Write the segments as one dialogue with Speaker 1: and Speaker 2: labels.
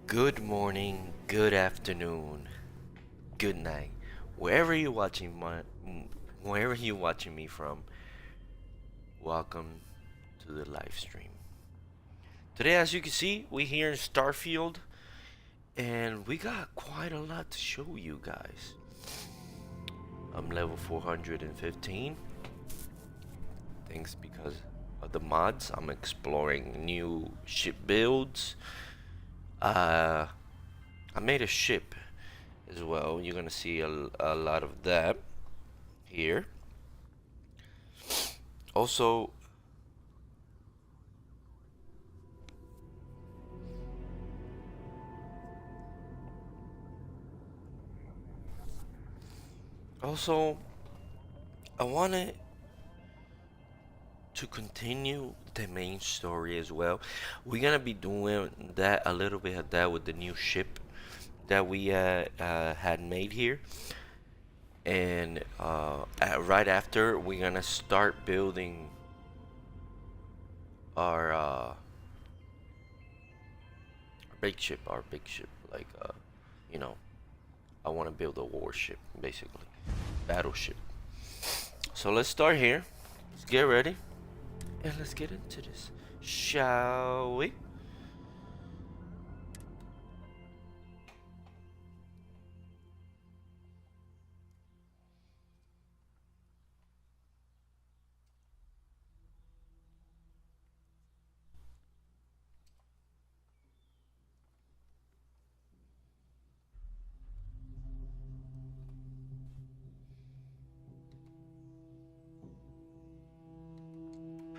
Speaker 1: Good morning, good afternoon, good night. Wherever you're watching wherever you're watching me from, welcome to the live stream. Today, as you can see, we here in Starfield, and we got quite a lot to show you guys. I'm level 415. Thanks because of the mods. I'm exploring new ship builds. I made a ship as well. You're gonna see a lot of that here. Also, also, I wanted to continue the main story as well. We're gonna be doing that a little bit of that with the new ship that we had made here, and right after we're gonna start building our our big ship. Like you know, I want to build a warship, basically, battleship. So let's start here. Let's get ready. And let's get into this, shall we?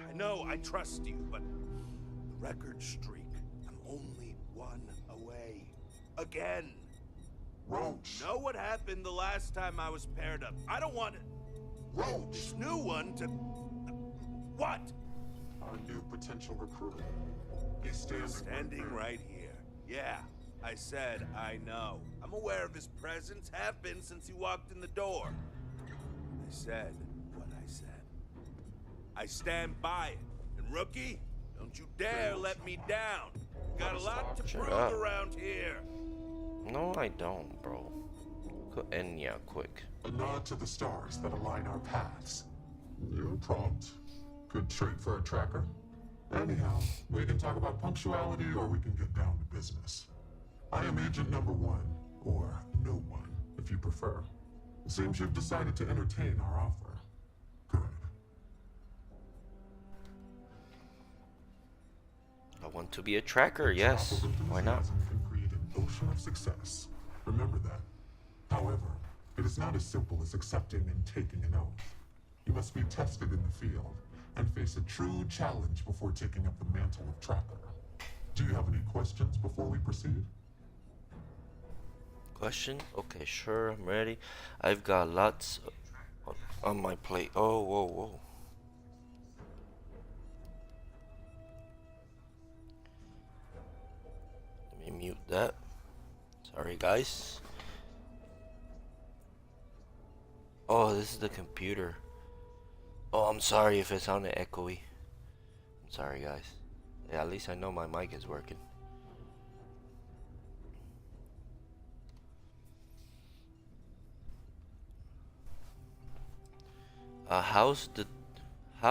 Speaker 2: I know I trust you, but the record streak, I'm only one away. Again.
Speaker 3: Roach!
Speaker 2: Know what happened the last time I was paired up? I don't want
Speaker 3: Roach!
Speaker 2: this new one to... What?
Speaker 3: Our new potential recruit. He's
Speaker 2: Standing right here. Yeah, I said I know. I'm aware of his presence, have been since he walked in the door. I said what I said. I stand by it. And rookie, don't you dare let me down. Got a lot to
Speaker 1: Shut
Speaker 2: prove
Speaker 1: up.
Speaker 2: around here.
Speaker 1: No, I don't, bro. And yeah, quick.
Speaker 3: A nod to the stars that align our paths. You're prompt. Good trait for a tracker. Anyhow, we can talk about punctuality or we can get down to business. I am Agent Number 1, or No One, if you prefer. It seems you've decided to entertain our offer. Good.
Speaker 1: I want to be a tracker, yes. Why not?
Speaker 3: Enthusiasm can create an ocean of success. Remember that. However, it is not as simple as accepting and taking an oath. You must be tested in the field and face a true challenge before taking up the mantle of tracker. Do you have any questions before we proceed?
Speaker 1: Question? Okay, sure, I'm ready. I've got lots on my plate. Oh, whoa, whoa. Let me mute that. Sorry, guys. Oh, this is the computer. Oh, I'm sorry if it sounded echoey. I'm sorry, guys. Yeah, at least I know my mic is working. How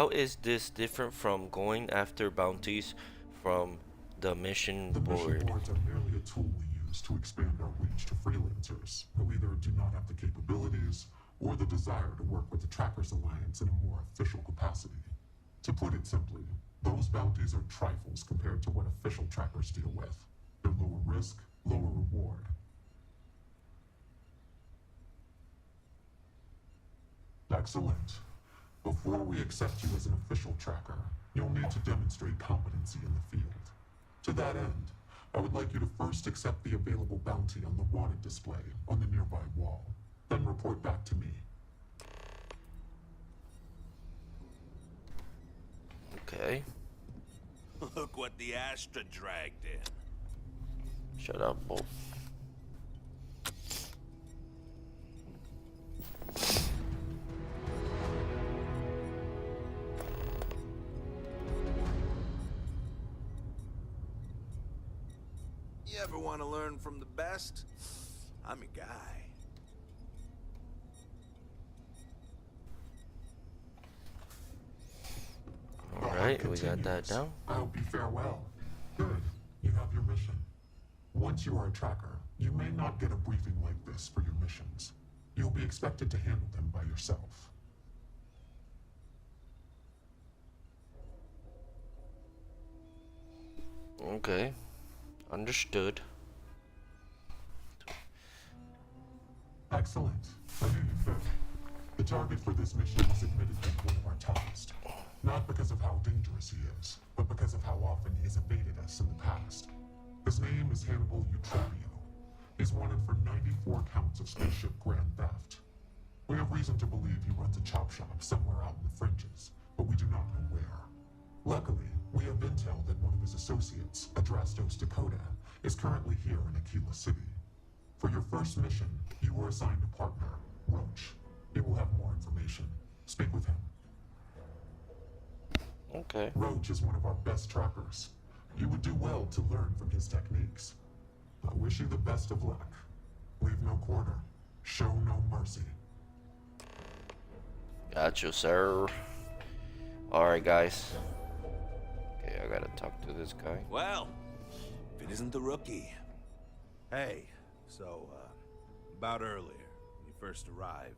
Speaker 1: is this different from going after bounties from the mission
Speaker 3: The mission
Speaker 1: board?
Speaker 3: boards are merely a tool we use to expand our reach to freelancers who either do not have the capabilities or the desire to work with the Trackers Alliance in a more official capacity. To put it simply, those bounties are trifles compared to what official trackers deal with. They're lower risk, lower reward. Excellent. Before we accept you as an official tracker, you'll need to demonstrate competency in the field. To that end, I would like you to first accept the available bounty on the wanted display on the nearby wall, then report back to me.
Speaker 1: Okay.
Speaker 2: Look what the Astra dragged in.
Speaker 1: Shut up, Bull.
Speaker 2: You ever want to learn from the best? I'm your guy.
Speaker 1: Alright, we got that down.
Speaker 3: I'll be farewell. Good. You have your mission. Once you are a tracker, you may not get a briefing like this for your missions. You'll be expected to handle them by yourself.
Speaker 1: Okay. Understood.
Speaker 3: Excellent. I hear you fit. The target for this mission is admittedly one of our toughest. Not because of how dangerous he is, but because of how often he has evaded us in the past. His name is Hannibal Eutrapio. He's wanted for 94 counts of spaceship grand theft. We have reason to believe he runs a chop shop somewhere out in the fringes, but we do not know where. Luckily, we have intel that one of his associates, Adrastos Dakota, is currently here in Aquila City. For your first mission, you were assigned a partner, Roach. He will have more information. Speak with him.
Speaker 1: Okay.
Speaker 3: Roach is one of our best trackers. You would do well to learn from his techniques. I wish you the best of luck. Leave no quarter. Show no mercy.
Speaker 1: Got you, sir. Alright, guys. Okay, I gotta talk to this guy.
Speaker 2: Well, if it isn't the rookie. Hey, so, about earlier, when you first arrived.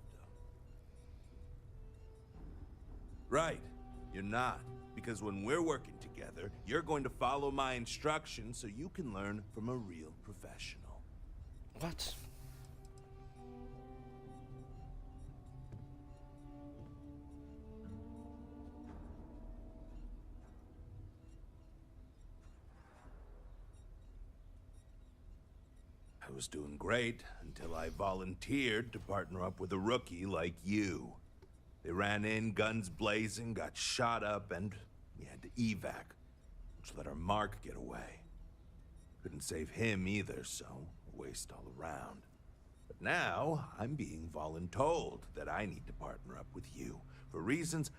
Speaker 2: Right, you're not. Because when we're working together, you're going to follow my instructions so you can learn from a real professional.
Speaker 1: What?
Speaker 2: I was doing great until I volunteered to partner up with a rookie like you. They ran in, guns blazing, got shot up, and we had to evac, which let our Mark get away. Couldn't save him either, so a waste all around. But now, I'm being voluntold that I need to partner up with you, for reasons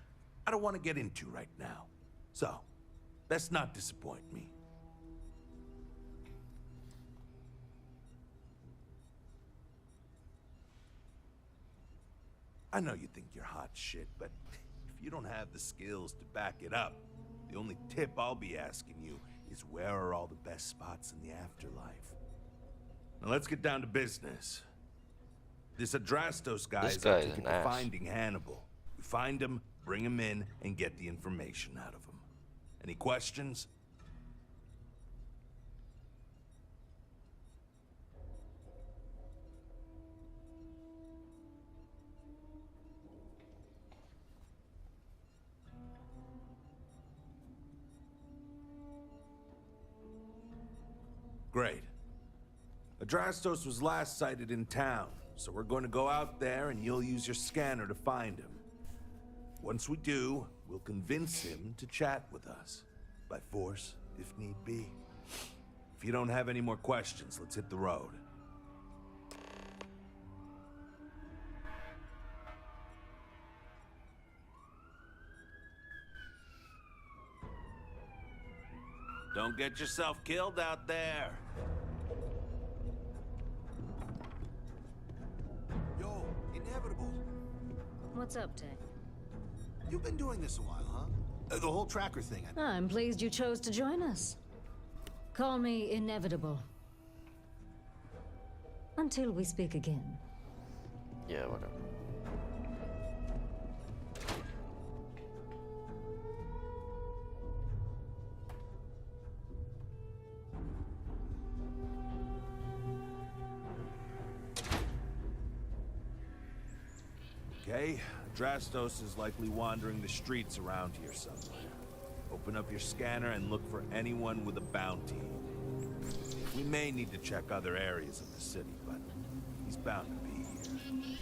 Speaker 2: I don't want to get into right now. So, best not disappoint me. I know you think you're hot shit, but if you don't have the skills to back it up, the only tip I'll be asking you is where are all the best spots in the afterlife? Now let's get down to business. This Adrastos guy
Speaker 1: This
Speaker 2: is
Speaker 1: guy
Speaker 2: out
Speaker 1: is
Speaker 2: looking
Speaker 1: an
Speaker 2: for
Speaker 1: ass.
Speaker 2: finding Hannibal. We find him, bring him in, and get the information out of him. Any questions? Great. Adrastos was last sighted in town, so we're going to go out there and you'll use your scanner to find him. Once we do, we'll convince him to chat with us. By force, if need be. If you don't have any more questions, let's hit the road. Don't get yourself killed out there.
Speaker 4: Yo, Inevitable.
Speaker 5: What's up, Tay?
Speaker 4: You've been doing this a while, huh? The whole tracker thing.
Speaker 5: I'm pleased you chose to join us. Call me Inevitable. Until we speak again.
Speaker 1: Yeah, whatever.
Speaker 2: Okay, Adrastos is likely wandering the streets around here somewhere. Open up your scanner and look for anyone with a bounty. We may need to check other areas of the city, but he's bound to be here.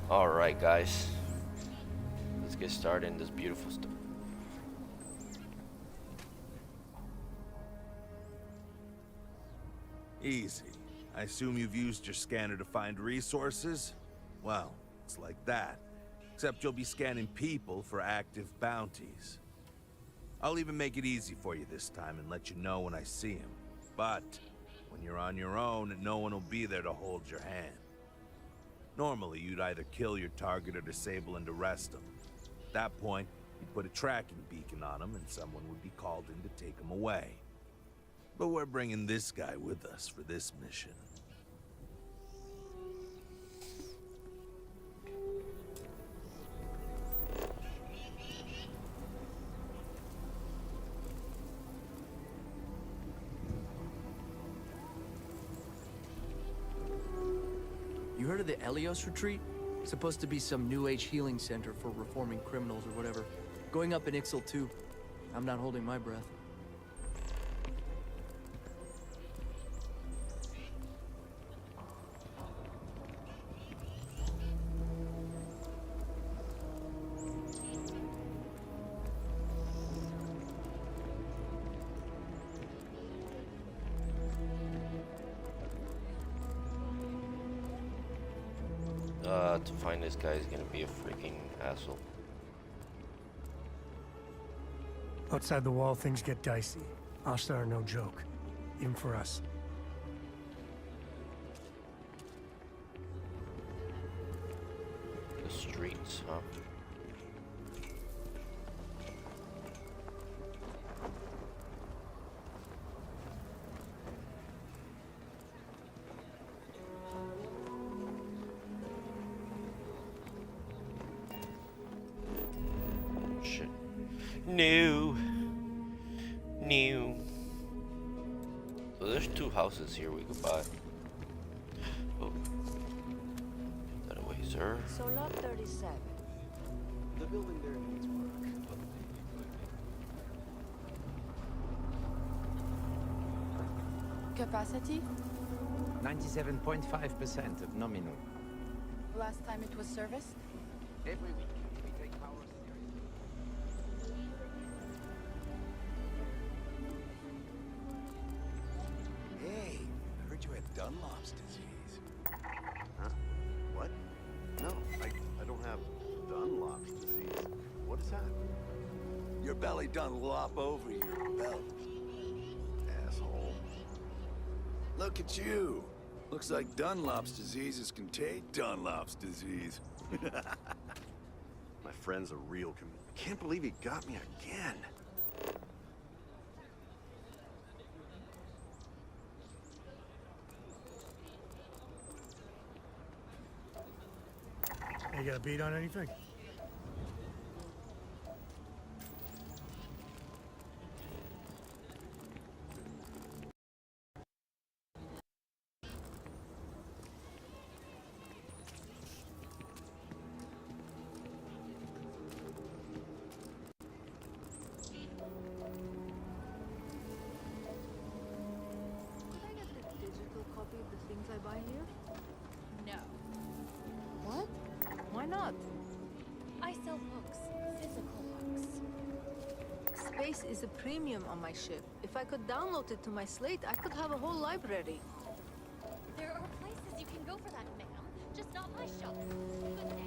Speaker 1: Alright, guys. Let's get started in this beautiful stuff.
Speaker 2: Easy. I assume you've used your scanner to find resources? Well, it's like that. Except you'll be scanning people for active bounties. I'll even make it easy for you this time and let you know when I see him. But when you're on your own, no one will be there to hold your hand. Normally, you'd either kill your target or disable and arrest him. At that point, you'd put a tracking beacon on him and someone would be called in to take him away. But we're bringing this guy with us for this mission.
Speaker 6: You heard of the Elios Retreat? Supposed to be some new age healing center for reforming criminals or whatever. Going up in Ixal too. I'm not holding my breath.
Speaker 1: To find this guy is gonna be a freaking asshole.
Speaker 7: Outside the wall, things get dicey. Ashtar are no joke, even for us.
Speaker 1: The streets, huh? Shit. No. So there's 2 houses here we could buy. Oh. That away, sir.
Speaker 8: So lot 37.
Speaker 4: The building there needs work.
Speaker 8: Capacity?
Speaker 9: 97.5% of nominal.
Speaker 8: Last time it was serviced?
Speaker 9: Every week, we take power seriously.
Speaker 4: Hey, I heard you had Dunlop's disease. Huh? What? No, I don't have Dunlop's disease. What is that? Your belly done lop over your belt. Asshole. Look at you. Looks like Dunlop's disease is contagious. Dunlop's disease. My friend's a real can't believe he got me again.
Speaker 7: You got a beat on anything?
Speaker 8: Could I get a digital copy of the things I buy here?
Speaker 10: No.
Speaker 8: What? Why not?
Speaker 10: I sell books. Physical books.
Speaker 8: Space is a premium on my ship. If I could download it to my slate, I could have a whole library.
Speaker 10: There are places you can go for that, ma'am. Just not my shop. Good day.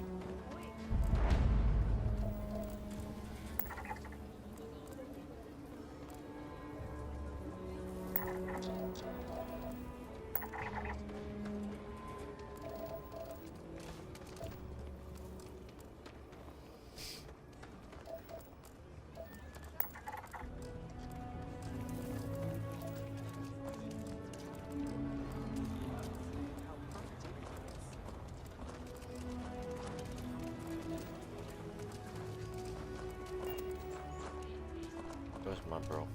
Speaker 1: Where's my bro?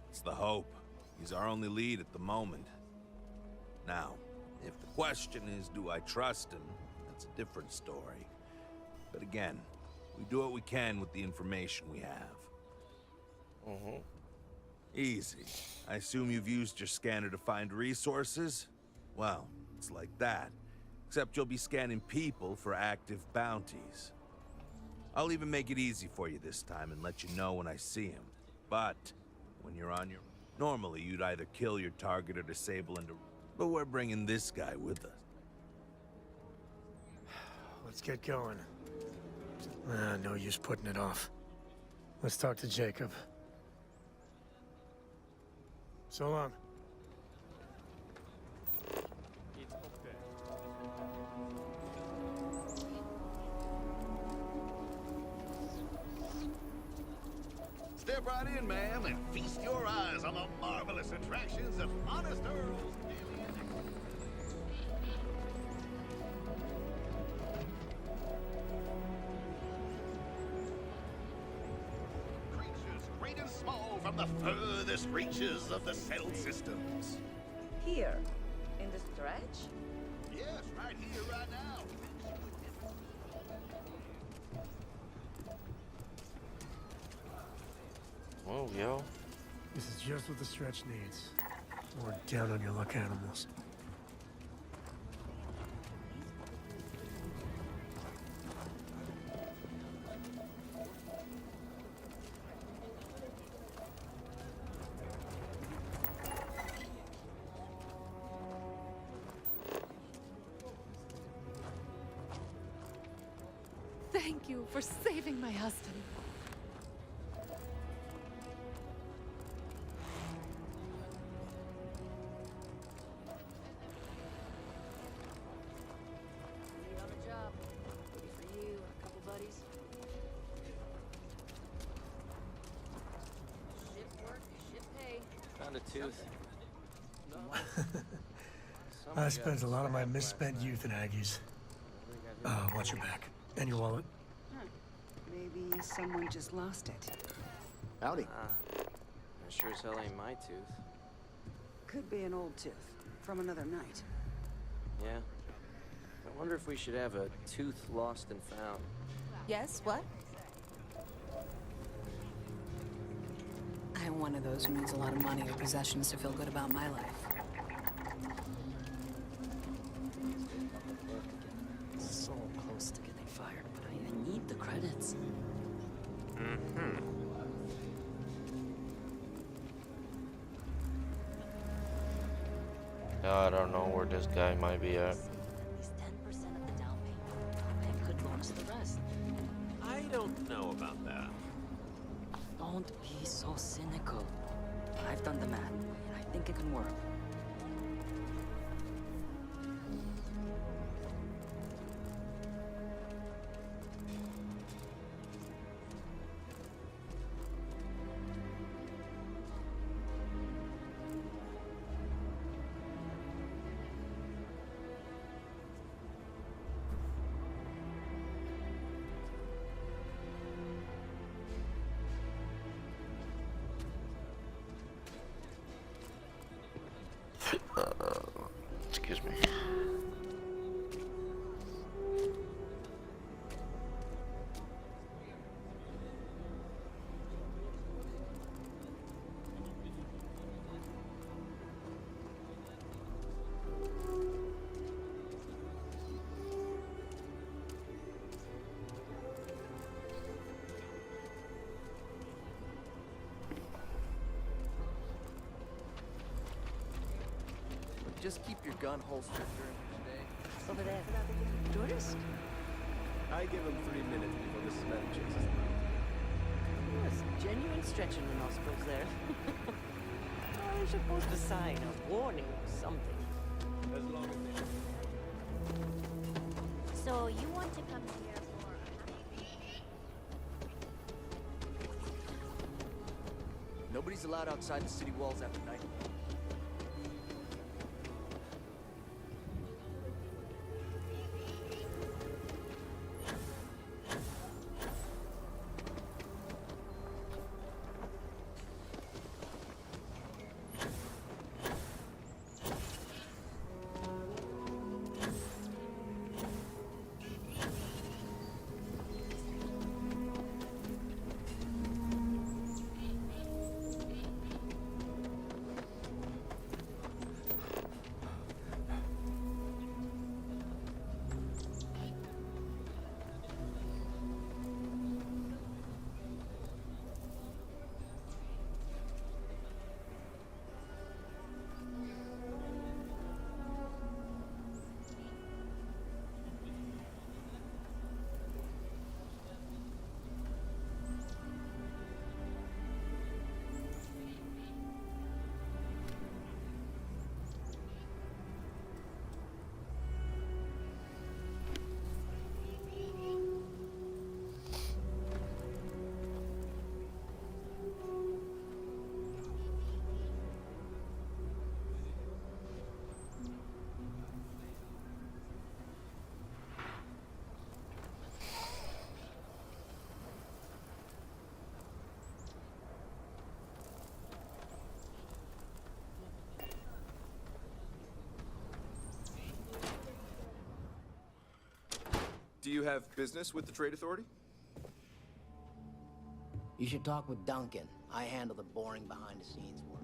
Speaker 2: It's the Hope. He's our only lead at the moment. Now, if the question is, do I trust him? That's a different story. But again, we do what we can with the information we have.
Speaker 1: Mm-hmm.
Speaker 2: Easy. I assume you've used your scanner to find resources? Well, it's like that. Except you'll be scanning people for active bounties. I'll even make it easy for you this time and let you know when I see him. But when you're on your... Normally, you'd either kill your target or disable him. But we're bringing this guy with us.
Speaker 7: Let's get going. No use putting it off. Let's talk to Jacob. So long.
Speaker 4: Step right in, ma'am, and feast your eyes on the marvelous attractions of Honest Earl's Daily Antiquity. Creatures great and small from the furthest reaches of the settled systems.
Speaker 11: Here, in the stretch?
Speaker 4: Yes, right here, right now.
Speaker 1: Oh, yo.
Speaker 7: This is just what the stretch needs. More down on your luck animals.
Speaker 8: Thank you for saving my husband.
Speaker 11: Lead on a job. Maybe for you and a couple buddies. Ship work, ship pay.
Speaker 9: Found a tooth.
Speaker 7: I spent a lot of my misspent youth in Aggies. Watch your back. And your wallet.
Speaker 11: Maybe someone just lost it.
Speaker 4: Howdy.
Speaker 9: That sure as hell ain't my tooth.
Speaker 11: Could be an old tooth from another night.
Speaker 9: Yeah. I wonder if we should have a tooth lost and found.
Speaker 11: Yes, what?
Speaker 12: I'm one of those who needs a lot of money or possessions to feel good about my life.
Speaker 11: So close to getting fired, but I need the credits.
Speaker 1: I don't know where this guy might be at.
Speaker 11: At least 10% of the down payment. Bank could bonus the rest.
Speaker 2: I don't know about that.
Speaker 11: Don't be so cynical. I've done the math, and I think it can work.
Speaker 1: Excuse me.
Speaker 6: Just keep your gun holstered during each day.
Speaker 11: Over there. Tourist?
Speaker 6: I give him 3 minutes before the smell chases him.
Speaker 11: Yes, genuine stretch in the nostrils there. I'm supposed to sign a warning or something.
Speaker 6: As long as they...
Speaker 10: So you want to come here for
Speaker 6: Nobody's allowed outside the city walls after night.
Speaker 13: Do you have business with the Trade Authority?
Speaker 14: You should talk with Duncan. I handle the boring behind-the-scenes work.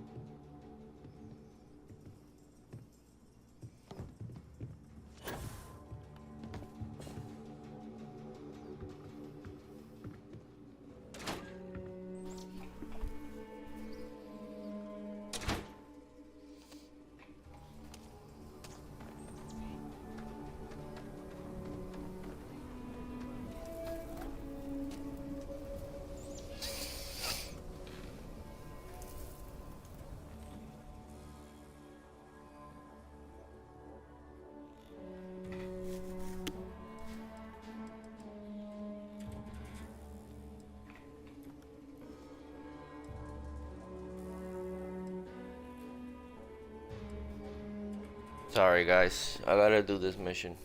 Speaker 1: Sorry guys, I gotta do this mission.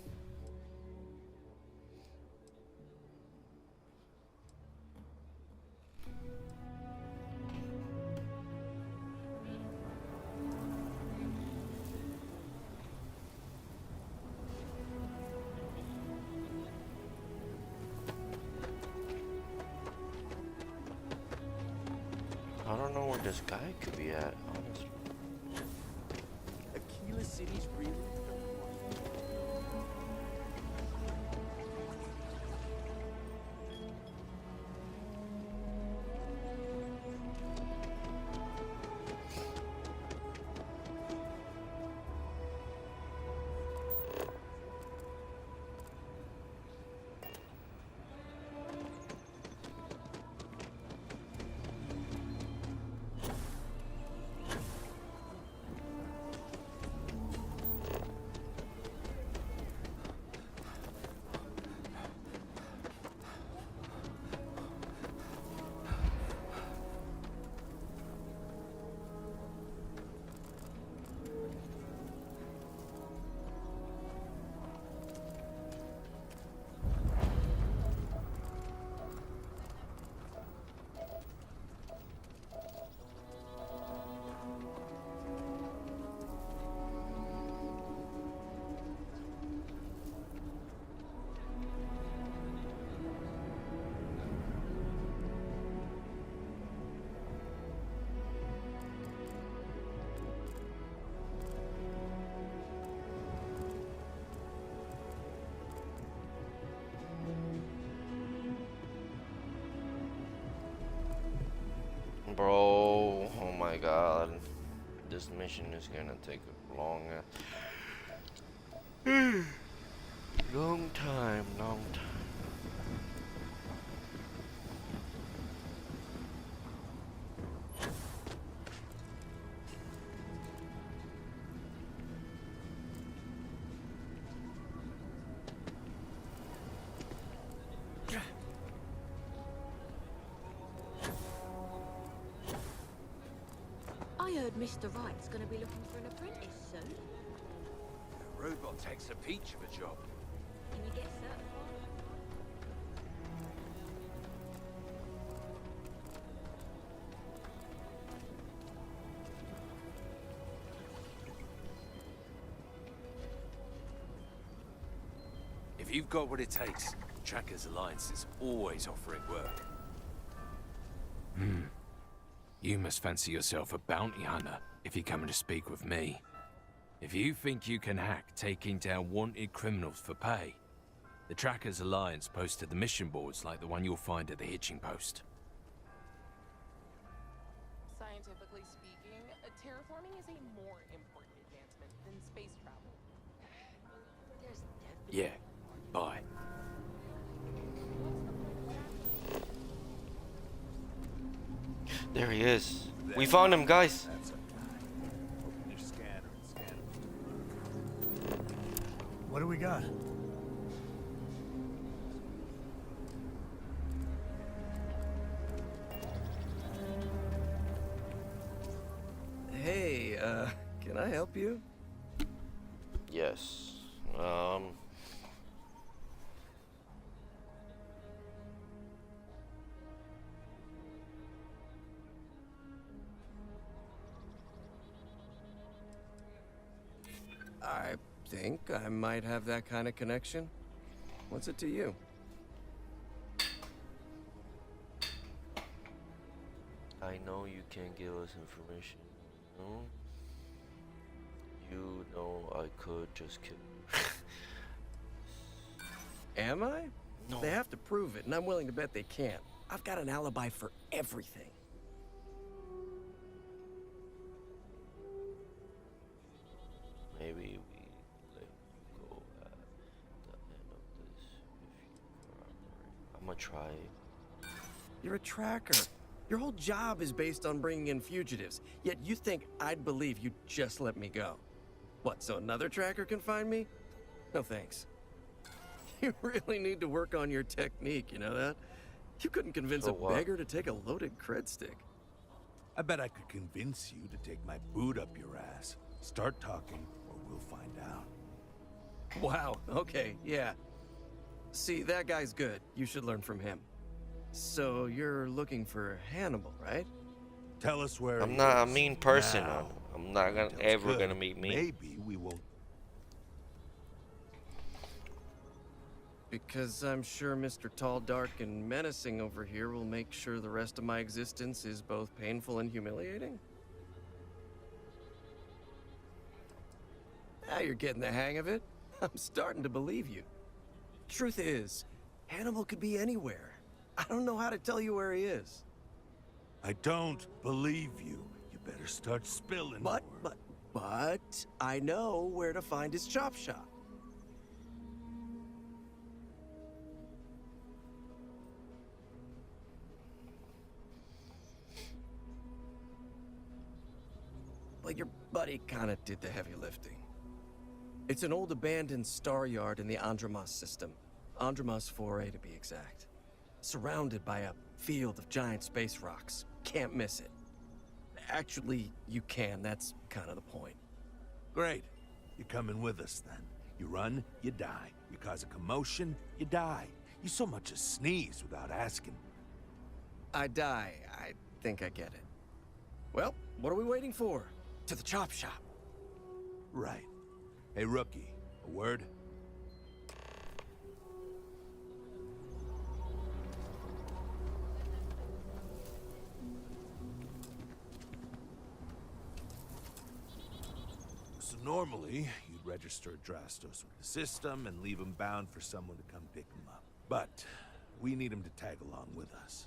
Speaker 1: I don't know where this guy could be at, honestly.
Speaker 6: Aquila City's really...
Speaker 1: Bro, oh my god. This mission is gonna take a long long time.
Speaker 10: I heard Mr. Wright's gonna be looking for an apprentice soon.
Speaker 2: The robot takes a peach of a job.
Speaker 10: Can you get certified?
Speaker 2: If you've got what it takes, Trackers Alliance is always offering work. You must fancy yourself a bounty hunter if you're coming to speak with me. If you think you can hack taking down wanted criminals for pay, the Trackers Alliance posted the mission boards like the one you'll find at the hitching post.
Speaker 15: Scientifically speaking, terraforming is a more important advancement than space travel.
Speaker 2: Yeah, bye.
Speaker 1: There he is. We found him, guys.
Speaker 2: That's okay. Open your scanner and scan him.
Speaker 7: What do we got?
Speaker 6: Hey, can I help you?
Speaker 1: Yes.
Speaker 6: I think I might have that kind of connection.
Speaker 16: What's it to you?
Speaker 1: I know you can't give us information. No? You know I could just kill you.
Speaker 16: Am I?
Speaker 1: No.
Speaker 16: They have to prove it, and I'm willing to bet they can't. I've got an alibi for everything.
Speaker 1: Maybe we let you go at the end of this if you corroborate. I'm gonna try.
Speaker 16: You're a tracker. Your whole job is based on bringing in fugitives, yet you think I'd believe you'd just let me go. What, so another tracker can find me? No thanks. You really need to work on your technique, you know that? You couldn't convince
Speaker 1: So
Speaker 16: a
Speaker 1: what?
Speaker 16: beggar to take a loaded cred stick.
Speaker 2: I bet I could convince you to take my boot up your ass. Start talking, or we'll find out.
Speaker 16: Wow, okay, yeah. See, that guy's good. You should learn from him. So, you're looking for Hannibal, right?
Speaker 2: Tell us where
Speaker 1: I'm
Speaker 2: he
Speaker 1: not a
Speaker 2: is
Speaker 1: mean person.
Speaker 2: now.
Speaker 1: I'm not gonna
Speaker 2: Intel's
Speaker 1: ever
Speaker 2: good.
Speaker 1: gonna meet me.
Speaker 2: Maybe we won't.
Speaker 16: Because I'm sure Mr. Tall, Dark, and Menacing over here will make sure the rest of my existence is both painful and humiliating? Now you're getting the hang of it. I'm starting to believe you. Truth is, Hannibal could be anywhere. I don't know how to tell you where he is.
Speaker 2: I don't believe you. You better start spilling more.
Speaker 16: But I know where to find his chop shop. Well, your buddy kinda did the heavy lifting. It's an old abandoned star yard in the Andromos system. Andromos 4A to be exact. Surrounded by a field of giant space rocks. Can't miss it. Actually, you can. That's kind of the point.
Speaker 2: Great. You're coming with us then. You run, you die. You cause a commotion, you die. You so much as sneeze without asking.
Speaker 16: I die. I think I get it. Well, what are we waiting for? To the chop shop.
Speaker 2: Right. Hey, rookie, a word? So normally, you'd register Drastos with the system and leave him bound for someone to come pick him up. But we need him to tag along with us.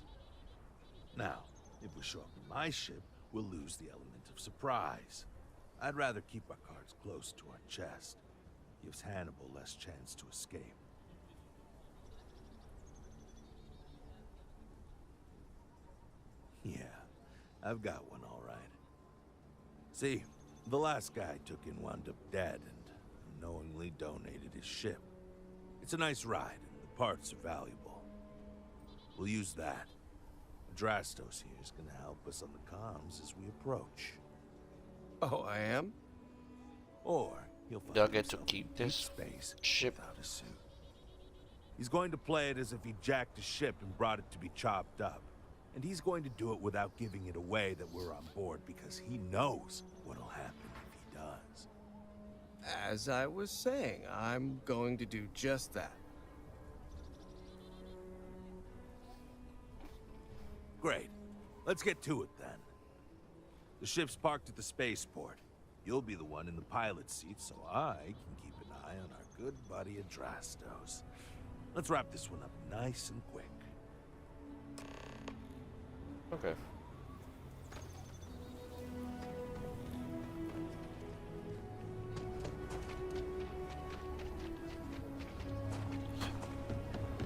Speaker 2: Now, if we show up in my ship, we'll lose the element of surprise. I'd rather keep our cards close to our chest. Gives Hannibal less chance to escape. Yeah, I've got one all right. See, the last guy I took in wound up dead and unknowingly donated his ship. It's a nice ride, and the parts are valuable. We'll use that. Drastos here is gonna help us on the comms as we approach.
Speaker 16: Oh, I am?
Speaker 2: Or he'll find
Speaker 1: Do I get to
Speaker 2: himself
Speaker 1: keep
Speaker 2: in deep
Speaker 1: this
Speaker 2: space
Speaker 1: ship?
Speaker 2: without a suit. He's going to play it as if he jacked a ship and brought it to be chopped up. And he's going to do it without giving it away that we're on board because he knows what'll happen if he does.
Speaker 16: As I was saying, I'm going to do just that.
Speaker 2: Great. Let's get to it then. The ship's parked at the spaceport. You'll be the one in the pilot's seat, so I can keep an eye on our good buddy Adrastos. Let's wrap this one up nice and quick.
Speaker 1: Okay.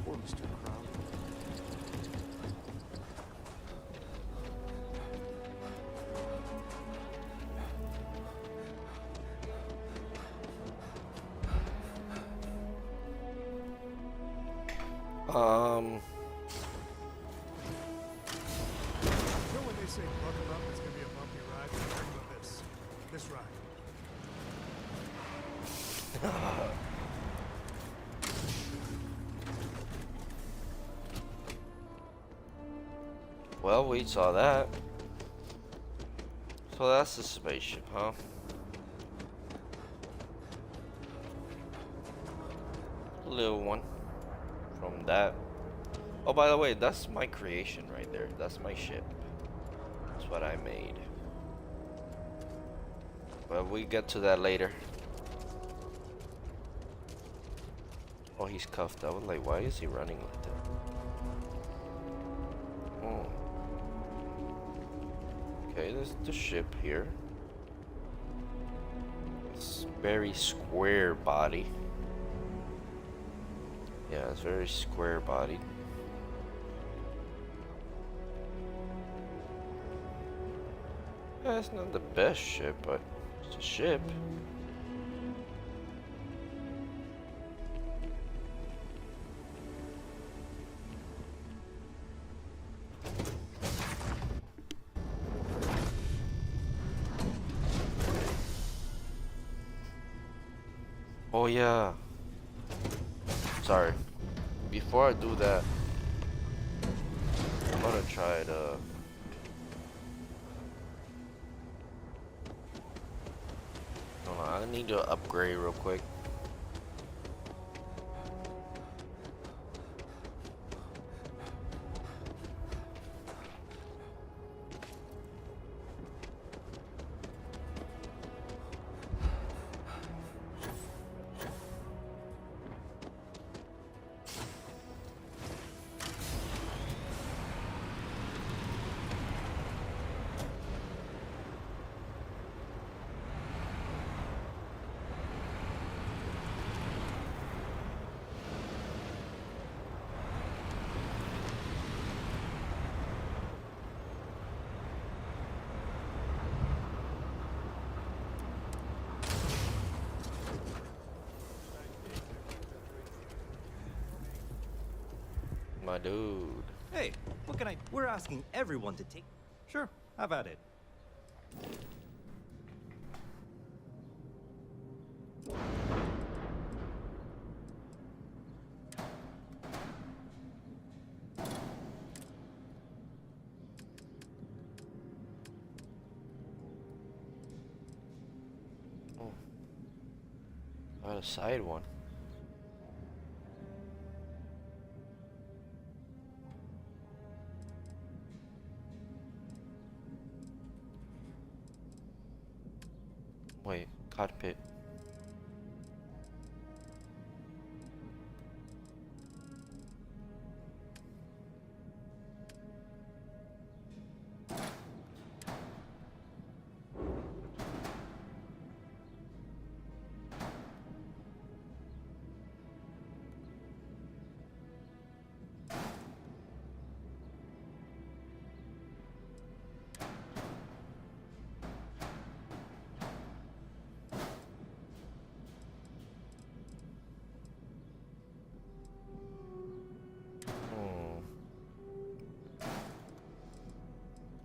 Speaker 9: Poor Mr. Crow.
Speaker 7: You know when they say buckle up, it's gonna be a bumpy ride? I'm talking about this. This ride.
Speaker 1: Well, we saw that. So that's the spaceship, huh? A little one. from that. Oh, by the way, that's my creation right there. That's my ship. That's what I made. But we get to that later. Oh, he's cuffed. I was like, why is he running like that? Oh. Okay, this is the ship here. It's very square body. Yeah, it's very square bodied. Yeah, it's not the best ship, but it's a ship. Oh yeah. Sorry. Before I do that, I'm gonna try to hold on, I need to upgrade real quick. My dude.
Speaker 17: Hey, what can I... We're asking everyone to take... Sure, have at it.
Speaker 1: Oh. Got a side one. Wait, cockpit.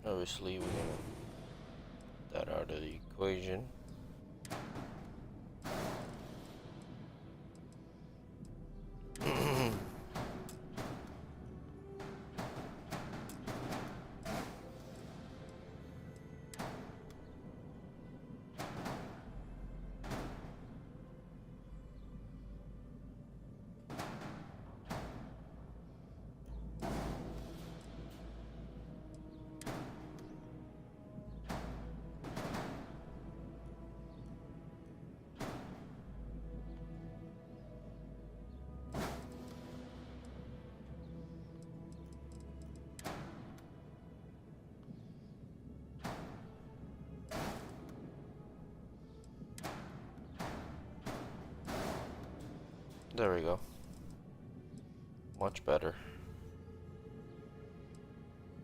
Speaker 1: Obviously, we're gonna put that out of the equation. There we go. Much better.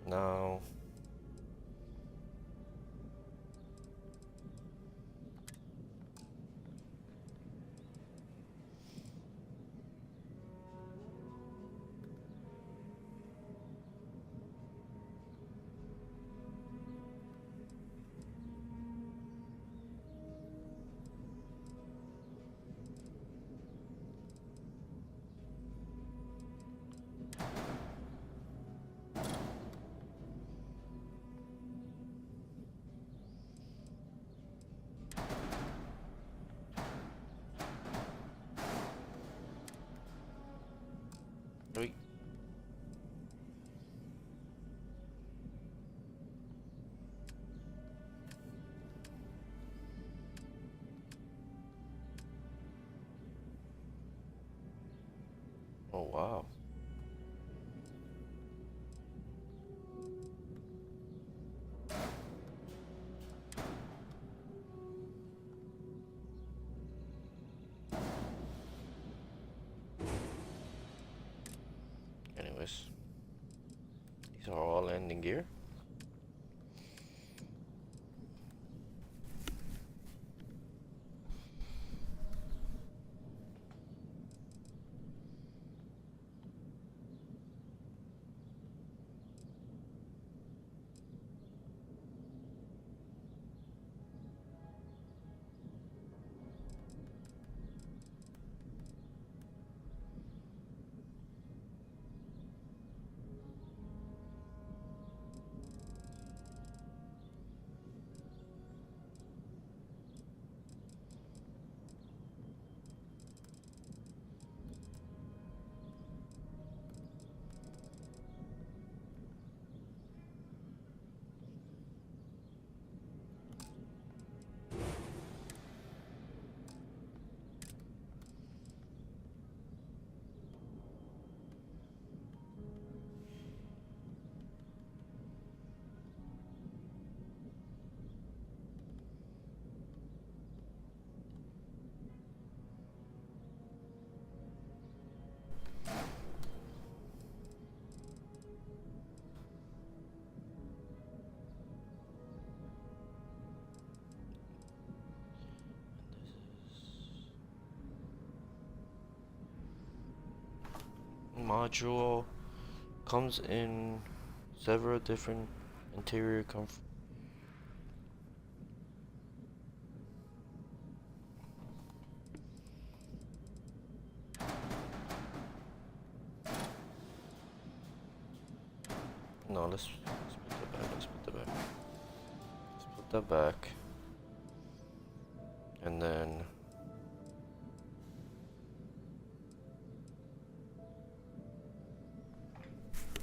Speaker 1: Now Oh wow. Anyways, these are all landing gear. Module comes in several different interior no, let's put that back. Let's put that back. Let's put that back. And then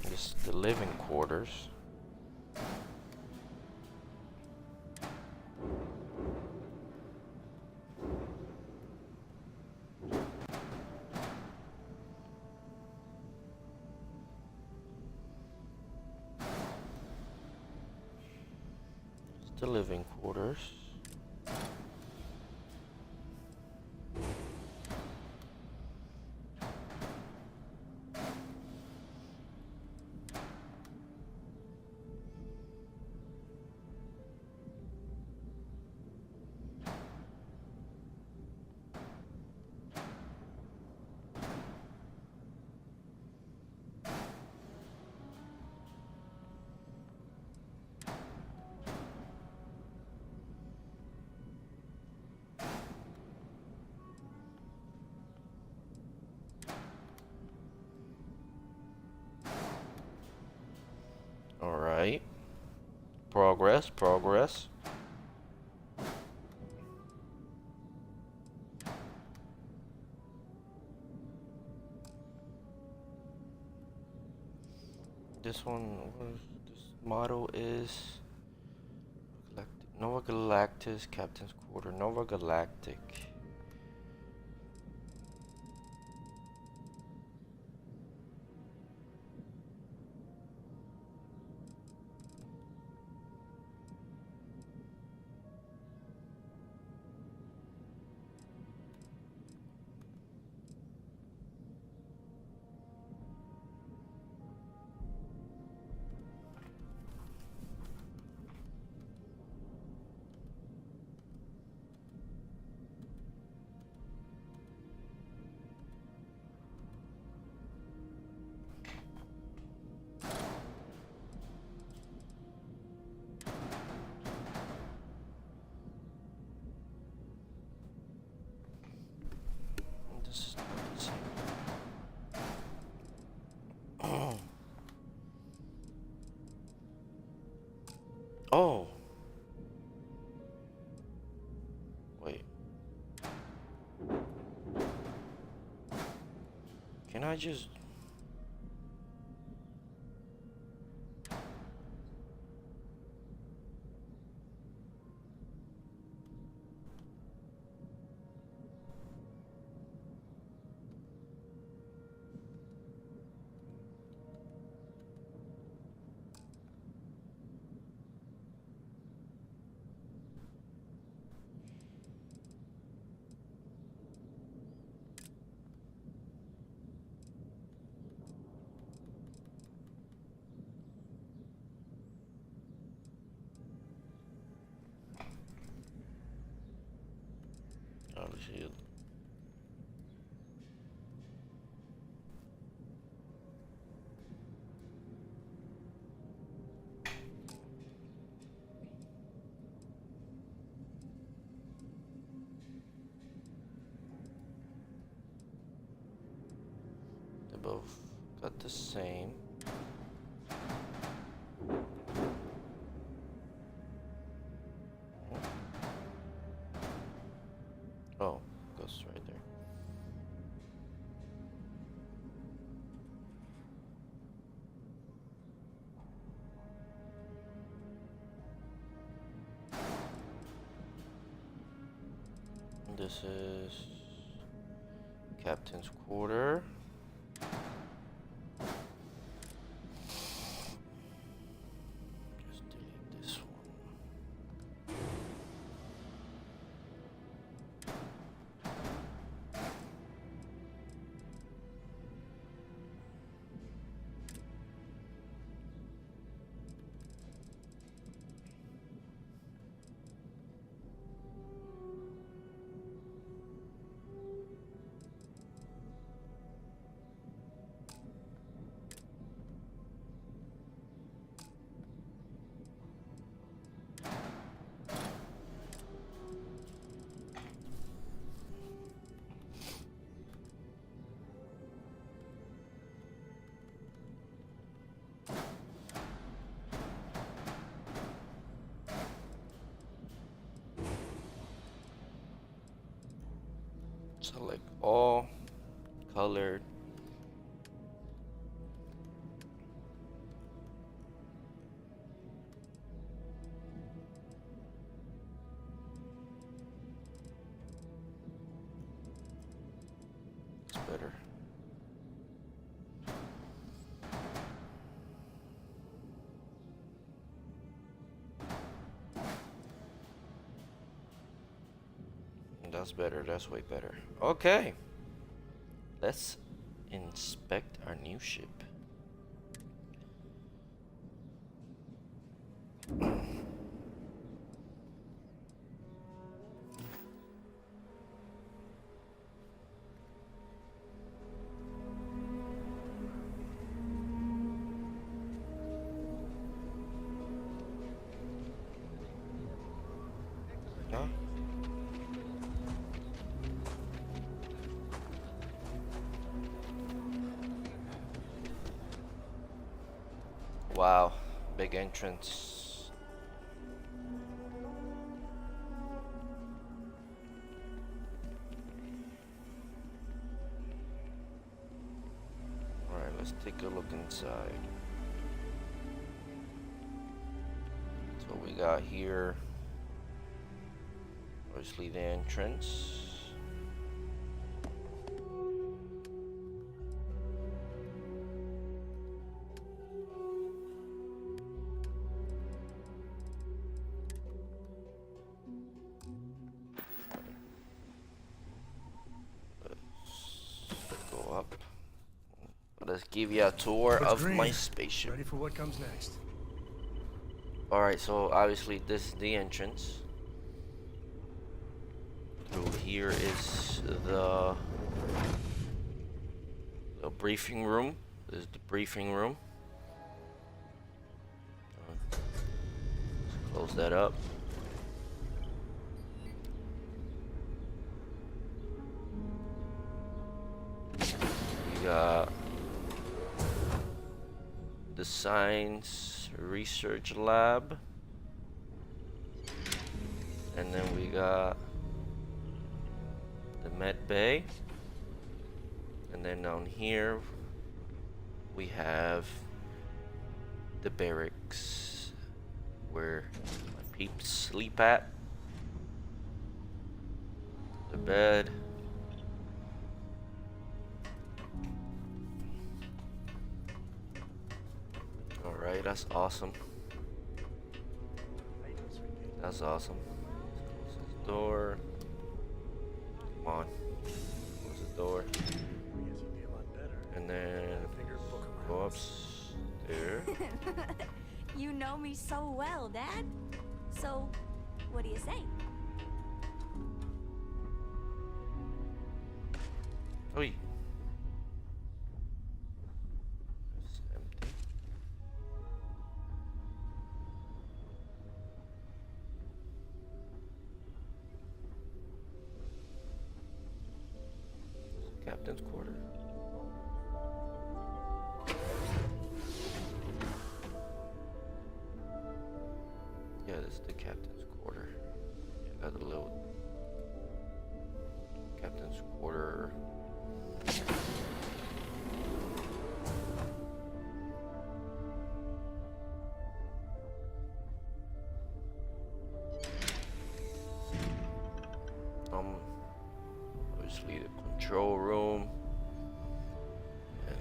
Speaker 1: this the living quarters. It's the living quarters. Alright. Progress, progress. This one, this motto is Nova Galactus, Captain's Quarter, Nova Galactic. Oh. Wait. Can I just... Obviously. They both got the same. Oh, goes right there. This is Captain's quarter. Just delete this one. Select all, colored. It's better. That's better, that's way better. Okay. Let's inspect our new ship. Huh? Wow, big entrance. Alright, let's take a look inside. So we got here, obviously the entrance. Let's give you a tour of my spaceship.
Speaker 7: Ready for what comes next?
Speaker 1: Alright, so obviously this is the entrance. Through here is the briefing room. This is the briefing room. Let's close that up. We got the science research lab, and then we got the med bay, and then down here we have the barracks where my peeps sleep at, the bed. Alright, that's awesome. That's awesome. Close this door. Come on. Close the door. And then go upstairs.
Speaker 18: You know me so well, Dad. So, what do you say?
Speaker 1: Oi. It's empty. Captain's quarter. Yeah, this is the captain's quarter. Yeah, got the little captain's quarter. Obviously the control room and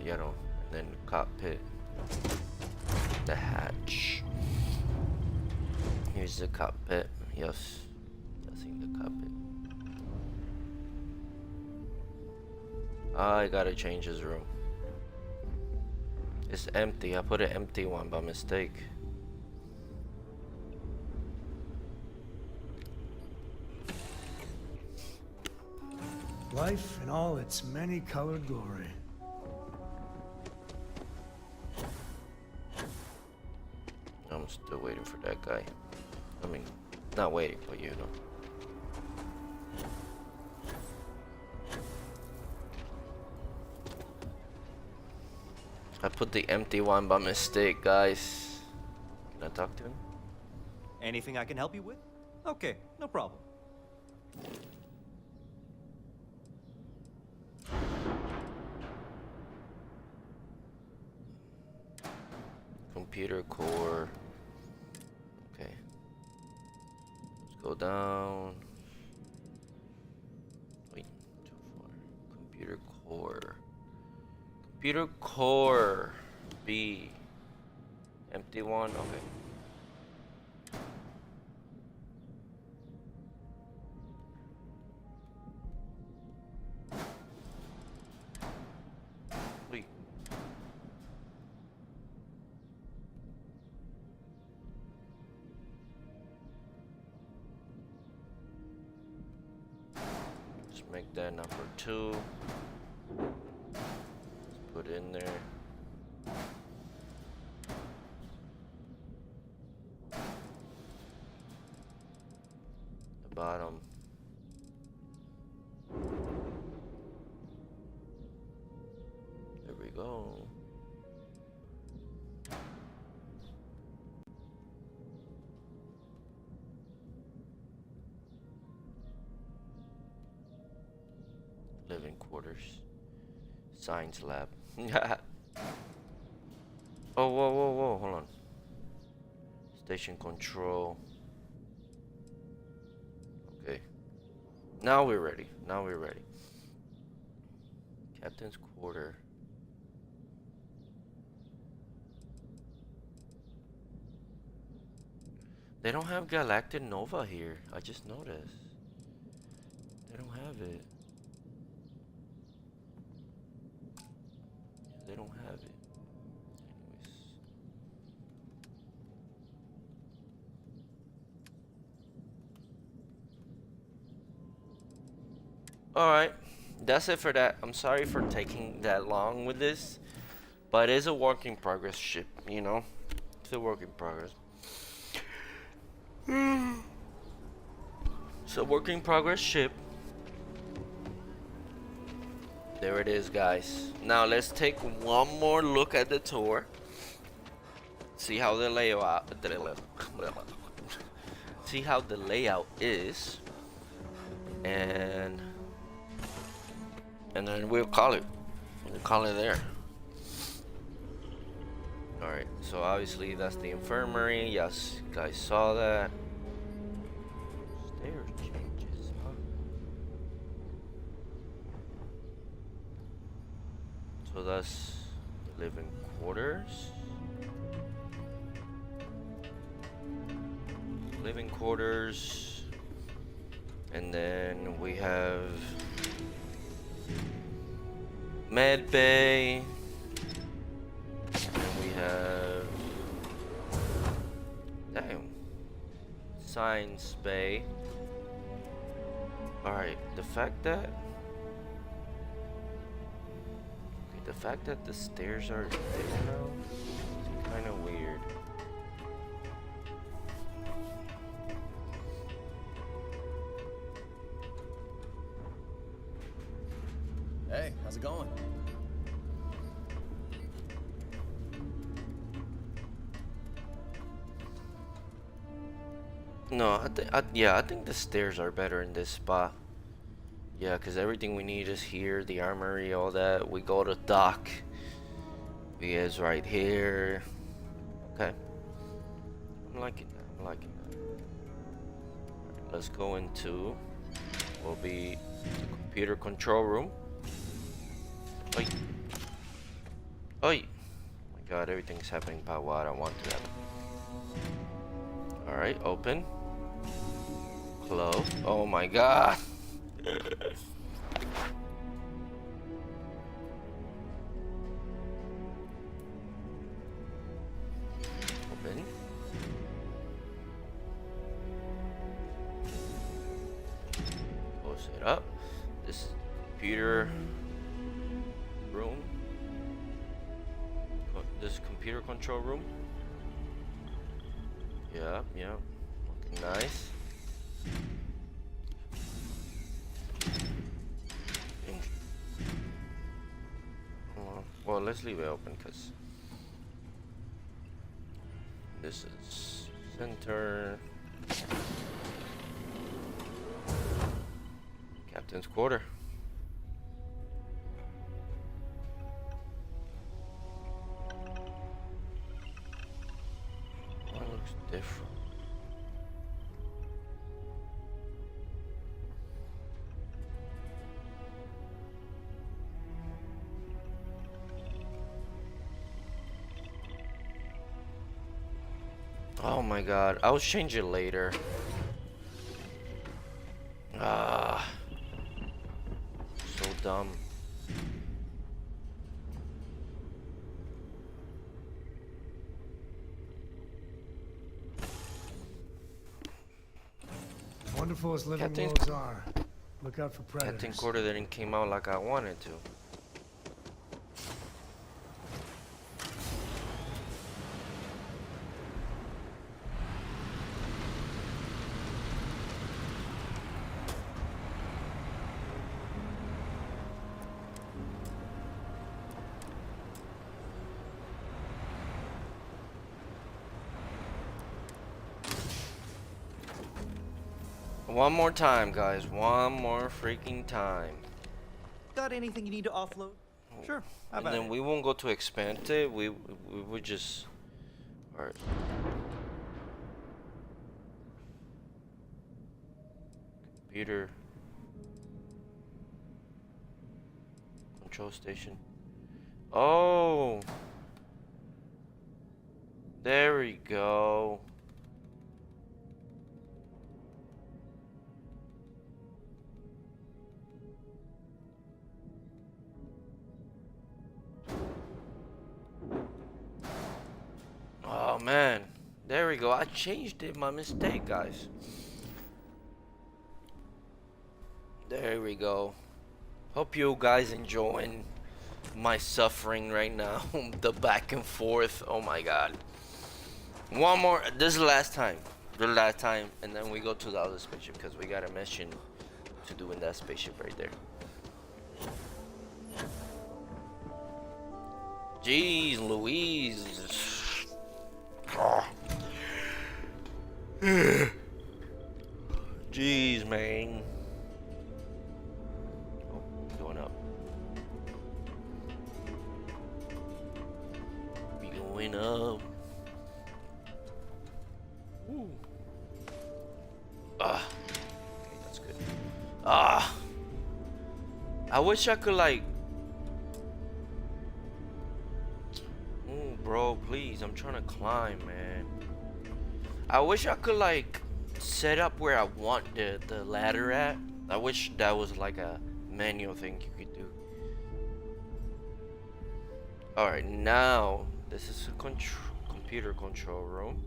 Speaker 1: you know, and then the cockpit, the hatch. Here's the cockpit. Yes, I seen the cockpit. I gotta change his room. It's empty. I put an empty one by mistake.
Speaker 7: Life in all its many-colored glory.
Speaker 1: I'm still waiting for that guy. I mean, not waiting, but you know. I put the empty one by mistake, guys. Can I talk to him?
Speaker 17: Anything I can help you with? Okay, no problem.
Speaker 1: Computer core. Okay. Let's go down. Wait, too far. Computer core. Computer core. B. Empty one. Okay. Wait. Let's make that number 2. Let's put it in there. The bottom. There we go. Living quarters. Science lab. Oh, whoa, hold on. Station control. Okay. Now we're ready. Captain's quarter. They don't have Galactic Nova here. I just noticed. They don't have it. They don't have it. Anyways. Alright. That's it for that. I'm sorry for taking that long with this. But it is a work in progress ship, you know? It's a work in progress. It's a work in progress ship. There it is, guys. Now let's take one more look at the tour. See how the layout see how the layout is. And then we'll call it. We'll call it there. Alright, so obviously that's the infirmary. Yes, you guys saw that. Stairs changes, huh? So that's the living quarters. Living quarters. And then we have med bay. And we have, damn, science bay. Alright, the fact that fact that the stairs are there now is kind of weird.
Speaker 16: Hey, how's it going?
Speaker 1: No, I think the stairs are better in this spot. Yeah, because everything we need is here, the armory, all that. We go to dock. He is right here. Okay. I'm liking that. I'm liking that. Alright, let's go into, will be the computer control room. Oi. Oi. Oh my god, everything's happening by what I want to happen. Alright, open. Close. Oh my god. Open. Close it up. This is computer room. This computer control room. Yep, yep. Looking nice. Well, let's leave it open because this is center. Captain's quarter. That looks different. Oh my god, I'll change it later. Ah, so dumb.
Speaker 7: Wonderful as living
Speaker 1: Captain-
Speaker 7: worlds are. Look out for predators.
Speaker 1: Captain Quarter didn't came out like I wanted to. One more time, guys. One more freaking time.
Speaker 17: Got anything you need to offload? Sure. How
Speaker 1: And
Speaker 17: about
Speaker 1: then
Speaker 17: it?
Speaker 1: we won't go to expand it. We would just. Alright. Computer. Control station. Oh! There we go. Oh man, there we go. I changed it, my mistake, guys. There we go. Hope you guys enjoying my suffering right now. The back and forth. Oh my god. One more. This is the last time. The last time, and then we go to the other spaceship because we got a mission to do in that spaceship right there. Jeez Louise. Jeez, man. Oh, going up. We going up. Ooh. Ah. Okay, that's good. Ah. I wish I could like. Ooh, bro, please. I'm trying to climb, man. I wish I could like set up where I want the ladder at. I wish that was like a manual thing you could do. Alright, now this is a computer control room.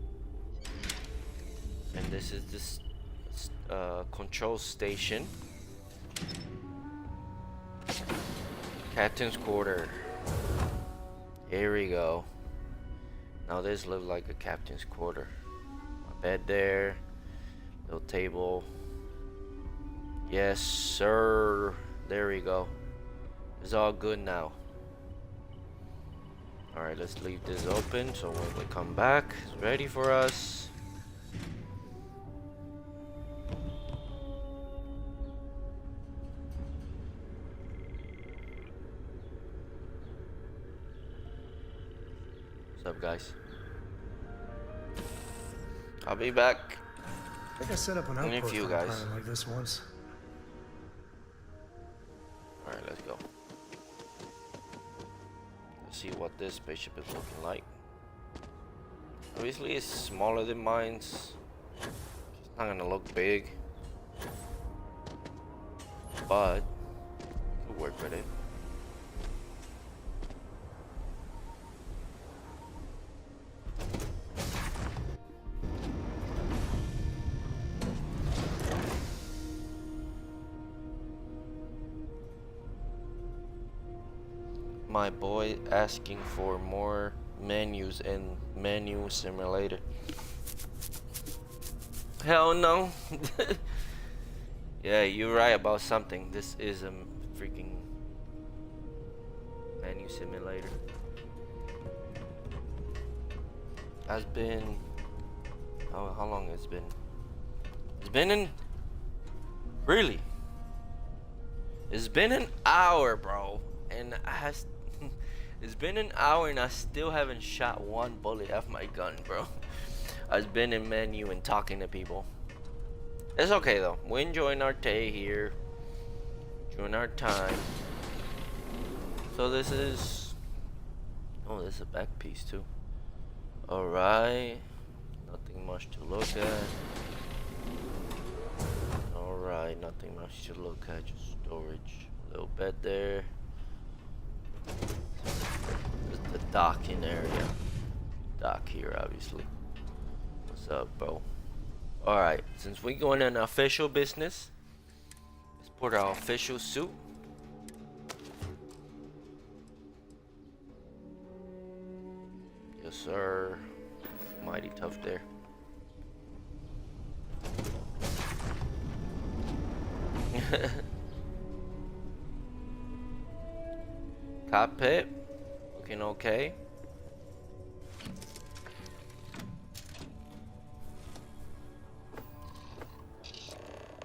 Speaker 1: And this is this control station. Captain's quarter. Here we go. Now this looks like a captain's quarter. My bed there. Little table. Yes, sir. There we go. It's all good now. Alright, let's leave this open so when we come back, it's ready for us. What's up, guys? I'll be back.
Speaker 7: I think I set up an
Speaker 1: in a
Speaker 7: outpost
Speaker 1: few,
Speaker 7: on a
Speaker 1: guys.
Speaker 7: planet like this once.
Speaker 1: Alright, let's go. Let's see what this spaceship is looking like. Obviously, it's smaller than mine's. It's not gonna look big, but we'll work with it. My boy asking for more menus in Menu Simulator. Hell no. Yeah, you're right about something. This is a freaking Menu Simulator. Has been how long it's been? It's been in really. It's been an hour, bro, and it's been an hour and I still haven't shot one bullet off my gun, bro. I've been in menu and talking to people. It's okay though. We're enjoying our day here, enjoying our time. So this is, oh, this is a back piece too. All right, nothing much to look at. All right, nothing much to look at. Just storage, little bed there. The docking area. Dock here, obviously. What's up, bro? Alright, since we're going in official business, let's put our official suit. Yes, sir. Mighty tough there. Cockpit. Looking okay.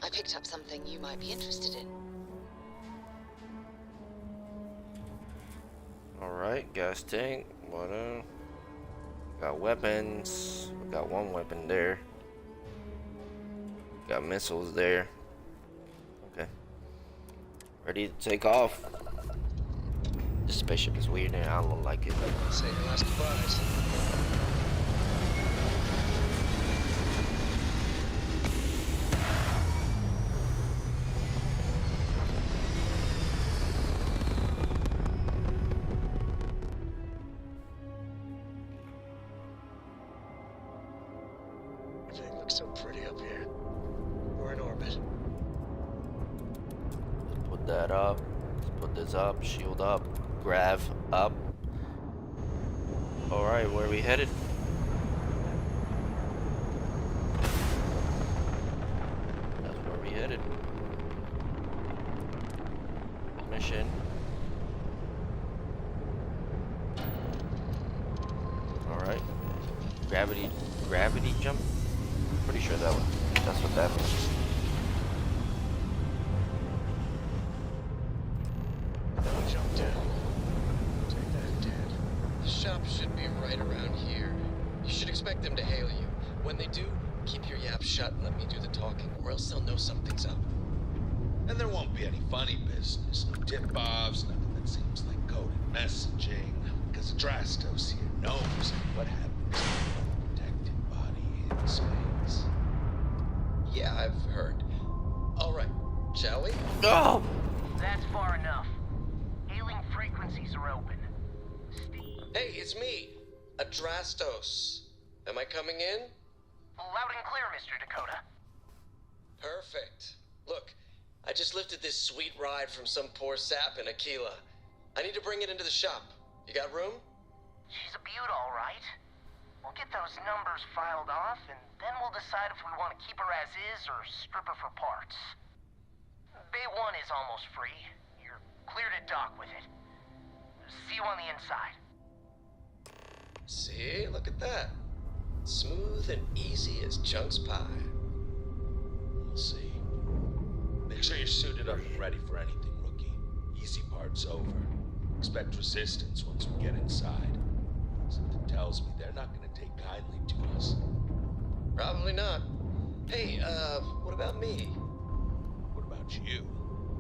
Speaker 19: I picked up something you might be interested in.
Speaker 1: Alright, gas tank. Water. Got weapons. We got one weapon there. Got missiles there. Okay. Ready to take off. This spaceship is weird and I don't like it.
Speaker 20: Say your last goodbyes. Everything looks so pretty up here. We're in orbit.
Speaker 1: Let's put that up. Let's put this up. Shield up. Grav up. Alright, where are we headed? That's where we headed. Mission. Alright. Gravity jump? Pretty sure that's what that means.
Speaker 20: Jump down. Take that, Dad.
Speaker 16: The shop should be right around here. You should expect them to hail you. When they do, keep your yap shut and let me do the talking, or else they'll know something's up.
Speaker 2: And there won't be any funny business, no tip-offs, nothing that seems like coded messaging, because Adrastos here knows what happens to a protected body in space.
Speaker 16: Yeah, I've heard. All right, shall we?
Speaker 1: Oh!
Speaker 21: That's far enough. Hailing frequencies are open.
Speaker 16: Hey, it's me, Adrastos. Am I coming in?
Speaker 21: Loud and clear, Mr. Dakota.
Speaker 16: Perfect. Look, I just lifted this sweet ride from some poor sap in Aquila. I need to bring it into the shop. You got room?
Speaker 21: She's a beaut, all right. We'll get those numbers filed off, and then we'll decide if we want to keep her as is or strip her for parts. Bay 1 is almost free. You're clear to dock with it. See you on the inside.
Speaker 16: See? Look at that. Smooth and easy as Chunk's pie.
Speaker 2: We'll see. Make sure you're suited up and ready for anything, rookie. Easy part's over. Expect resistance once we get inside. Something tells me they're not gonna take kindly to us.
Speaker 16: Probably not. Hey, what about me?
Speaker 2: What about you?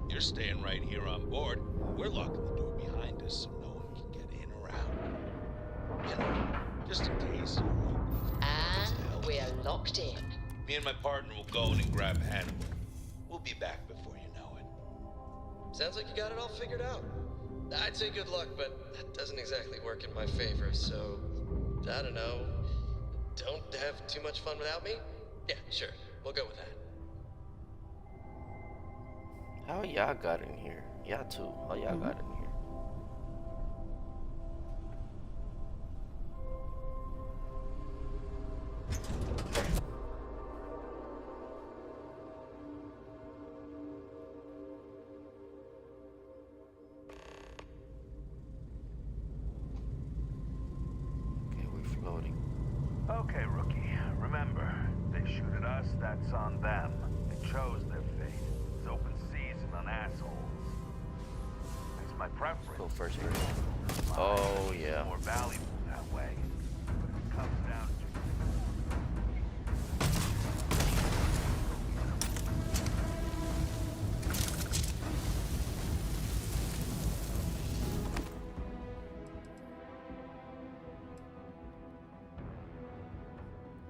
Speaker 2: You're staying right here on board. We're locking the door behind us so no one can get in or out. You know, just in case you're hoping for
Speaker 19: And we're locked in.
Speaker 2: Me and my partner will go in and grab Hannibal. We'll be back before you know it.
Speaker 16: Sounds like you got it all figured out. I'd say good luck, but that doesn't exactly work in my favor, so... I don't know. Don't have too much fun without me? Yeah, sure. We'll go with that.
Speaker 1: How y'all got in here? Y'all too. How y'all got in here? Okay, we're floating.
Speaker 2: Okay, rookie. Remember, they shoot at us, that's on them. They chose their fate. It's open season on assholes. It's my preference.
Speaker 1: Go first, here. Oh, yeah.
Speaker 2: More valuable that way. But it comes down to...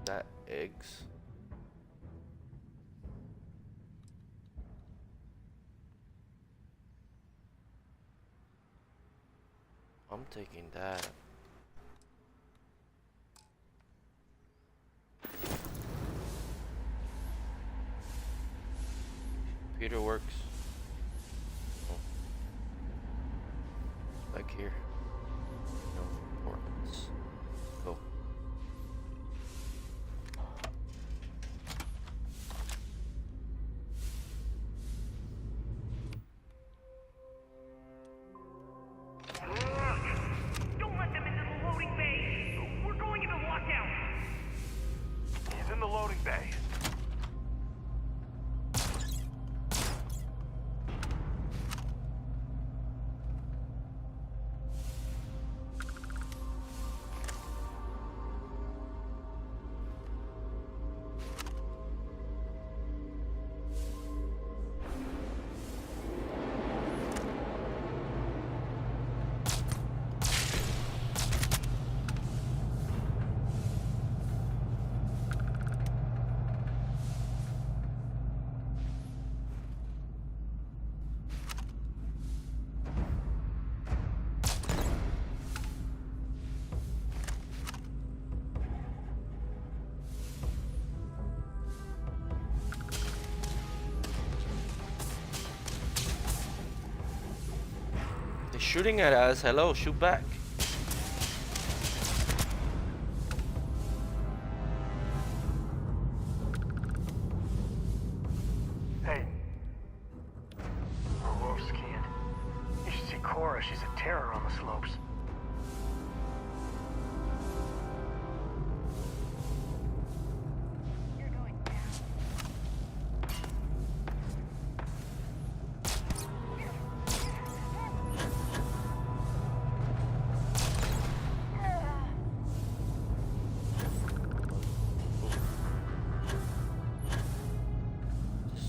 Speaker 1: That eggs. I'm taking that. Computer works. Oh. Back here. No importance. Go.
Speaker 21: Don't let them into the loading bay. We're going into lockdown.
Speaker 2: He's in the loading bay.
Speaker 1: They're shooting at us. Hello, shoot back.
Speaker 20: Hey. Wolf's kid. You should see Cora. She's a terror on the slopes.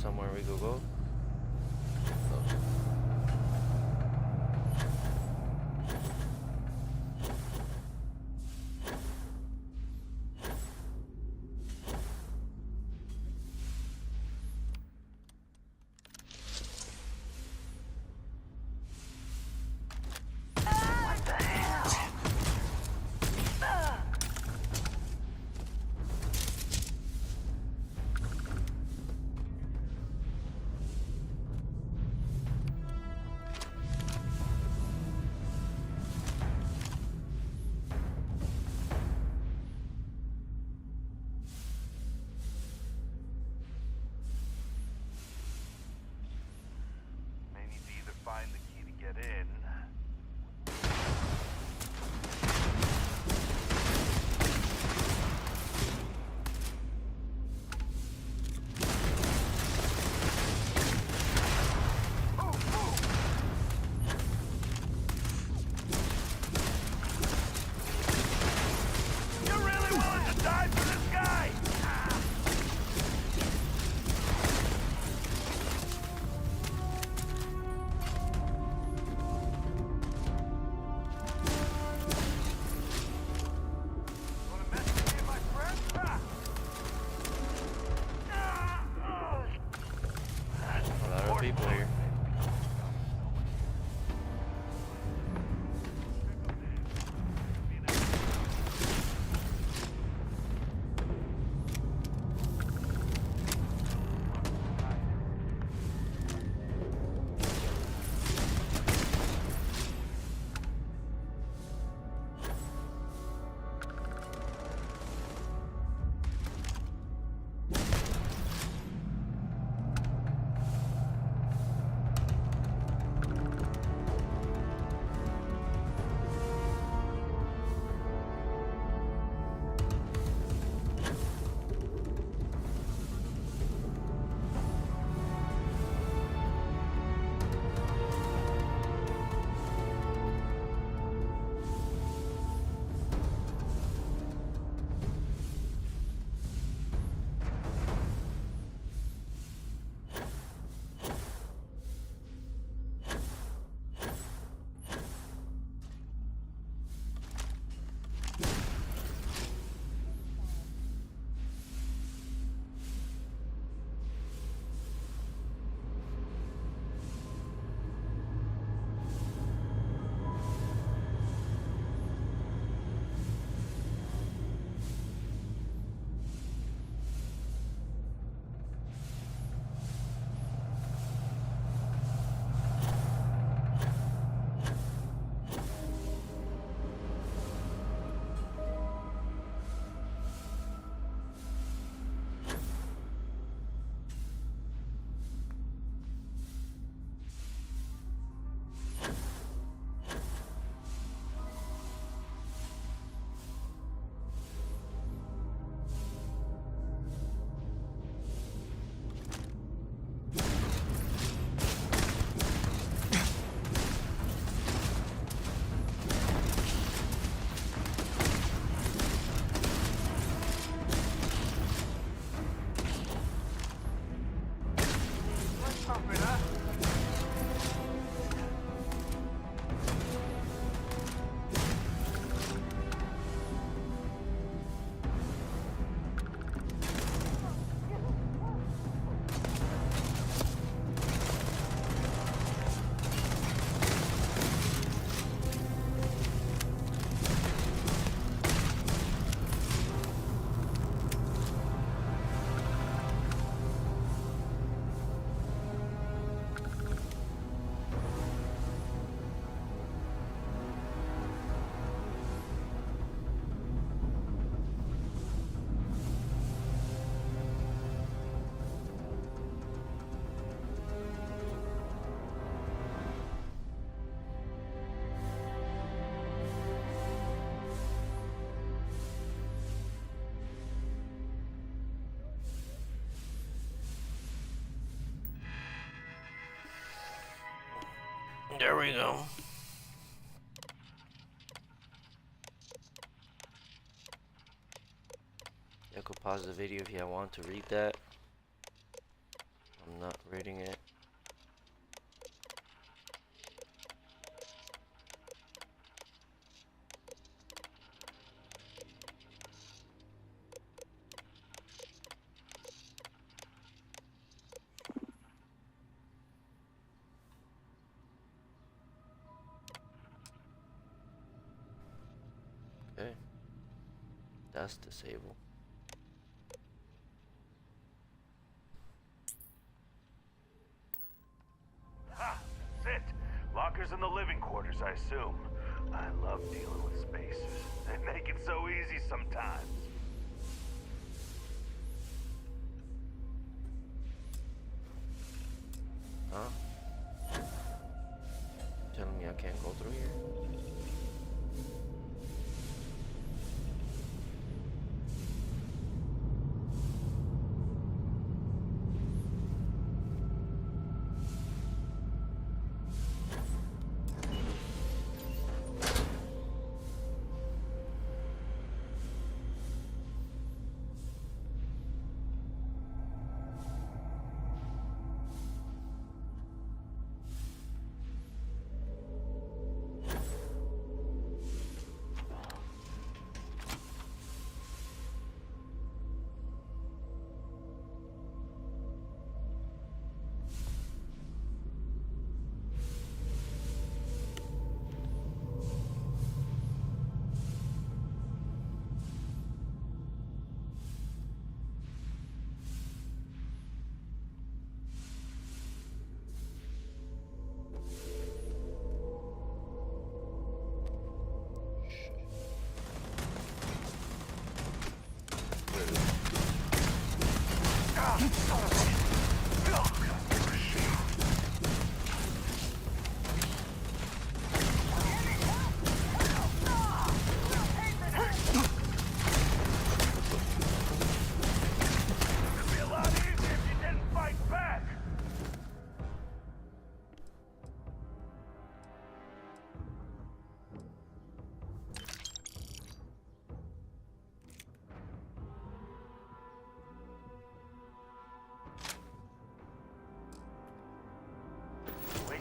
Speaker 1: Somewhere we could go. people here. There we go. You could pause the video if you want to read that. I'm not reading it. Okay. That's disabled.
Speaker 2: Ha! That's it. Lockers in the living quarters, I assume. I love dealing with spacers. They make it so easy sometimes.
Speaker 1: Huh? Telling me I can't go through here?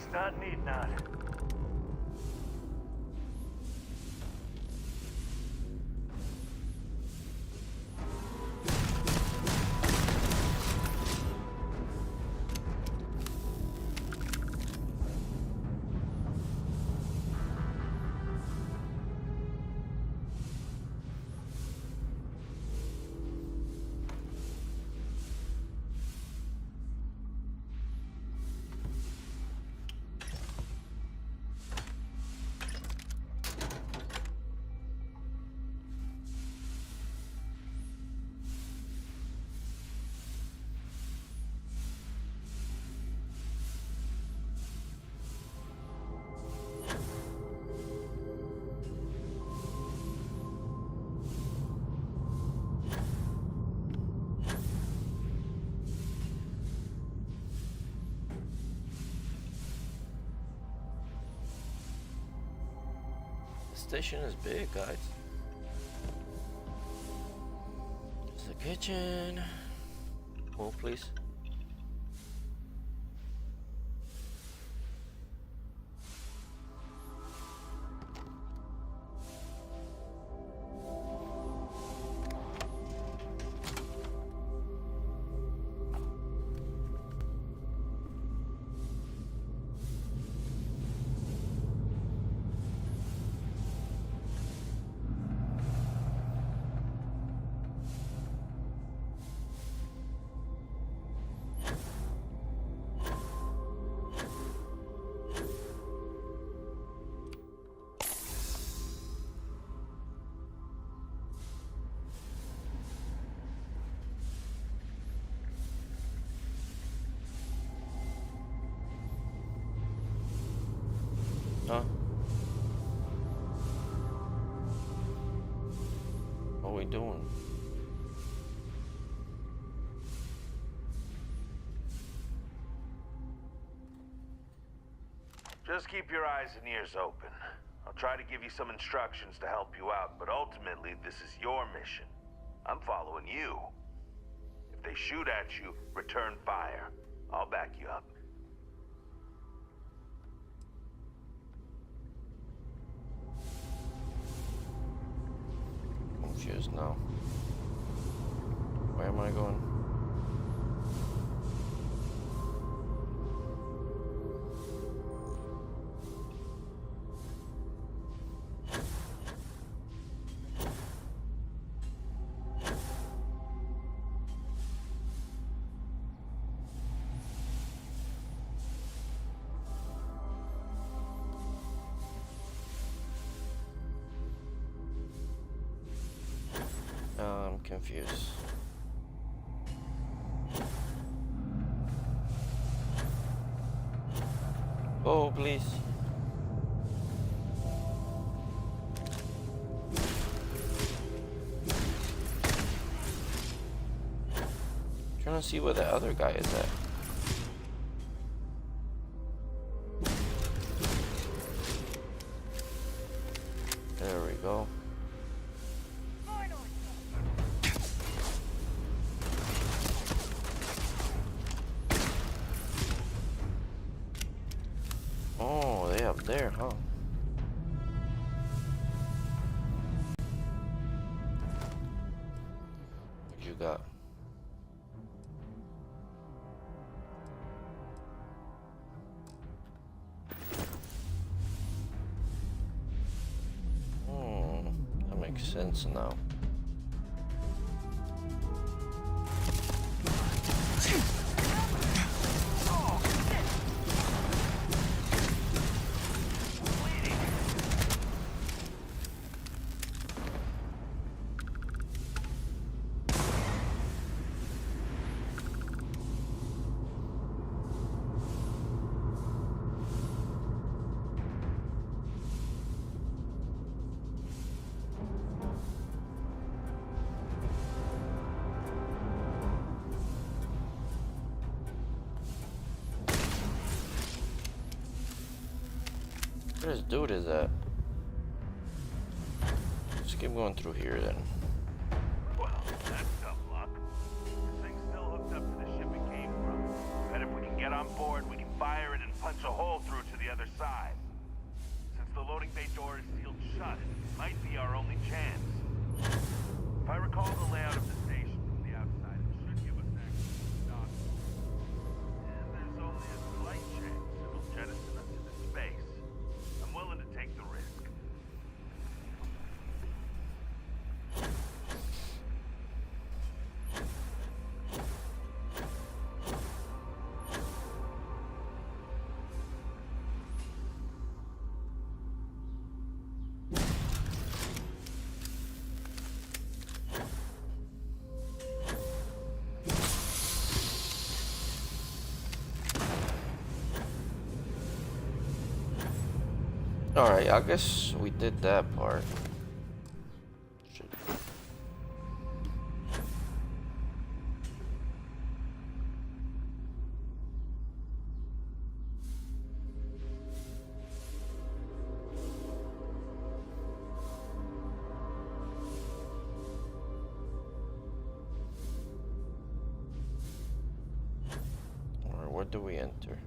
Speaker 3: It's not need not.
Speaker 1: The station is big, guys. There's the kitchen. Oh, please. Huh? What are we doing?
Speaker 3: Just keep your eyes and ears open. I'll try to give you some instructions to help you out, but ultimately, this is your mission. I'm following you. If they shoot at you, return fire. I'll back you up.
Speaker 1: Confused now. Where am I going? I'm confused. Oh, please. Trying to see where the other guy is at. There we go. Oh, they up there, huh? What you got? That makes sense now. Where this dude is at? Just keep going through here then.
Speaker 3: Well, that's tough luck. This thing's still hooked up to the ship it came from. Bet if we can get on board, we can fire it and punch a hole through other side. Since the loading bay door is sealed shut, it might be our only chance. If I recall the layout of the station from the outside, it should give us access to the dock. And there's only a slight chance it'll jettison us into space. I'm willing to take the risk.
Speaker 1: Alright, I guess we did that part. Shit. Alright, where do we enter?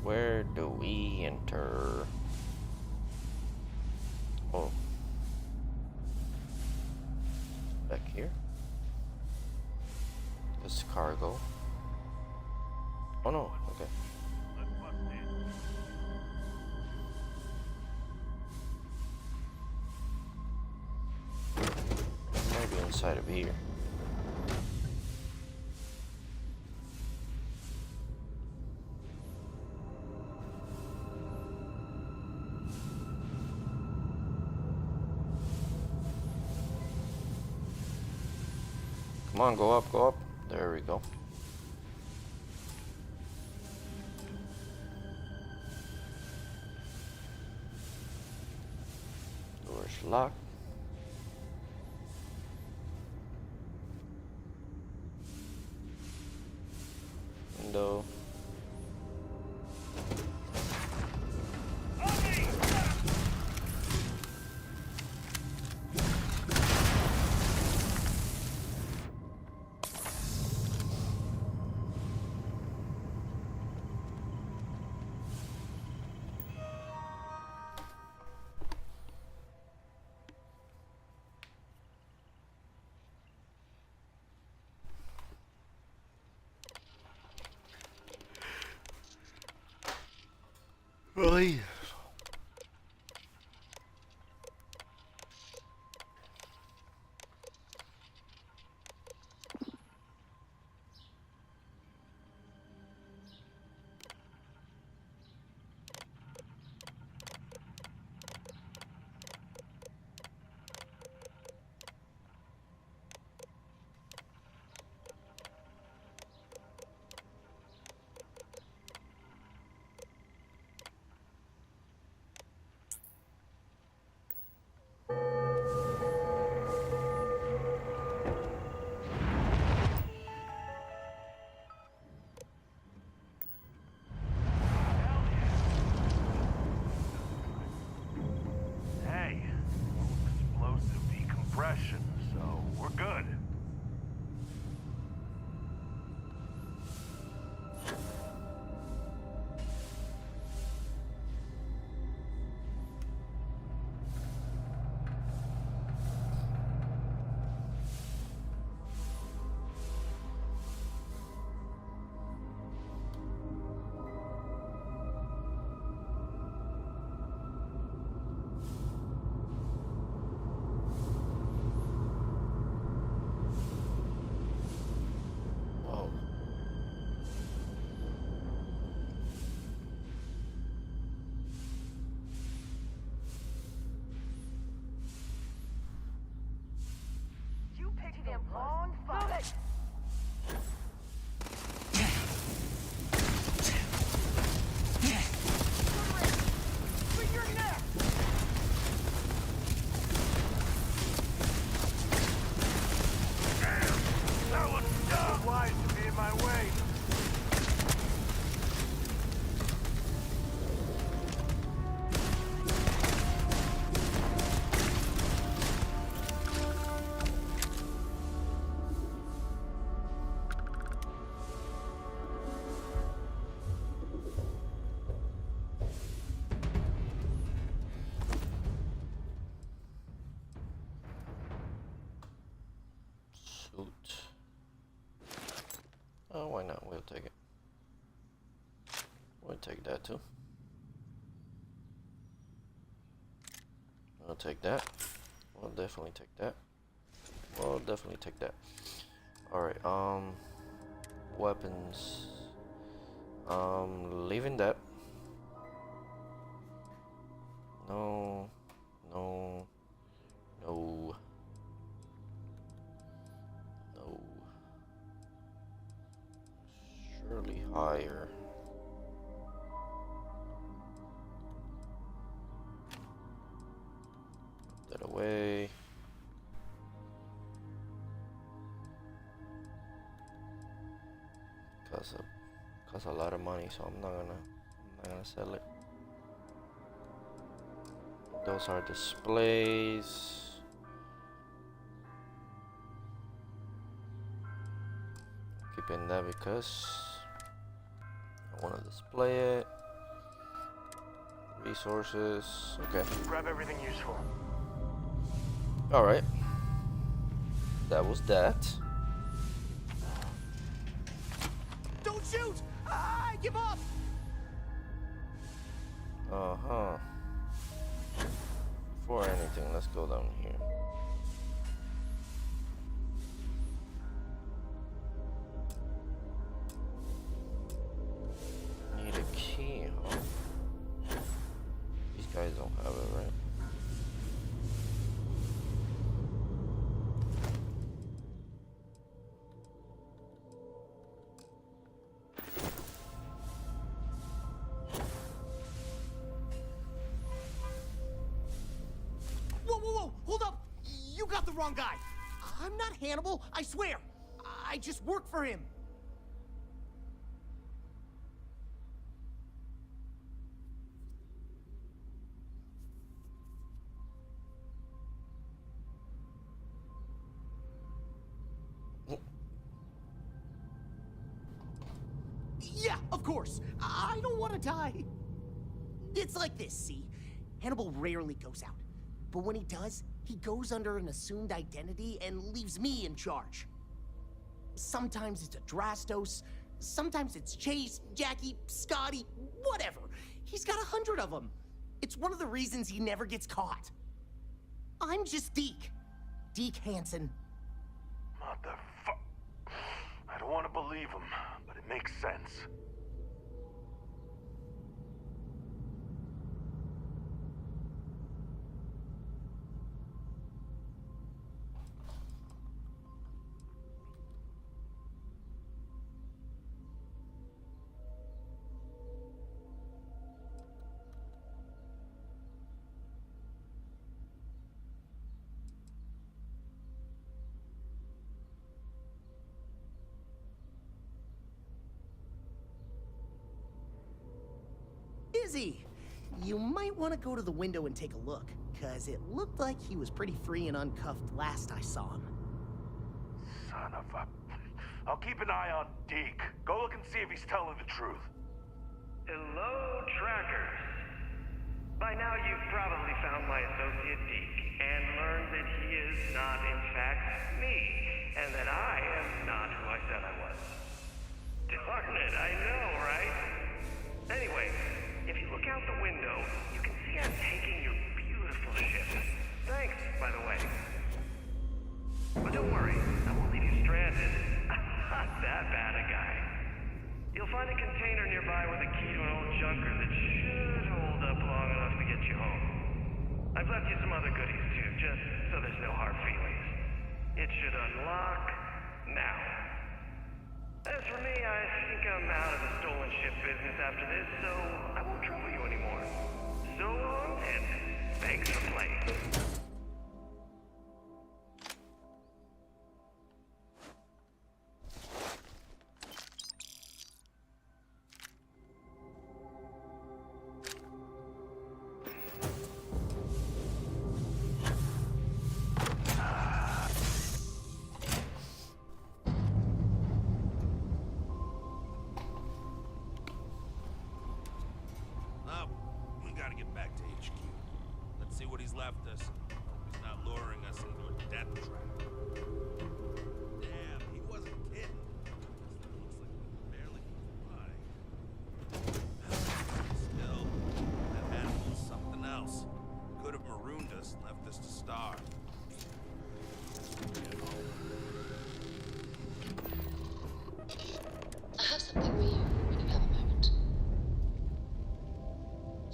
Speaker 1: Where do we enter? Oh. Back here? This cargo. Oh no, okay. Maybe inside of here. Come on, go up, go up. There we go. Door's locked. Window. Really? I'll take it. We'll take that too. I'll take that. We'll definitely take that. We'll definitely take that. Alright, weapons. Leaving that. No. No. No. No. Surely higher. Put that away. Costs a lot of money, so I'm not gonna sell it. Those are displays. Keeping that because I want to display it. Resources. Okay.
Speaker 5: Grab everything useful.
Speaker 1: All right. That was that.
Speaker 21: Don't shoot! I give up!
Speaker 1: Uh-huh. Before anything, let's go down here. Need a key, huh? These guys don't have it, right?
Speaker 21: Hold up! You got the wrong guy. I'm not Hannibal, I swear. I just work for him. Yeah, of course. I don't want to die. It's like this, see? Hannibal rarely goes out. But when he does, he goes under an assumed identity and leaves me in charge. Sometimes it's Adrastos, sometimes it's Chase, Jackie, Scotty, whatever. He's got 100 of them. It's one of the reasons he never gets caught. I'm just Deke. Deke Hansen.
Speaker 3: Motherfuck. I don't want to believe him, but it makes sense.
Speaker 21: Izzy, you might want to go to the window and take a look, because it looked like he was pretty free and uncuffed last I saw him.
Speaker 3: Son of a... I'll keep an eye on Deke. Go look and see if he's telling the truth.
Speaker 22: Hello, trackers. By now you've probably found my associate Deke, and learned that he is not in fact me, and that I am not who I said I was. Darn it, I know, right? Anyway, if you look out the window, you can see I'm taking your beautiful ship. Thanks, by the way. But don't worry, I won't leave you stranded. I'm not that bad a guy. You'll find a container nearby with a key to an old junker that should hold up long enough to get you home. I've left you some other goodies too, just so there's no hard feelings. It should unlock now. As for me, I think I'm out of the stolen ship business after this, so I won't trouble you anymore. So long, and thanks for playing.
Speaker 2: Left us. He's not luring us into a death trap. Damn, he wasn't kidding. This thing looks like we can barely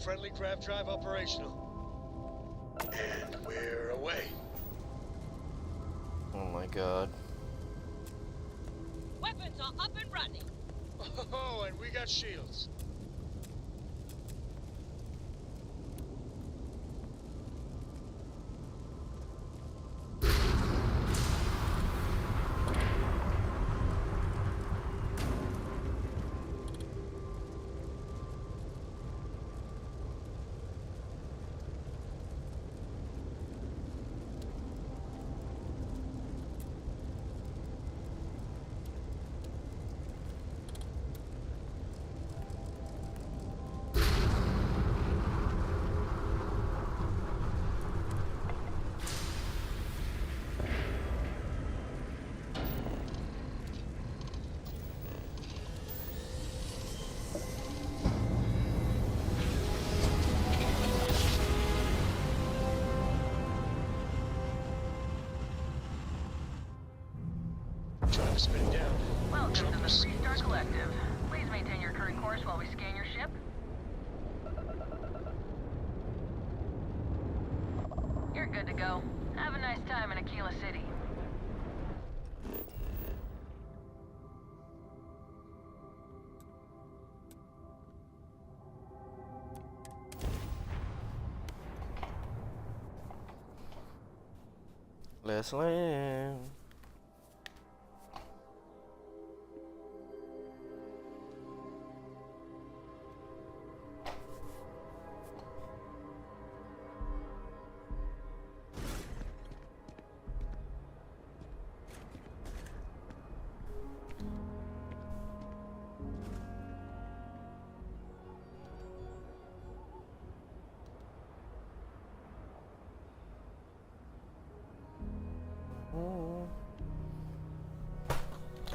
Speaker 20: friendly craft drive operational. And we're away.
Speaker 1: Oh my god.
Speaker 11: Weapons are up and running.
Speaker 20: Oh, and we got shields. Spin down.
Speaker 21: Welcome to the Freestar Collective. Please maintain your current course while we scan your ship. You're good to go. Have a nice time in Aquila City.
Speaker 1: Let's land.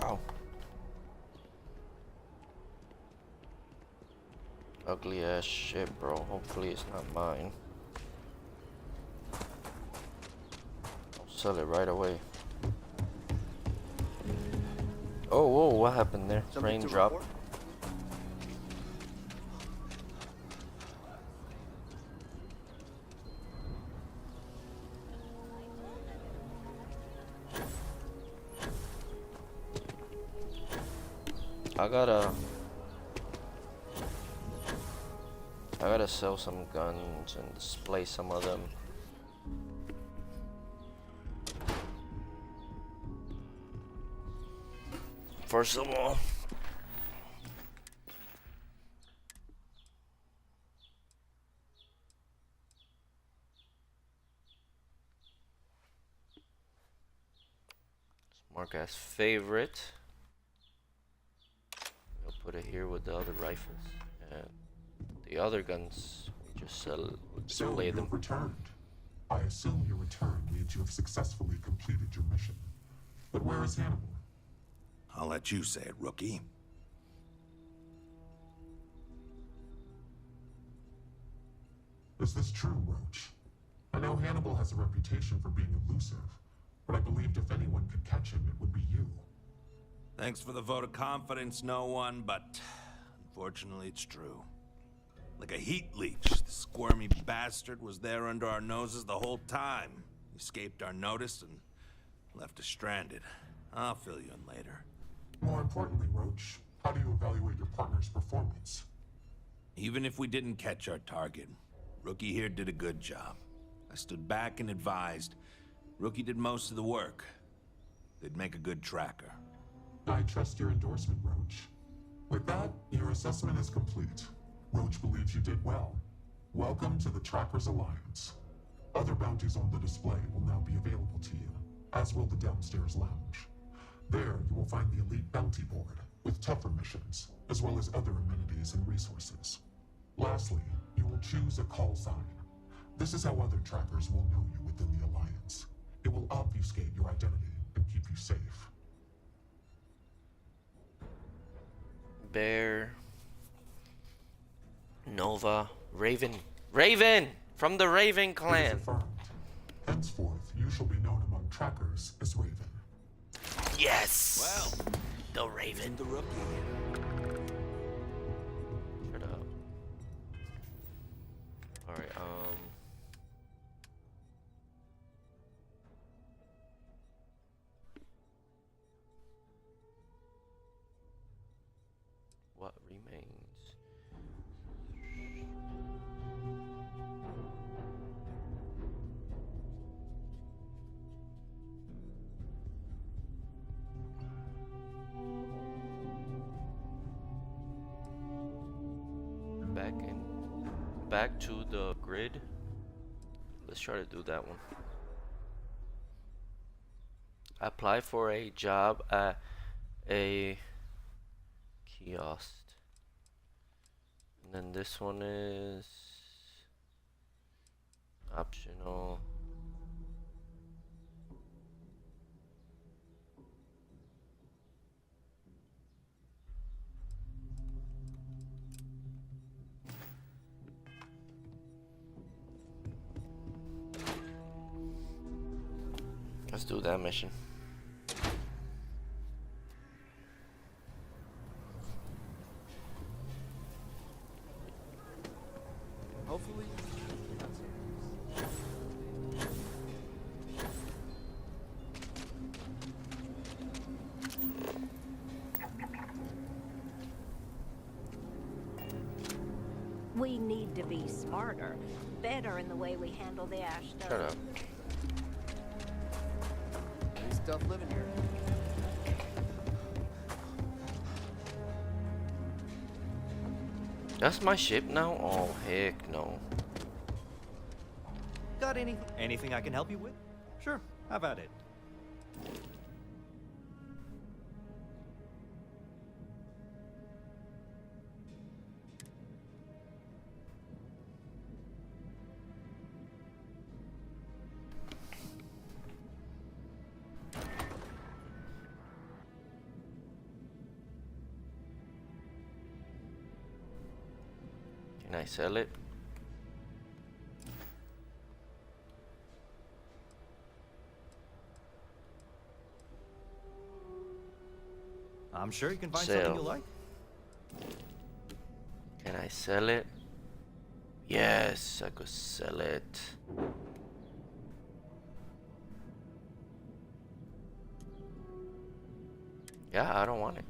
Speaker 1: Ow. Ugly ass shit, bro. Hopefully it's not mine. I'll sell it right away. Oh, whoa, what happened there? Rain drop. I gotta sell some guns and display some of them. First of all, mark as favorite. We'll put it here with the other rifles, and the other guns we just sell, we'll display them.
Speaker 5: Returned. I assume your return means you have successfully completed your mission. But where is Hannibal?
Speaker 2: I'll let you say it, rookie.
Speaker 5: Is this true, Roach? I know Hannibal has a reputation for being elusive, but I believed if anyone could catch him, it would be you.
Speaker 2: Thanks for the vote of confidence, no one, but unfortunately it's true. Like a heat leech, the squirmy bastard was there under our noses the whole time. He escaped our notice and left us stranded. I'll fill you in later.
Speaker 5: More importantly, Roach, how do you evaluate your partner's performance?
Speaker 2: Even if we didn't catch our target, Rookie here did a good job. I stood back and advised. Rookie did most of the work. They'd make a good tracker.
Speaker 5: I trust your endorsement, Roach. With that, your assessment is complete. Roach believes you did well. Welcome to the Trackers Alliance. Other bounties on the display will now be available to you, as will the downstairs lounge. There, you will find the Elite Bounty Board, with tougher missions, as well as other amenities and resources. Lastly, you will choose a call sign. This is how other trackers will know you within the Alliance. It will obfuscate your identity and keep you safe.
Speaker 1: Bear, Nova, Raven. Raven! From the Raven clan.
Speaker 5: It is affirmed. Henceforth, you shall be known among trackers as Raven.
Speaker 1: Yes!
Speaker 2: Well,
Speaker 1: the Raven.
Speaker 2: The rookie.
Speaker 1: Shut up. back to the grid. Let's try to do that one. Apply for a job at a kiosk. And then this one is optional. Let's do that mission.
Speaker 6: Hopefully.
Speaker 18: We need to be smarter, better in the way we handle the Ashton.
Speaker 1: Shut up.
Speaker 6: There's stuff living here.
Speaker 1: That's my ship now? Oh, heck no.
Speaker 17: Got anything I can help you with? Sure, have at it.
Speaker 1: Can I sell it?
Speaker 17: I'm sure you can find
Speaker 1: Sell.
Speaker 17: something you like.
Speaker 1: Can I sell it? Yes, I could sell it. Yeah, I don't want it.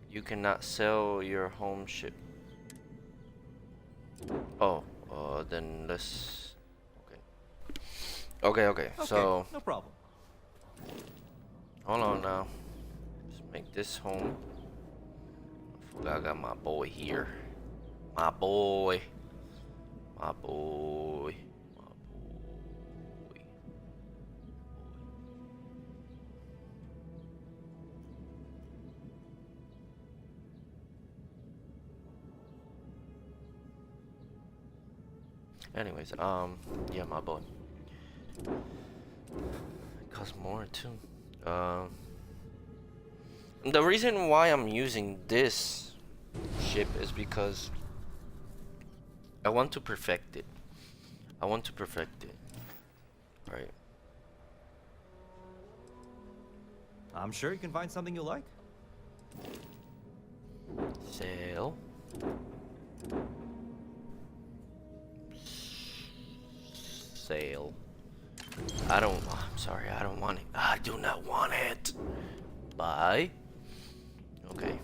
Speaker 1: You cannot sell your home ship. Oh, then let's. Okay. So.
Speaker 17: No problem.
Speaker 1: Hold on now. Just make this home. I forgot I got my boy here. My boy. My boy. My boy. Anyways, yeah, my boy. It costs more too. The reason why I'm using this ship is because I want to perfect it. Right.
Speaker 17: I'm sure you can find something you like.
Speaker 1: Sale. Sale. I'm sorry, I don't want it. I do not want it. Buy. Okay.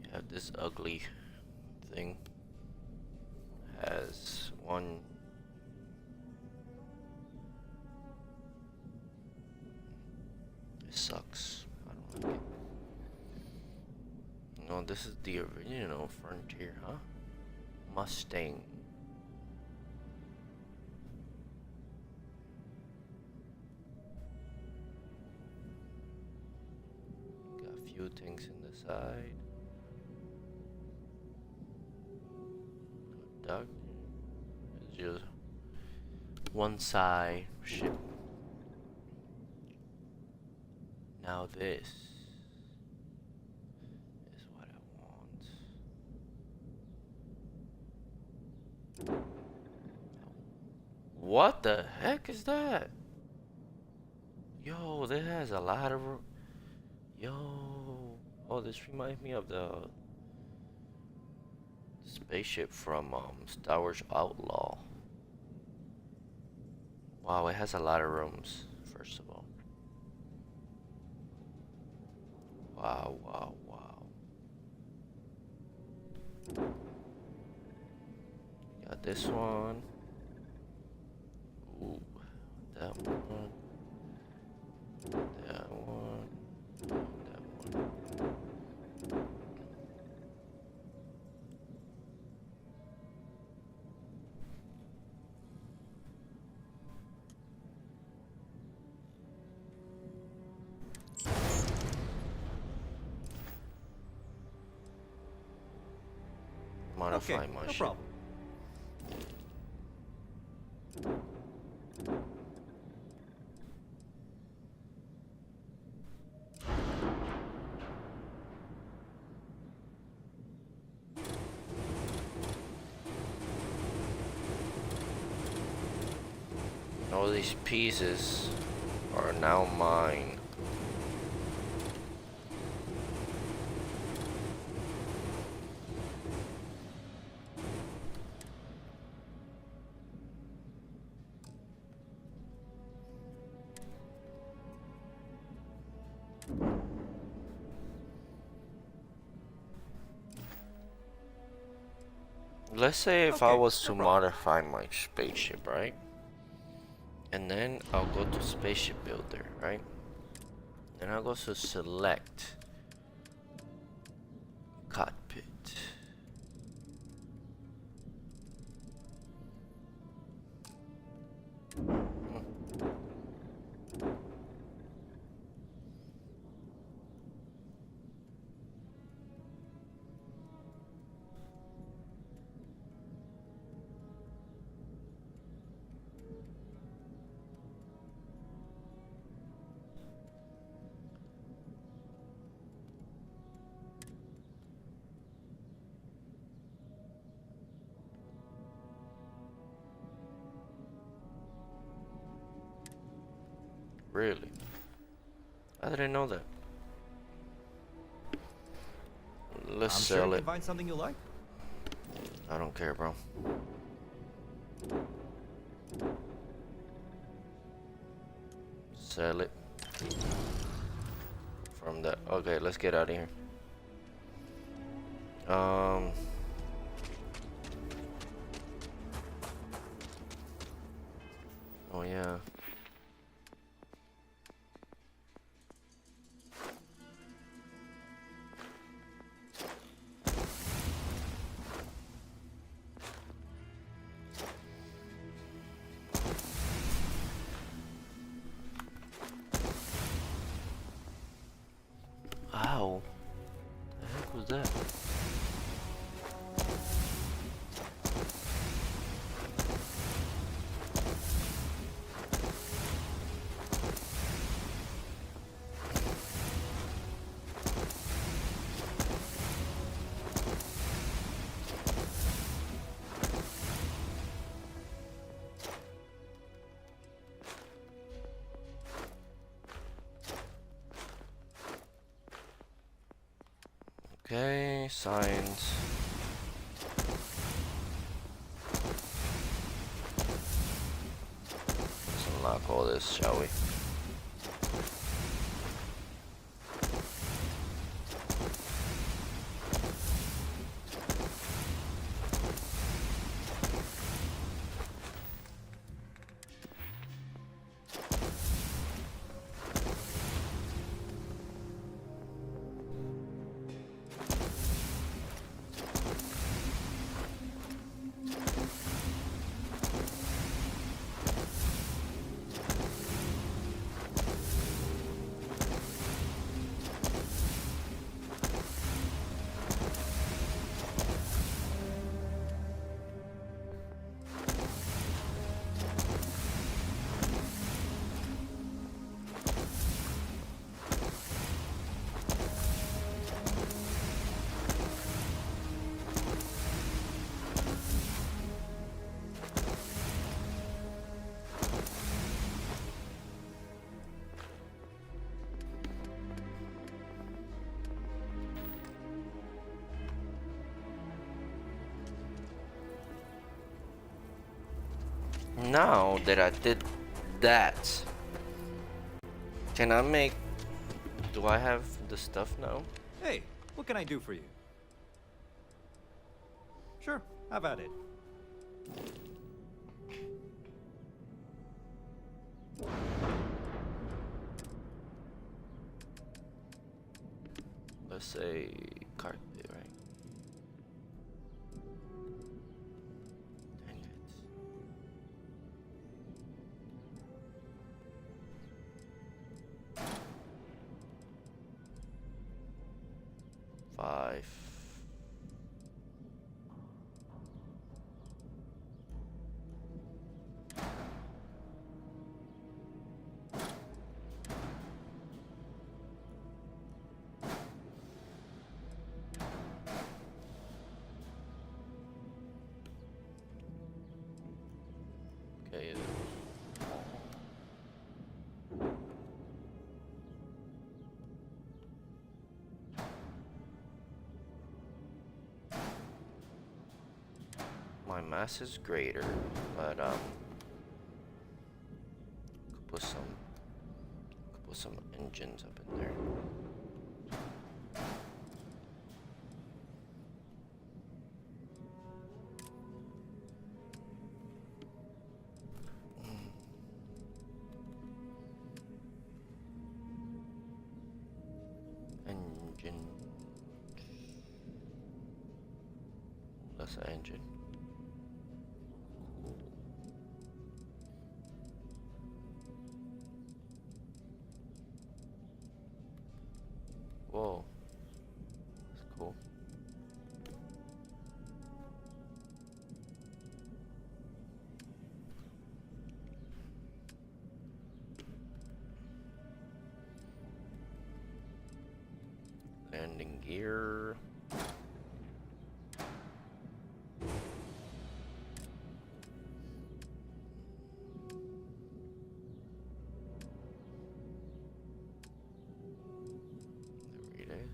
Speaker 1: You have this ugly thing. Has one. It sucks. I don't like it. No, this is the original Frontier, huh? Mustang. Few things in the side. Duck. It's just one side ship. Now this is what I want. What the heck is that? Yo, this has a lot of. Yo, oh, this reminds me of the spaceship from Star Wars Outlaw. Wow, it has a lot of rooms, first of all. Wow. Got this one. Ooh, that one. That one. That one. modify
Speaker 17: Okay,
Speaker 1: my
Speaker 17: no
Speaker 1: ship.
Speaker 17: problem.
Speaker 1: All these pieces are now mine. Let's say if I
Speaker 17: Okay,
Speaker 1: was to
Speaker 17: no problem.
Speaker 1: modify my spaceship, right? And then I'll go to spaceship builder, right? And I'll go to select cockpit. Really? I didn't know that. Let's
Speaker 17: I'm
Speaker 1: sell
Speaker 17: sure you
Speaker 1: it.
Speaker 17: can find something you like.
Speaker 1: I don't care, bro. Sell it. From that. Okay, let's get out of here. Oh yeah. Ow. The heck was that? Okay, science. Let's unlock all this, shall we? Now that I did that, can I make... Do I have the stuff now?
Speaker 17: Hey, what can I do for you? Sure, have at it.
Speaker 1: Let's say carpet, right? Dang it. Five. my mass is greater, but could put some engines up in there. Engine. That's an engine. Whoa. That's cool. Landing gear. There it is.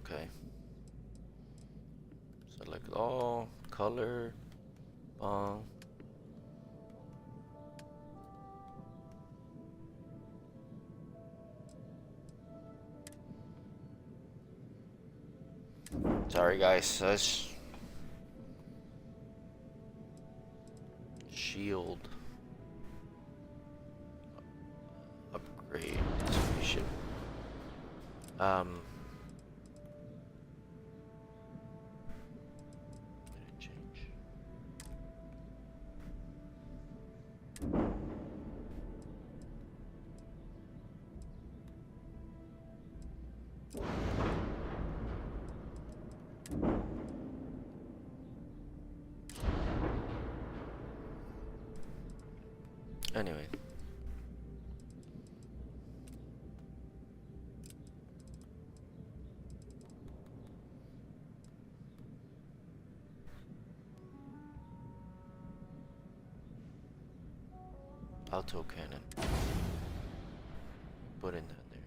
Speaker 1: Okay. Select all, color, bong. Sorry guys, that's shield upgrade distribution. Anyway. Auto cannon. Put in that there.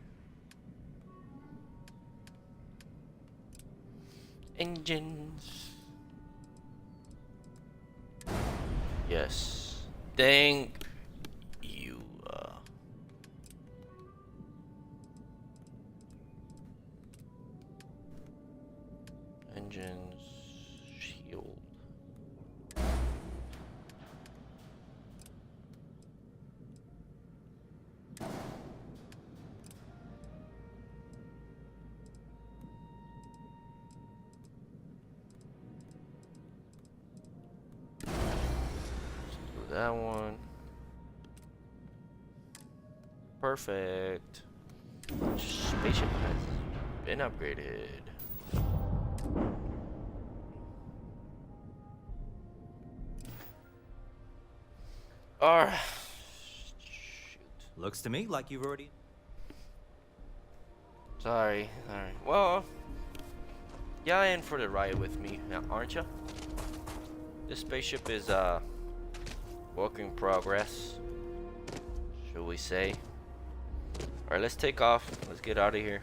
Speaker 1: Engines. Yes. Thank you. Engines. Shield. That one. Perfect. Spaceship has been upgraded. Alright.
Speaker 17: Looks to me like you've already...
Speaker 1: Sorry. Well, yeah, in for the ride with me, now, aren't you? This spaceship is work in progress, should we say? All right, let's take off. Let's get out of here.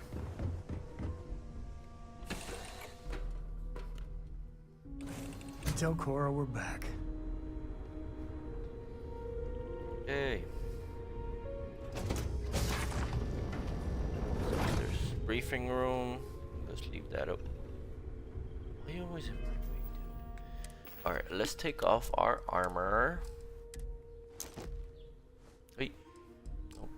Speaker 7: Tell Cora we're back.
Speaker 1: Hey. There's briefing room. Let's leave that up. Why you always invite me, dude? Alright, let's take off our armor. Wait. Nope.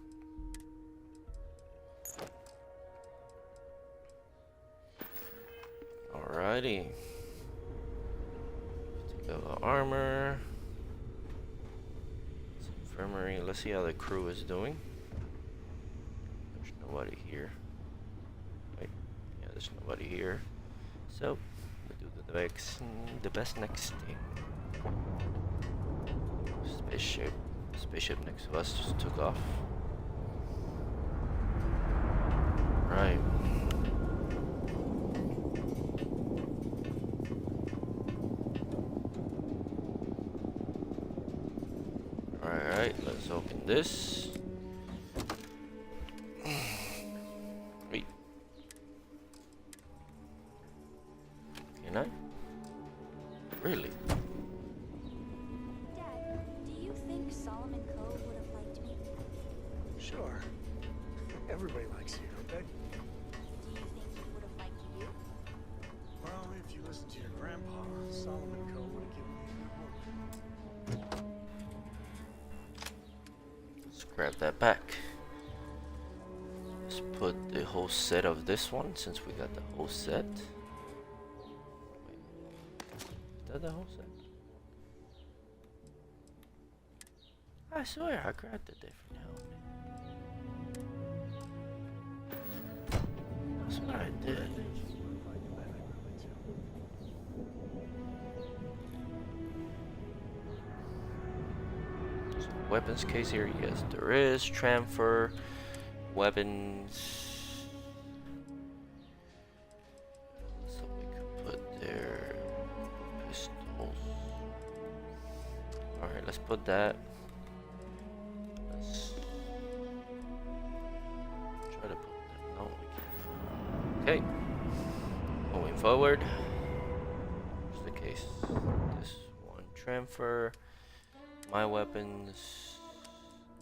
Speaker 1: Alrighty. Take off our armor. Infirmary. Let's see how the crew is doing. There's nobody here. Wait, yeah, there's nobody here. So we do the best next thing. Spaceship next to us just took off. Right. Alright, let's open this. Wait. Can I? Really?
Speaker 10: Dad, do you think Solomon Cove would have liked me?
Speaker 7: Sure. Everybody likes you, don't they?
Speaker 10: Do you think he would have liked you?
Speaker 7: Well, if you listen to your grandpa, Solomon Cove would have given you a good home.
Speaker 1: Let's grab that back. Let's put the whole set of this one since we got the whole set. Wait, is that the whole set? I swear I grabbed a different helmet. That's what I did. Weapons case here, yes there is. Transfer weapons, so we could put their pistols. Alright, let's put that. Let's try to put that. No, we can't. Okay, going forward. Here's the case. This one transfer. My weapons,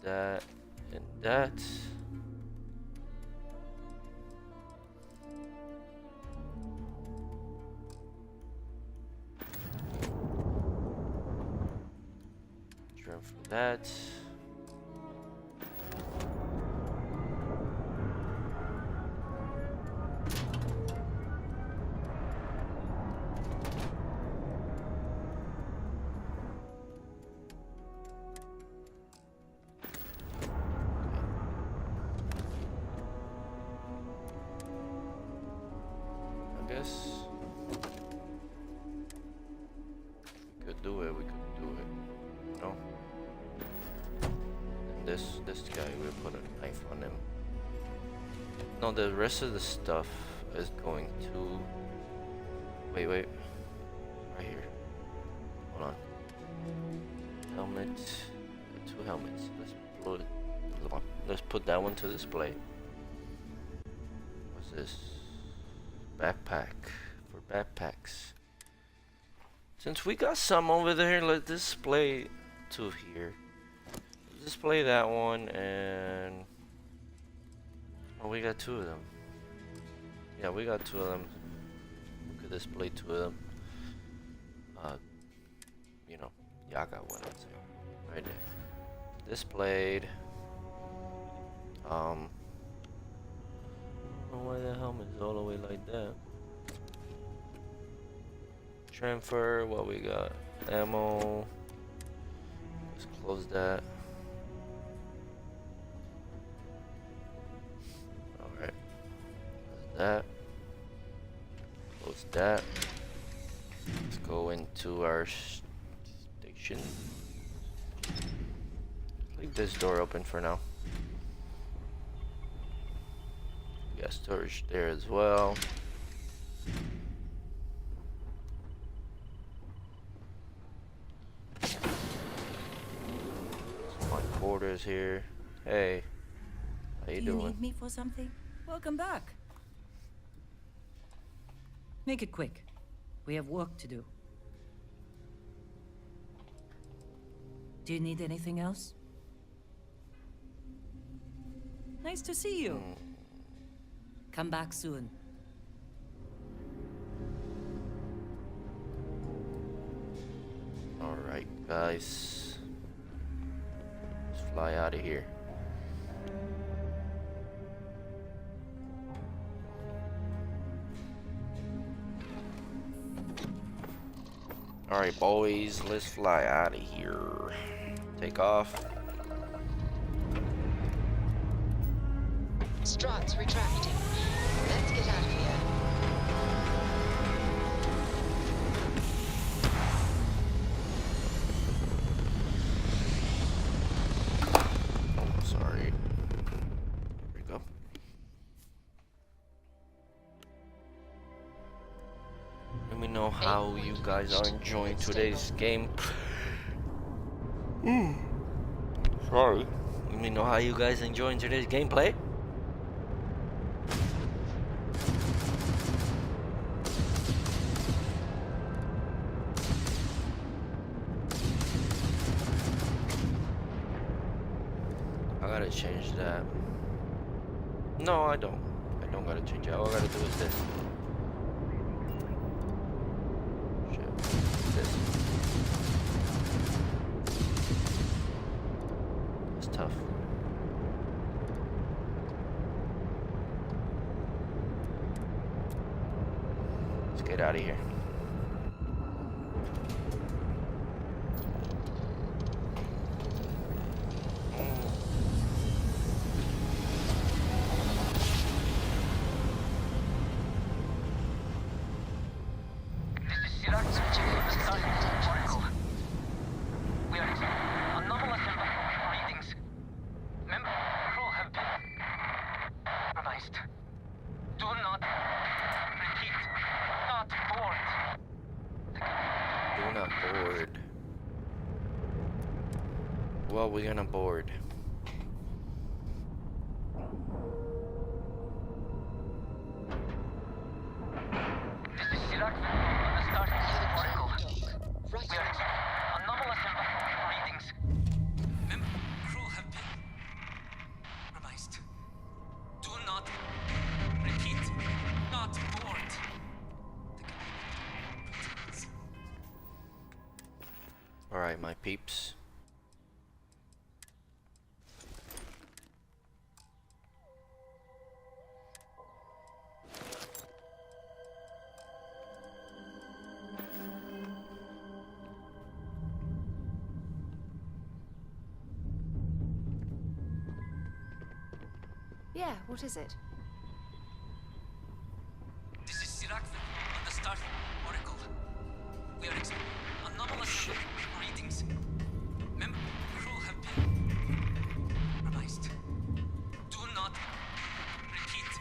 Speaker 1: that, and that. Transfer that. This guy, we'll put a knife on him. No, the rest of the stuff is going to... Wait. Right here. Hold on. Helmet. Two helmets. Let's put that one to display. What's this? Backpack. For backpacks. Since we got some over there, let's display two here. Display that one, and oh, we got two of them. Yeah, we got two of them. We could display two of them. You know, yeah, I got one right there. Displayed. I don't know why the helmet is all the way like that. Transfer. What we got? Ammo. Let's close that. That. Close that. Let's go into our station. Leave this door open for now. We got storage there as well. My quarters here. Hey, how you
Speaker 4: Do you
Speaker 1: doing?
Speaker 4: need me for something? Welcome back. Make it quick. We have work to do. Do you need anything else? Nice to see you. Come back soon.
Speaker 1: All right, guys. Let's fly out of here. Alright, boys, let's fly out of here. Take off.
Speaker 19: Struts retracting. Let's get out of here.
Speaker 1: Oh, sorry. There we go. Let me know how you guys are enjoying today's game. Sorry. Let me know how you guys enjoying today's gameplay. I gotta change that. No, I don't. I don't gotta change it. All I gotta do is this. Shit. This. It's tough. Let's get out of here. Well, we're gonna board.
Speaker 21: This is Sirac on the starting article. We are anomalous readings. Member crew have been compromised. Do not repeat. Not board.
Speaker 1: All right, my peeps.
Speaker 8: Yeah, what is it?
Speaker 21: This is Sirac on the start oracle. We are anomalous readings. Member crew have been compromised. Do not repeat.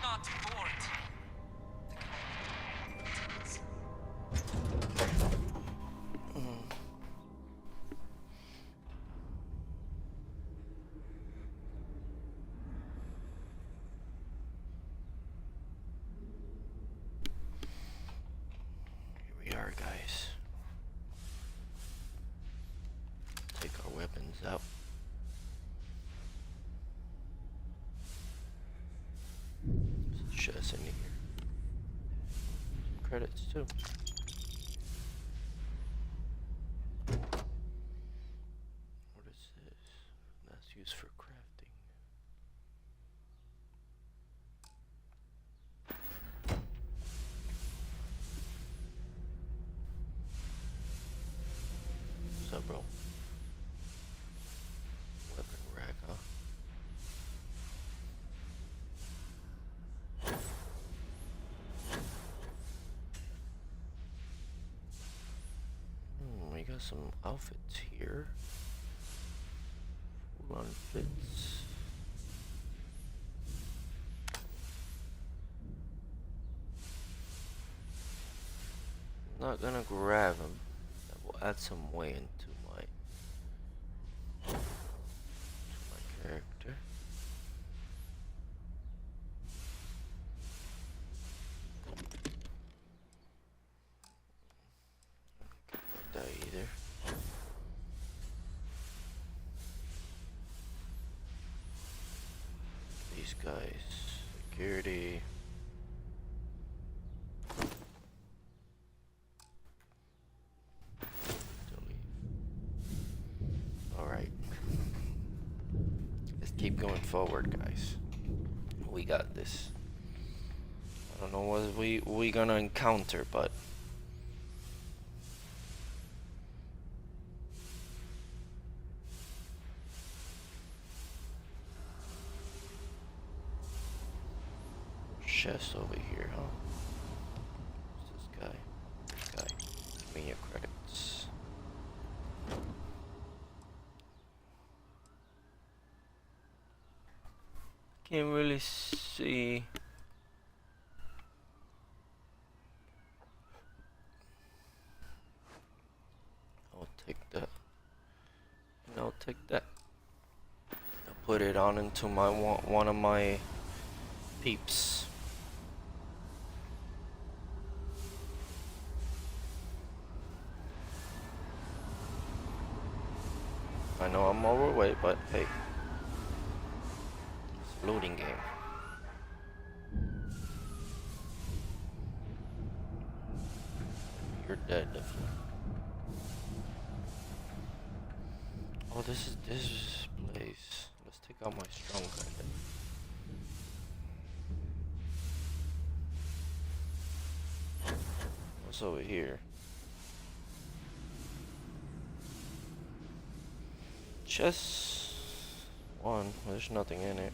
Speaker 21: Not board.
Speaker 1: Here we are, guys. Take our weapons out. There's a chest in here. Credits too. What is this? That's used for crafting. What's up, bro? Weapon rack, huh? We got some outfits here One fits. Not gonna grab him. That will add some weight into my character. That either. These guys, security. Alright. Let's keep going forward, guys. We got this. I don't know what we gonna encounter, but chest over here, huh? Who's this guy? This guy. Give me your credits. Can't really see. I'll take that. And I'll take that. I'll put it on into my one of my peeps. I know I'm overweight, but hey, it's a loading game. You're dead, definitely. Oh, this place. Let's take out my strong guy then. What's over here? Chest one. There's nothing in it.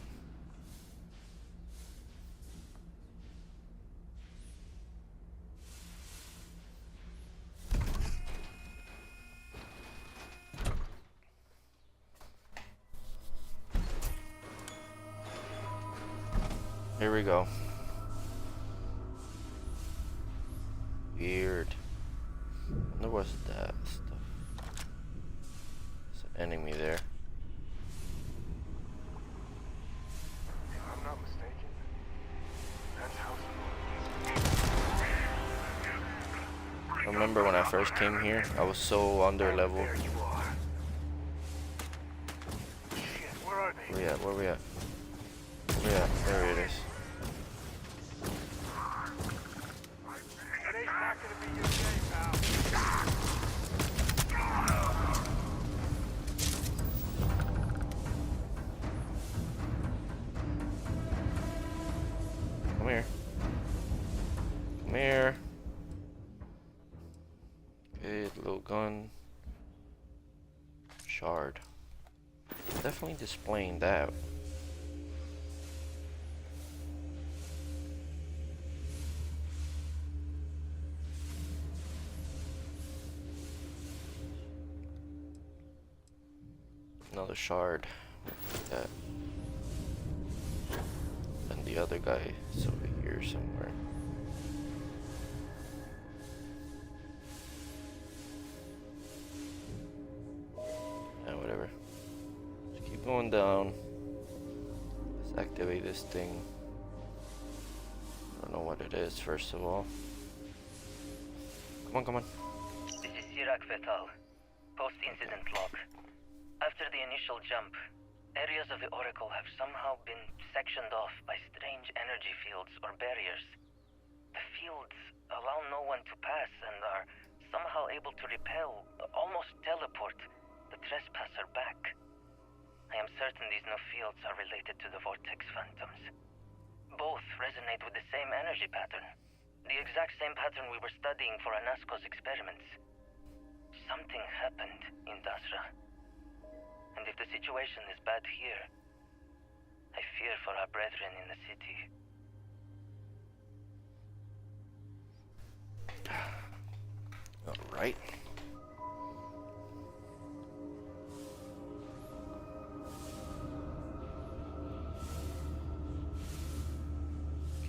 Speaker 1: Here we go. Weird. I wonder what's that stuff. There's an enemy there.
Speaker 22: If I'm not mistaken, that's how.
Speaker 1: Remember when I first came here? I was so under level.
Speaker 22: There you are. Shit, where are they?
Speaker 1: Where we at? Where we at? Where we at? There it is.
Speaker 22: Today's not gonna be your day, pal.
Speaker 1: Come here. Come here. Okay, little gun. Shard. Definitely displaying that. Another shard. Like that. And the other guy is over here somewhere. Yeah, whatever. Just keep going down. Let's activate this thing. I don't know what it is, first of all. Come on, come on.
Speaker 8: This is Sirach Fetal. Post-incident log. After the initial jump, areas of the Oracle have somehow been sectioned off by strange energy fields or barriers. The fields allow no one to pass and are somehow able to repel, almost teleport, the trespasser back. I am certain these new fields are related to the Vortex Phantoms. Both resonate with the same energy pattern, the exact same pattern we were studying for Anasco's experiments. Something happened in Dasra. And if the situation is bad here, I fear for our brethren in the city.
Speaker 1: All right.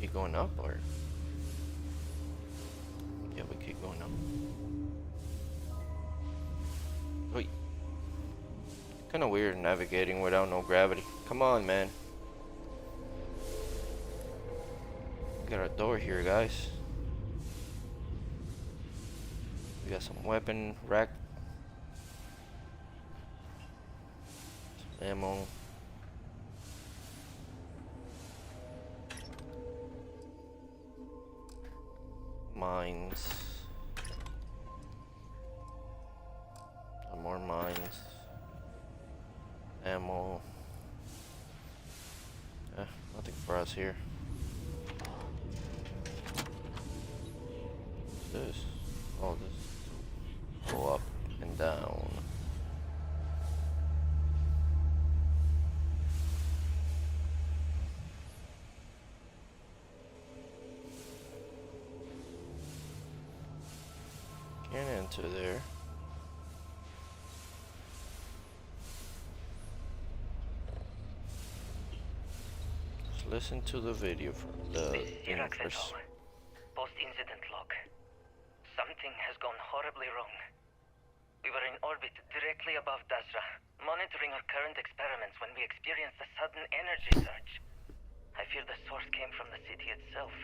Speaker 1: keep going up, or yeah, we keep going up. Wait, kind of weird navigating without no gravity. Come on, man. We got a door here, guys. We got some weapon rack, some ammo. Mines. Some more mines. Ammo. Nothing for us here. What's this? Oh, this. Go up and down. Can't enter there. Just listen to the video from the thing first.
Speaker 8: Post-incident log. Something has gone horribly wrong. We were in orbit directly above Dazra, monitoring our current experiments when we experienced a sudden energy surge. I fear the source came from the city itself.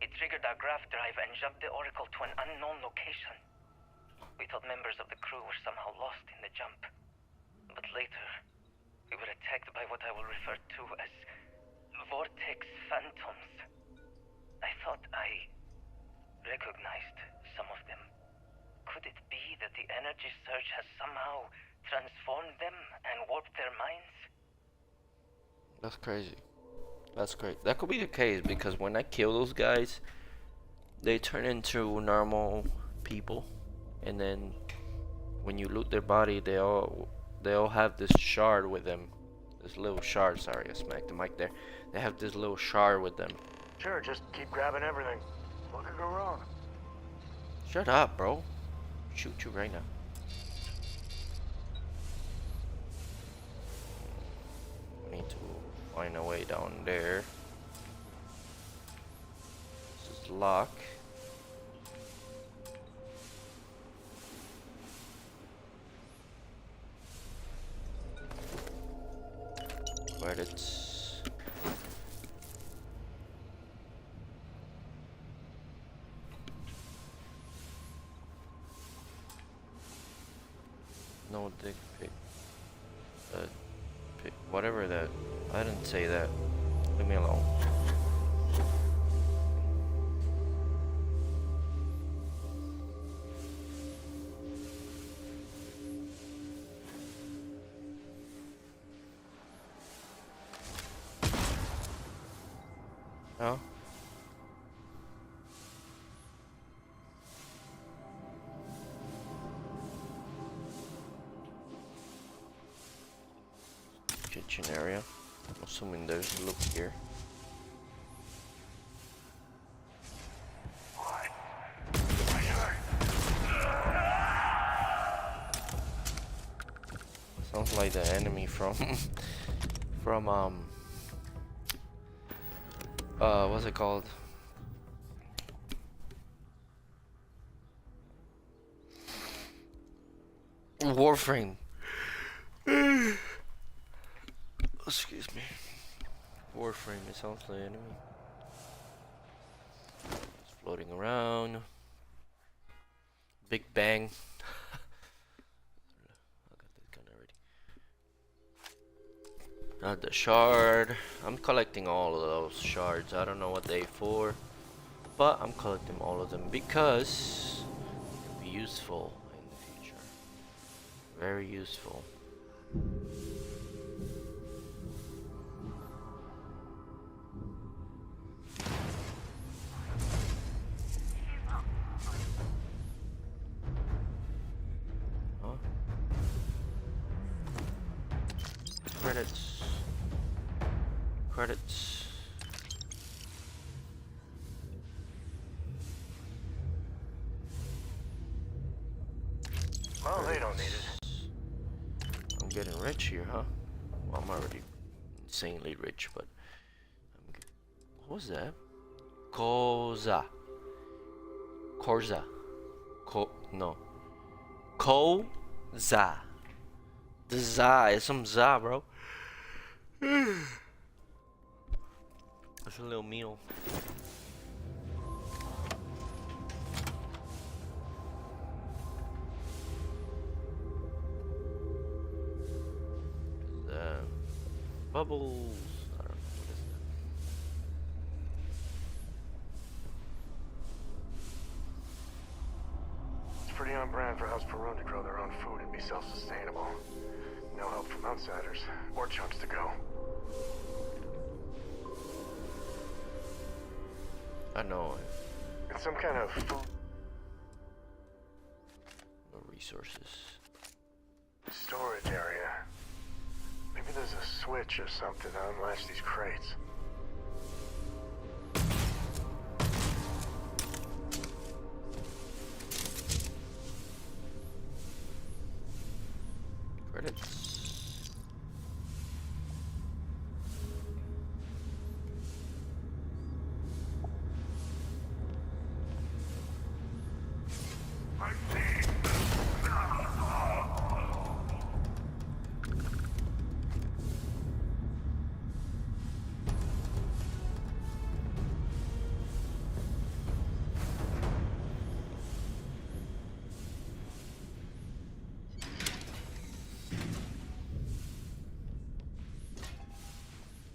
Speaker 8: It triggered our grav drive and jumped the Oracle to an unknown location. We thought members of the crew were somehow lost in the jump. But later, we were attacked by what I will refer to as Vortex Phantoms. I thought I recognized some of them. Could it be that the energy surge has somehow transformed them and warped their minds?
Speaker 1: That's crazy. That's great. That could be the case, because when I kill those guys, they turn into normal people, and then when you loot their body, they all have this shard with them. This little shard. Sorry, I smacked the mic there. They have this little shard with them.
Speaker 7: Sure, just keep grabbing everything. What could go wrong?
Speaker 1: Shut up, bro. Shoot you right now. I need to find a way down there. This is lock. Credits. No dick pic. Whatever that. I didn't say that. Leave me alone. Oh. Kitchen area. I'm assuming there's a look here. Sounds like the enemy from what's it called? Warframe. Excuse me. Warframe, it sounds like enemy. It's floating around. Big Bang. I got this gun already. Not the shard. I'm collecting all of those shards. I don't know what they for, but I'm collecting all of them because it could be useful in the future. Very useful. Credits. Credits.
Speaker 7: Well, they don't need it.
Speaker 1: I'm getting rich here, huh? Well, I'm already insanely rich, but what was that? Koza. Korza. No. Koza. The za. It's some za, bro. It's a little meal. Bubbles. I don't know what is that.
Speaker 7: It's pretty on brand for House Perun to grow their own food and be self-sustainable. No help from outsiders or chunks to go.
Speaker 1: I know.
Speaker 7: It's some kind of food
Speaker 1: No resources.
Speaker 7: storage area. Maybe there's a switch or something to unlatch these crates.
Speaker 1: Credits.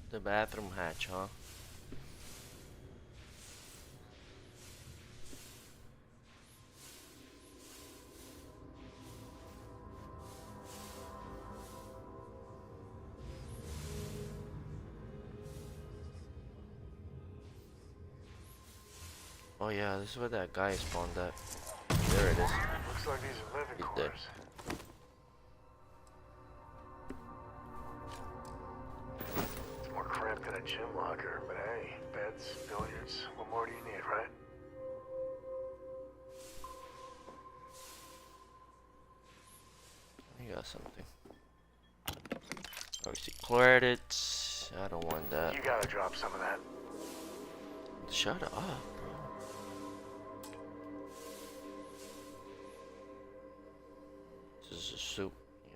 Speaker 1: The bathroom hatch, huh? Oh yeah, this is where that guy spawned at. There it is.
Speaker 7: Looks like these are living
Speaker 1: He's
Speaker 7: quarters.
Speaker 1: dead.
Speaker 7: It's more cramped than a gym locker, but hey, beds, billiards, what more do you need, right?
Speaker 1: I got something. Obviously credits. I don't want that.
Speaker 7: You gotta drop some of that.
Speaker 1: Shut up, bro. This is a suit.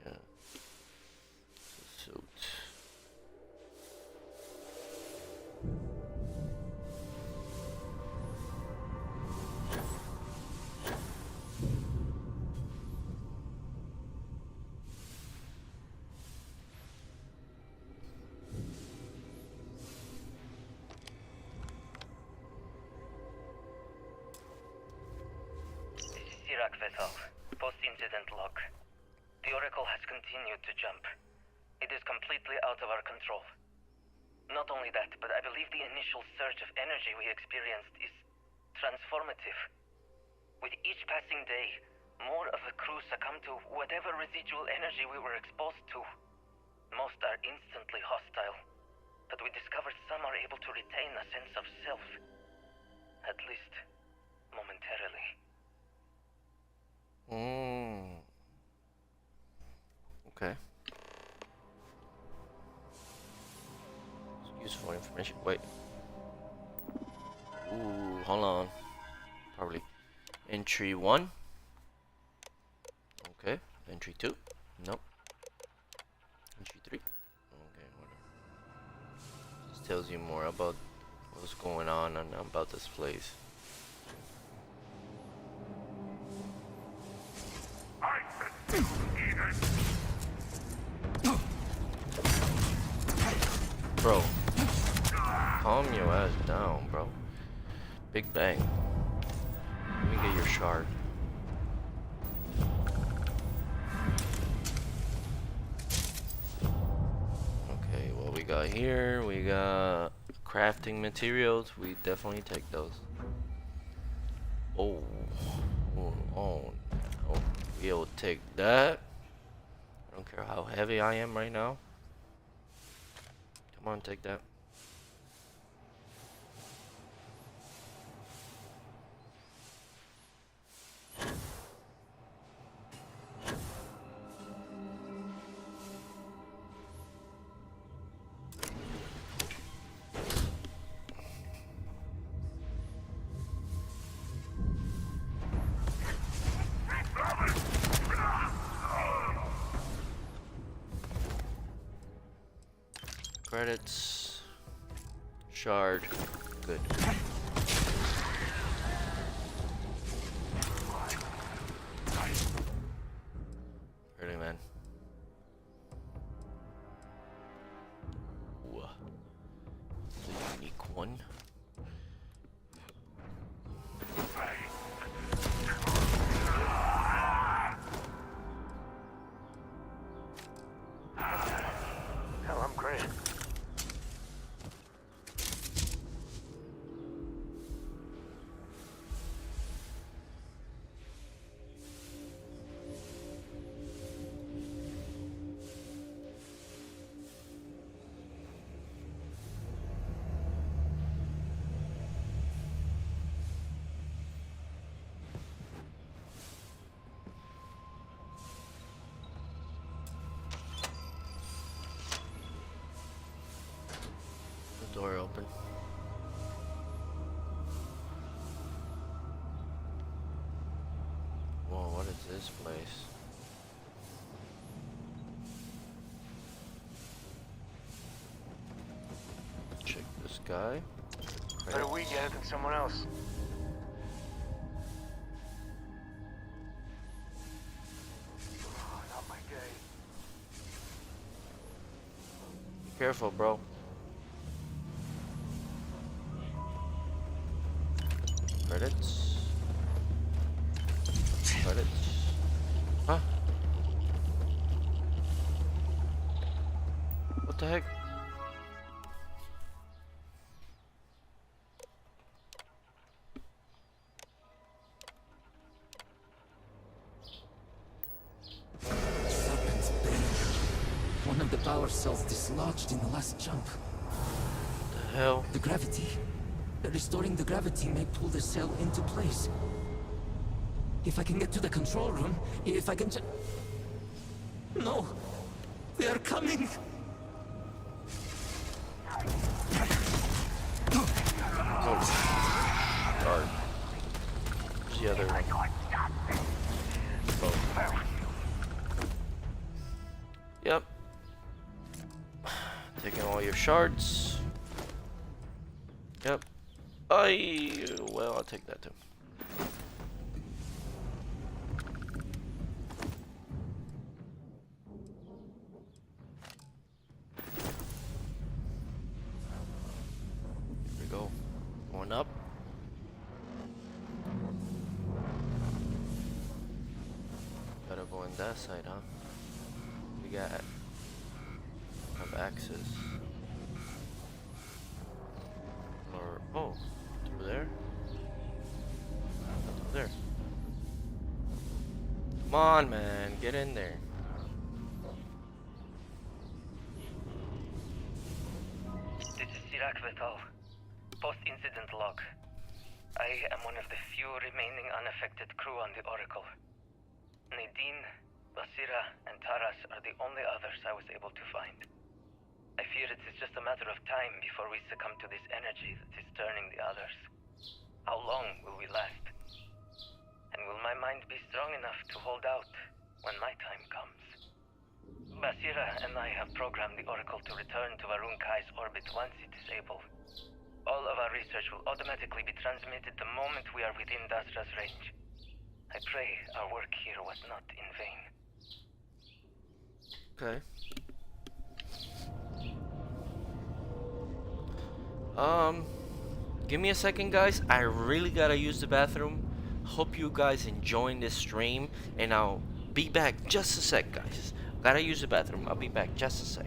Speaker 1: Yeah. It's a suit.
Speaker 8: Sirak Vessel, post-incident log. The Oracle has continued to jump. It is completely out of our control. Not only that, but I believe the initial surge of energy we experienced is transformative. With each passing day, more of the crew succumb to whatever residual energy we were exposed to. Most are instantly hostile, but we discovered some are able to retain a sense of self. At least, momentarily.
Speaker 1: Okay. Useful information. Wait. Ooh, hold on. Probably entry 1. Okay. Entry 2. Nope. Entry 3. Okay, whatever. This tells you more about what's going on and about this place. Bro, calm your ass down, bro. Big bang. Let me get your shard. Okay, what we got here? We got crafting materials. We definitely take those. Oh, oh, no. We'll take that. I don't care how heavy I am right now. Come on, take that. Credits. Shard. Good. Really, man. Ooh. The unique one.
Speaker 3: Hell, I'm great.
Speaker 1: The door open. Whoa, what is this place? Check this guy.
Speaker 3: Better we get it than someone else. Oh, not my day.
Speaker 1: Be careful, bro. Credits. Credits. Huh? What the heck?
Speaker 12: Serpent's Bane. One of the power cells dislodged in the last jump.
Speaker 1: The hell?
Speaker 12: The gravity. Restoring the gravity may pull the cell into place. If I can get to the control room, if I can No! They are coming!
Speaker 1: Guard. Where's the other? Oh. Yep. Taking all your shards. Yep. Well, I'll take that too. Here we go. Going up. Gotta go on that side, huh? We got have access. Or oh, through there. Through there. Come on, man, get in there.
Speaker 8: This is Sirac Vital. Post-incident log. I am one of the few remaining unaffected crew on the Oracle. Nadine, Basira, and Taras are the only others I was able to find. I fear it is just a matter of time before we succumb to this energy that is turning the others. How long will we last? And will my mind be strong enough to hold out when my time comes? Basira and I have programmed the Oracle to return to Varun Kai's orbit once it is able. All of our research will automatically be transmitted the moment we are within Dasra's range. I pray our work here was not in vain.
Speaker 1: Okay. Give me a second, guys. I really gotta use the bathroom. Hope you guys enjoying this stream, and I'll be back just a sec, guys. Gotta use the bathroom. I'll be back just a sec.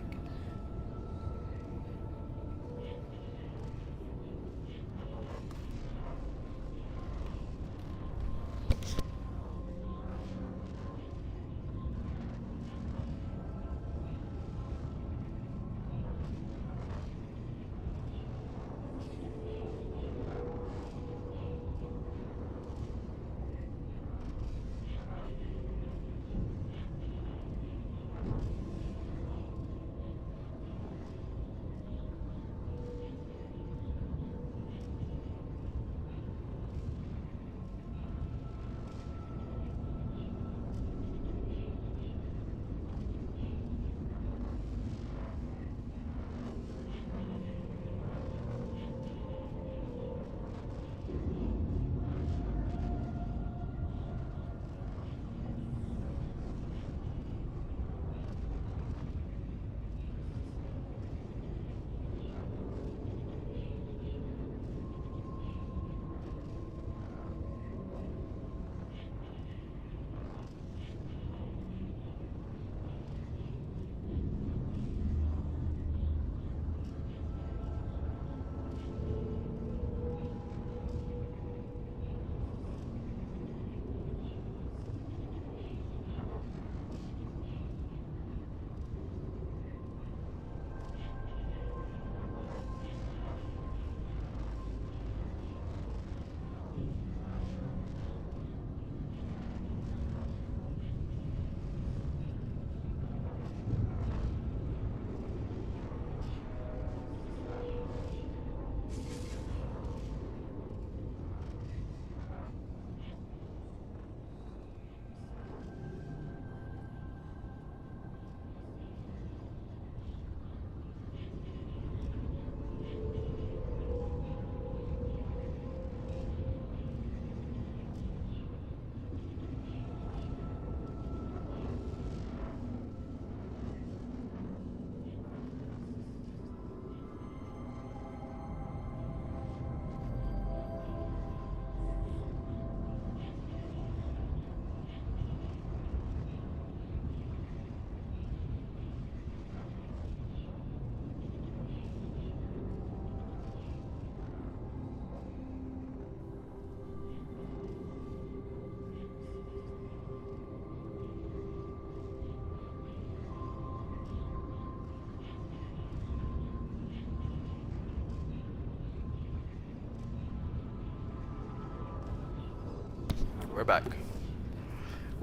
Speaker 1: We're back.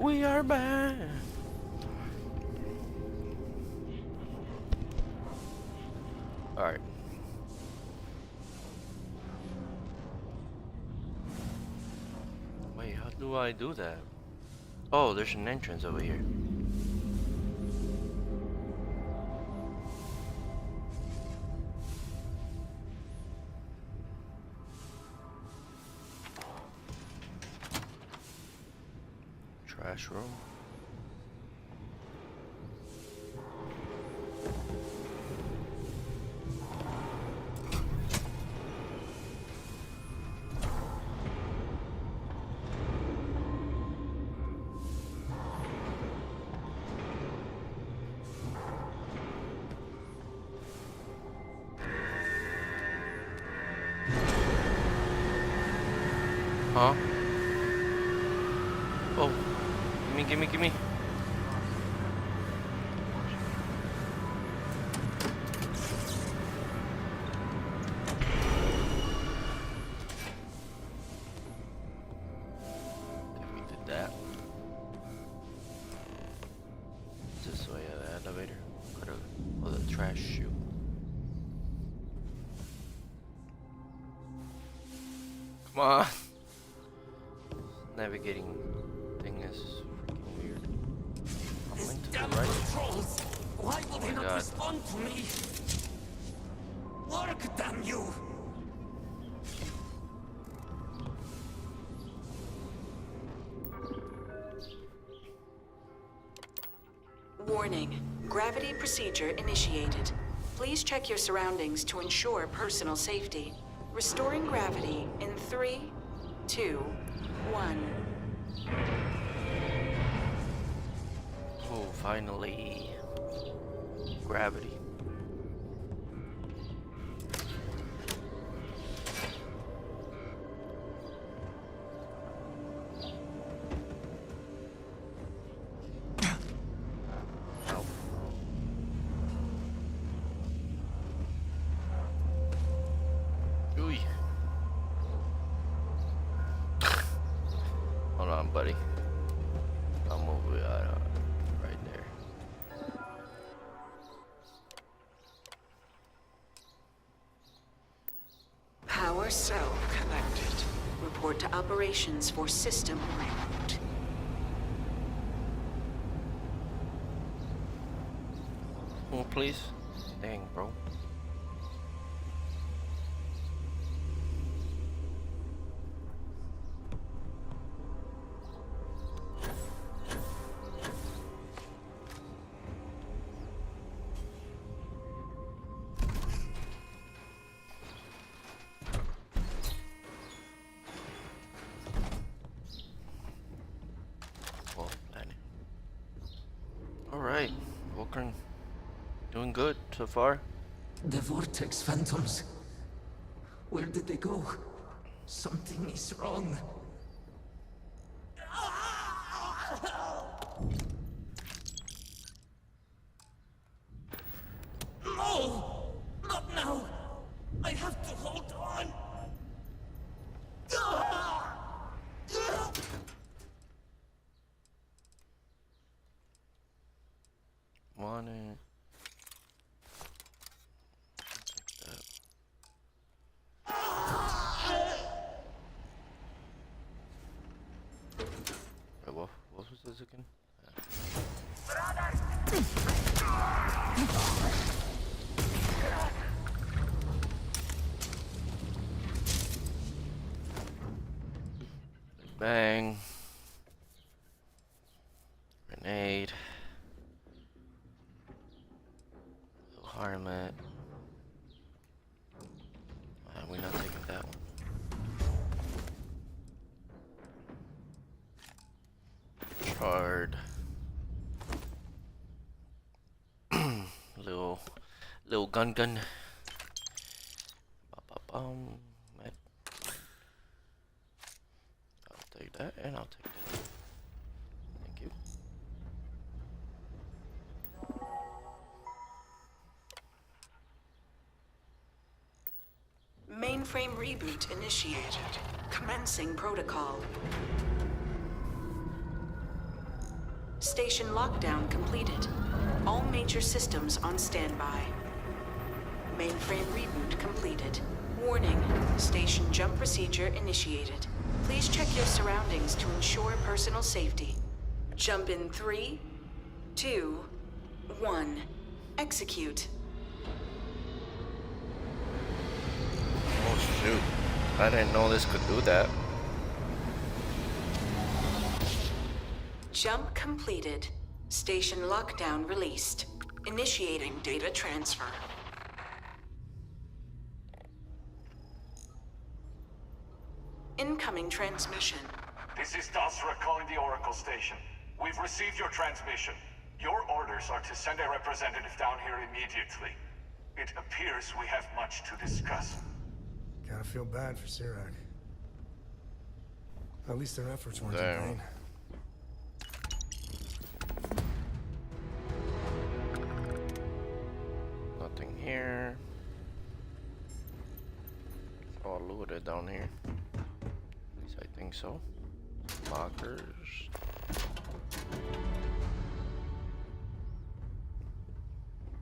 Speaker 1: We are back. Alright. Wait, how do I do that? Oh, there's an entrance over here. Trash room. Huh? Oh, gimme. Give me that. This way, the elevator. Or the trash chute. Come on. Navigating thing is freaking weird. I'm into the right.
Speaker 12: Trolls! Why will they not
Speaker 1: God.
Speaker 12: respond to me? Work, damn you!
Speaker 13: Warning. Gravity procedure initiated. Please check your surroundings to ensure personal safety. Restoring gravity in 3, 2, 1.
Speaker 1: Oh, finally. Gravity. Ooh. Hold on, buddy. I'll move it right there.
Speaker 13: Power cell connected. Report to operations for system reboot.
Speaker 1: Oh, please. Dang, bro. Well, planet. Alright, Walker. Doing good so far.
Speaker 12: The Vortex Phantoms. Where did they go? Something is wrong. No! Not now! I have to hold on!
Speaker 1: Wanna what was this again? Bang. Grenade. Harm it. We're not taking that one. Shard. little gun. I'll take that and I'll take that. Thank you.
Speaker 13: Mainframe reboot initiated. Commencing protocol. Station lockdown completed. All major systems on standby. Mainframe reboot completed. Warning, station jump procedure initiated. Please check your surroundings to ensure personal safety. Jump in 3, 2, 1. Execute.
Speaker 1: Oh shoot. I didn't know this could do that.
Speaker 13: Jump completed. Station lockdown released. Initiating data transfer. Incoming transmission.
Speaker 14: This is Dasra calling the Oracle station. We've received your transmission. Your orders are to send a representative down here immediately. It appears we have much to discuss.
Speaker 7: Gotta feel bad for Sirac. At least their efforts weren't in
Speaker 1: Damn.
Speaker 7: vain.
Speaker 1: Nothing here. It's all looted down here. At least I think so. Lockers.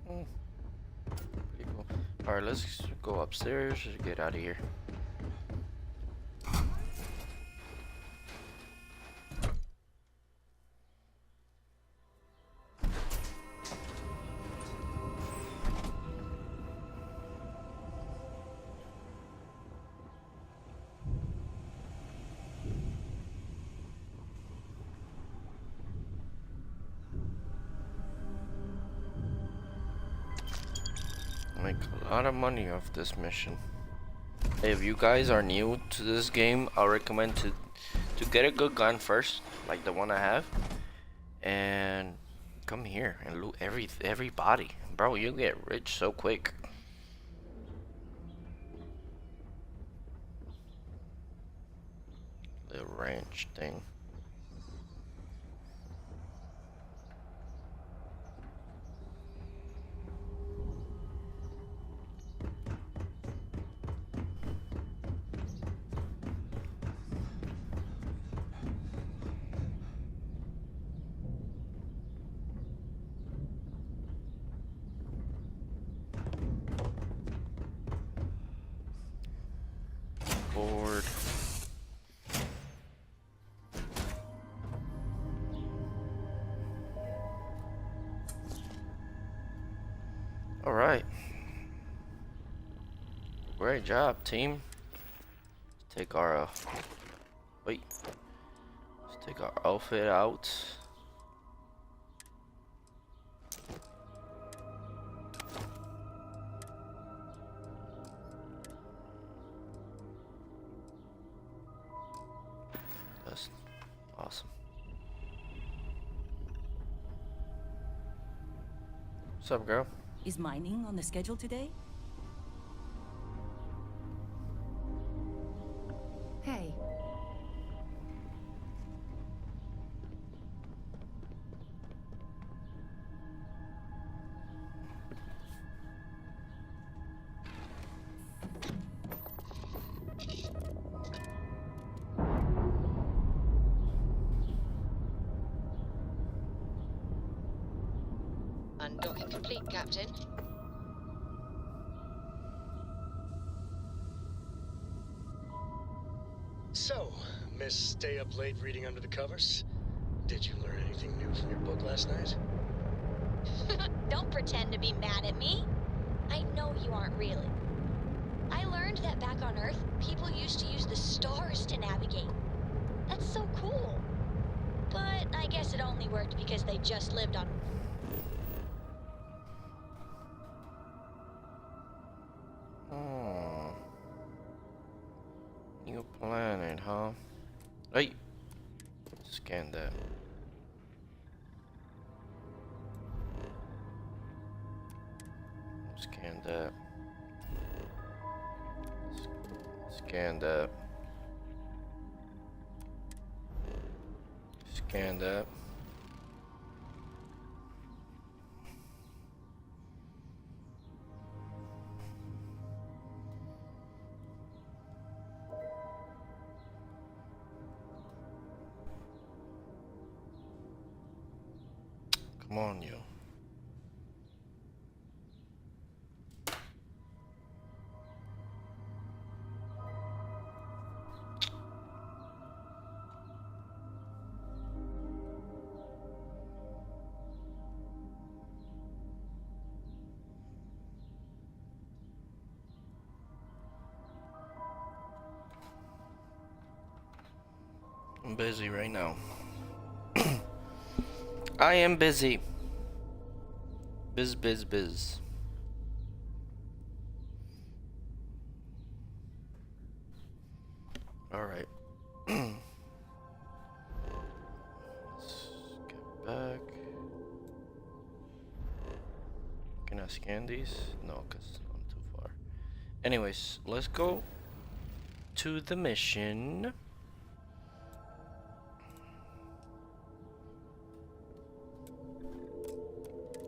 Speaker 1: Pretty cool. Alright, let's go upstairs and get out of here. Make a lot of money off this mission. If you guys are new to this game, I recommend to get a good gun first, like the one I have, and come here and loot everybody. Bro, you get rich so quick. The ranch thing. Board. All right. Great job, team. Let's take our wait. Let's take our outfit out. That's awesome. What's up, girl?
Speaker 4: Is mining on the schedule today? Hey.
Speaker 19: Undocking complete, Captain.
Speaker 20: So, Miss Stay Up Late reading under the covers? Did you learn anything new from your book last night?
Speaker 10: Don't pretend to be mad at me. I know you aren't really. I learned that back on Earth, people used to use the stars to navigate. That's so cool. But I guess it only worked because they just lived on...
Speaker 1: Oh. New planet, huh? Hey! Scan that. Scan that. Scan that. Scan that. Come on, you. I'm busy right now. I am busy. Biz. Alright. Let's get back. Can I scan these? No, because I'm too far. Anyways, let's go to the mission.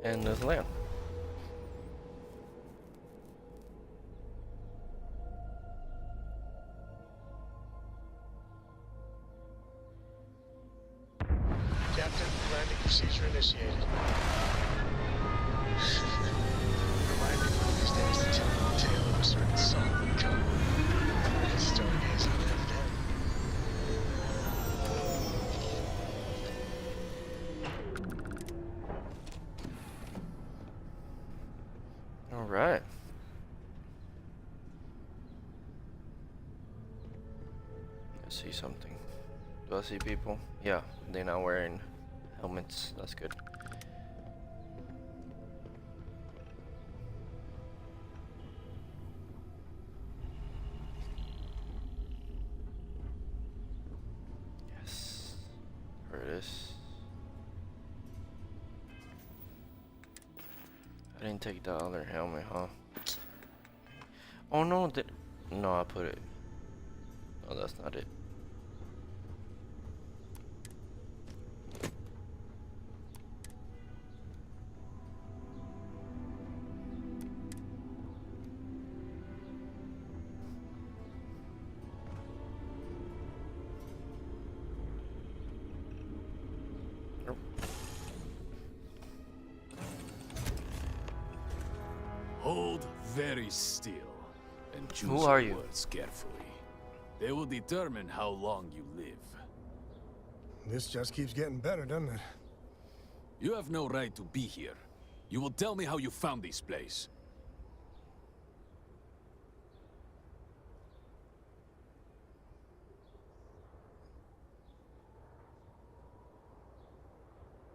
Speaker 1: And let's land.
Speaker 20: Captain, landing procedure initiated. Remind me one of these days to tell the tale of a certain Solomon Cone. Stargazing evident.
Speaker 1: All right. I see something. Do I see people? Yeah, they're not wearing helmets. That's good. Yes. Here it is. I didn't take the other helmet, huh? Oh no, no, I put it. No, that's not it.
Speaker 9: Hold very still and choose
Speaker 1: Who are
Speaker 9: your
Speaker 1: you?
Speaker 9: words carefully. They will determine how long you live.
Speaker 7: This just keeps getting better, doesn't it?
Speaker 9: You have no right to be here. You will tell me how you found this place.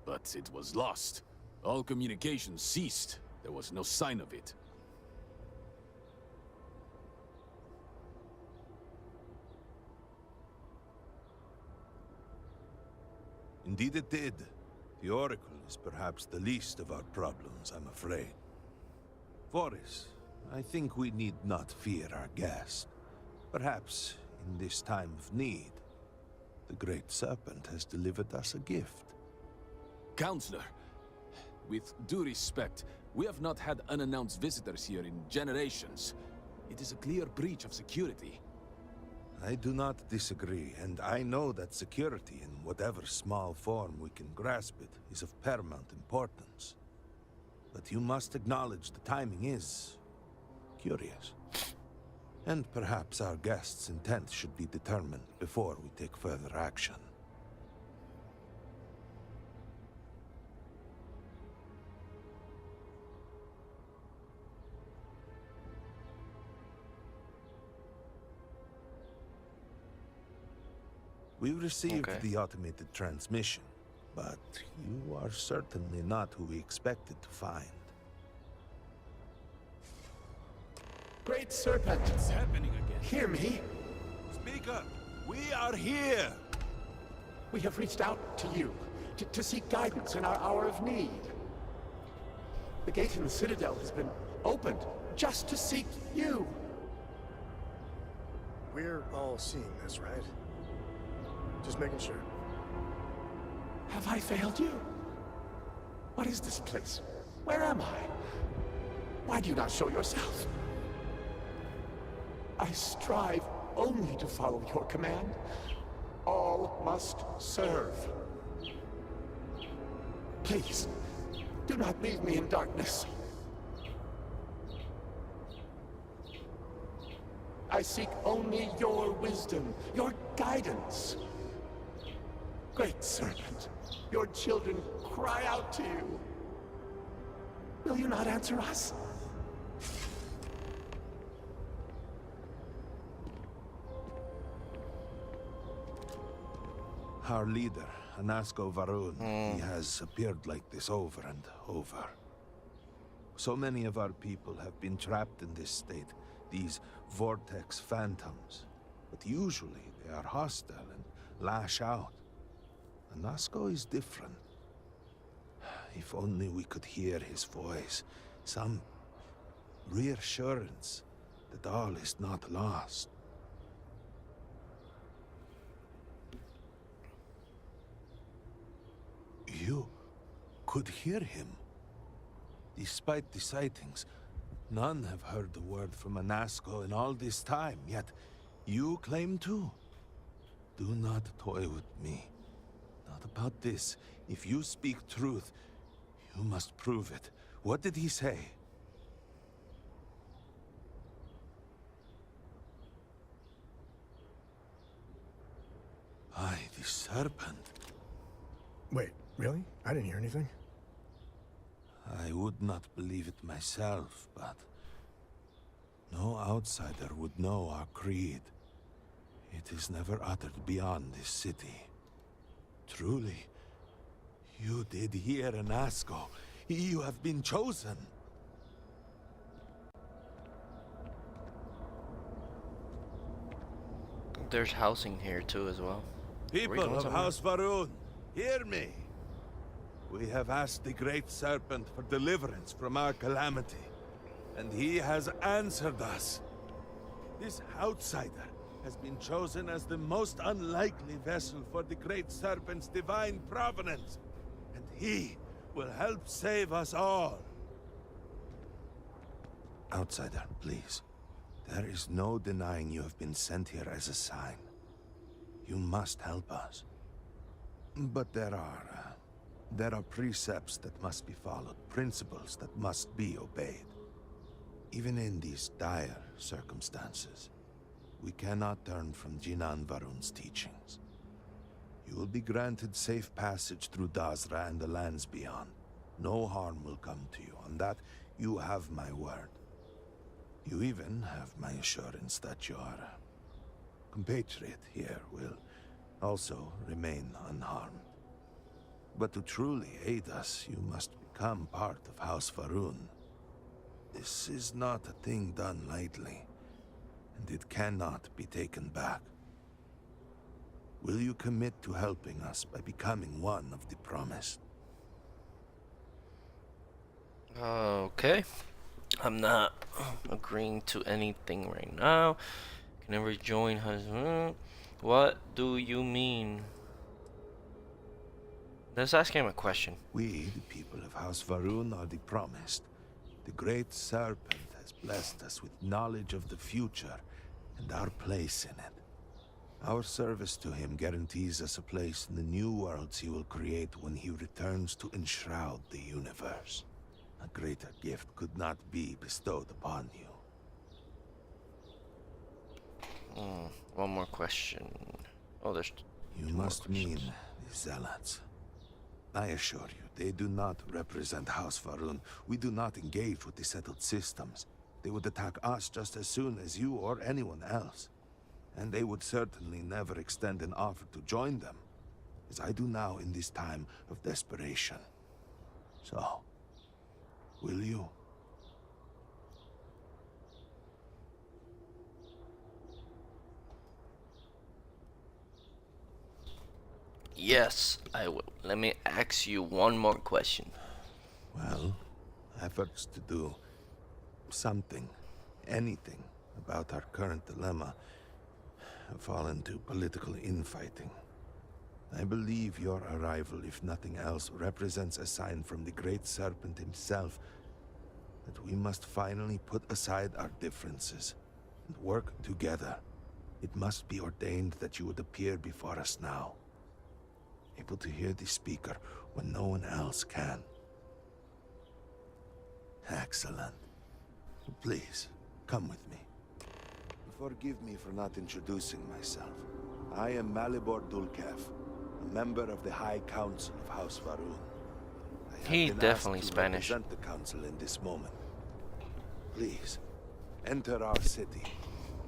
Speaker 9: But it was lost. All communication ceased. There was no sign of it.
Speaker 2: Indeed it did. The Oracle is perhaps the least of our problems, I'm afraid. Forrest, I think we need not fear our guest. Perhaps, in this time of need, the Great Serpent has delivered us a gift.
Speaker 9: Counselor, with due respect, we have not had unannounced visitors here in generations. It is a clear breach of security.
Speaker 2: I do not disagree, and I know that security, in whatever small form we can grasp it, is of paramount importance. But you must acknowledge the timing is curious. And perhaps our guest's intent should be determined before we take further action. We received the automated transmission, but you are certainly not who we expected to find.
Speaker 15: Great Serpent!
Speaker 9: What's happening again?
Speaker 15: Hear me!
Speaker 2: Speak up! We are here!
Speaker 15: We have reached out to you to seek guidance in our hour of need. The gate in the Citadel has been opened just to seek you.
Speaker 7: We're all seeing this, right? Just making sure.
Speaker 15: Have I failed you? What is this place? Where am I? Why do you not show yourself? I strive only to follow your command. All must serve. Please, Do not leave me in darkness. I seek only your wisdom, your guidance. Great Serpent, your children cry out to you. Will you not answer us?
Speaker 2: Our leader, Anasko Varun, he has appeared like this over and over. So many of our people have been trapped in this state, these vortex phantoms. But usually they are hostile and lash out. Anasko is different. If only we could hear his voice, some reassurance that all is not lost. You could hear him. Despite the sightings, none have heard the word from Anasko in all this time, yet you claim to. Do not toy with me. Not about this. If you speak truth, you must prove it. What did he say? Aye, the serpent.
Speaker 7: Wait, really? I didn't hear anything.
Speaker 2: I would not believe it myself, but no outsider would know our creed. It is never uttered beyond this city. Truly, you did hear Anasko. You have been chosen.
Speaker 1: There's housing here too as well.
Speaker 2: People of House Varun, hear me. We have asked the Great Serpent for deliverance from our calamity, and he has answered us. This outsider has been chosen as the most unlikely vessel for the Great Serpent's divine providence, and he will help save us all. Outsider, please. There is no denying you have been sent here as a sign. You must help us. But there are precepts that must be followed, principles that must be obeyed. Even in these dire circumstances, we cannot turn from Jinan Varun's teachings. You will be granted safe passage through Dazra and the lands beyond. No harm will come to you. On that, you have my word. You even have my assurance that your compatriot here will also remain unharmed. But to truly aid us, you must become part of House Varun. This is not a thing done lightly, and it cannot be taken back. Will you commit to helping us by becoming one of the promised?
Speaker 1: Okay. I'm not agreeing to anything right now. Can never join husband. What do you mean? Let's ask him a question.
Speaker 2: We, the people of House Varun, are the promised. The Great Serpent has blessed us with knowledge of the future and our place in it. Our service to him guarantees us a place in the new worlds he will create when he returns to enshroud the universe. A greater gift could not be bestowed upon you.
Speaker 1: One more question. Oh, there's
Speaker 2: You must mean the Zealots. I assure you, they do not represent House Varun. We do not engage with the settled systems. They would attack us just as soon as you or anyone else. And they would certainly never extend an offer to join them, as I do now in this time of desperation. So, will you?
Speaker 1: Yes, I will. Let me ask you one more question.
Speaker 2: Well, efforts to do something, anything about our current dilemma have fallen to political infighting. I believe your arrival, if nothing else, represents a sign from the Great Serpent himself that we must finally put aside our differences and work together. It must be ordained that you would appear before us now, able to hear the speaker when no one else can. Excellent. Please, come with me. Forgive me for not introducing myself. I am Malibor Dulkev, a member of the High Council of House Varun. I have
Speaker 1: He
Speaker 2: been
Speaker 1: definitely
Speaker 2: asked to
Speaker 1: Spanish.
Speaker 2: represent the council in this moment. Please, enter our city.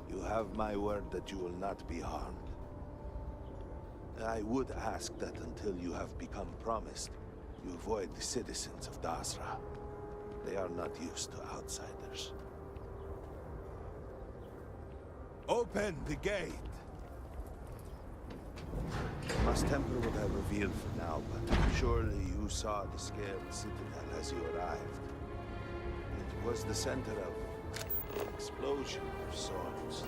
Speaker 2: You have my word that you will not be harmed. I would ask that until you have become promised, you avoid the citizens of Dasra. They are not used to outsiders. Open the gate! Mastemper would have revealed for now, but surely you saw the scared citadel as you arrived. It was the center of an explosion of sorts.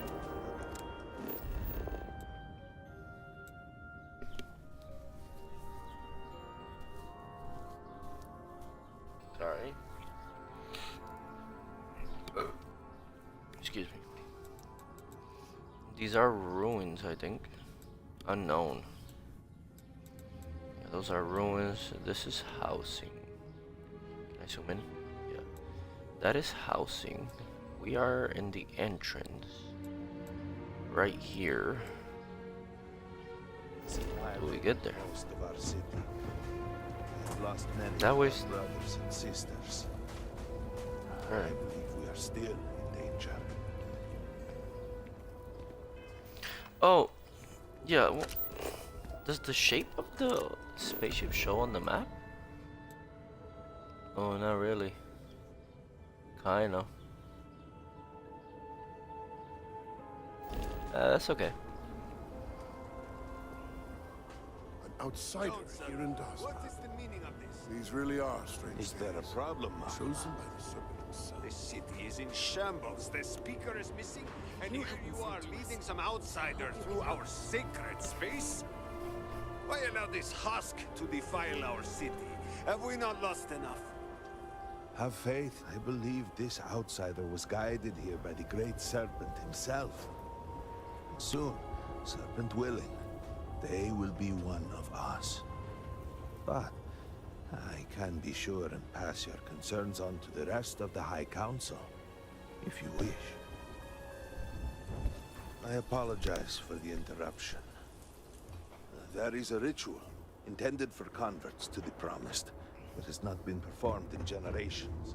Speaker 1: Sorry. Excuse me. These are ruins, I think. Unknown. Yeah, those are ruins. This is housing. Can I zoom in? Yeah. That is housing. We are in the entrance. Right here. How do we get there?
Speaker 2: Most of our city. We have lost many
Speaker 1: That
Speaker 2: of
Speaker 1: was-
Speaker 2: our brothers and sisters. I
Speaker 1: Alright.
Speaker 2: believe we are still in danger.
Speaker 1: Oh, yeah. Well, does the shape of the spaceship show on the map? Oh, not really. Kinda. That's okay.
Speaker 7: An outsider here in Dasra.
Speaker 2: What is the meaning of this?
Speaker 7: These really are strange.
Speaker 2: Is there a problem, Mahmoud?
Speaker 7: Chosen by the serpent himself.
Speaker 11: The city is in shambles. The speaker is missing, and here you are leading some outsider through our sacred space? Why allow this husk to defile our city? Have we not lost enough?
Speaker 2: Have faith. I believe this outsider was guided here by the great serpent himself. Soon, serpent willing, they will be one of us. But I can be sure and pass your concerns on to the rest of the High Council, if you wish. I apologize for the interruption. There is a ritual intended for converts to the Promised that has not been performed in generations.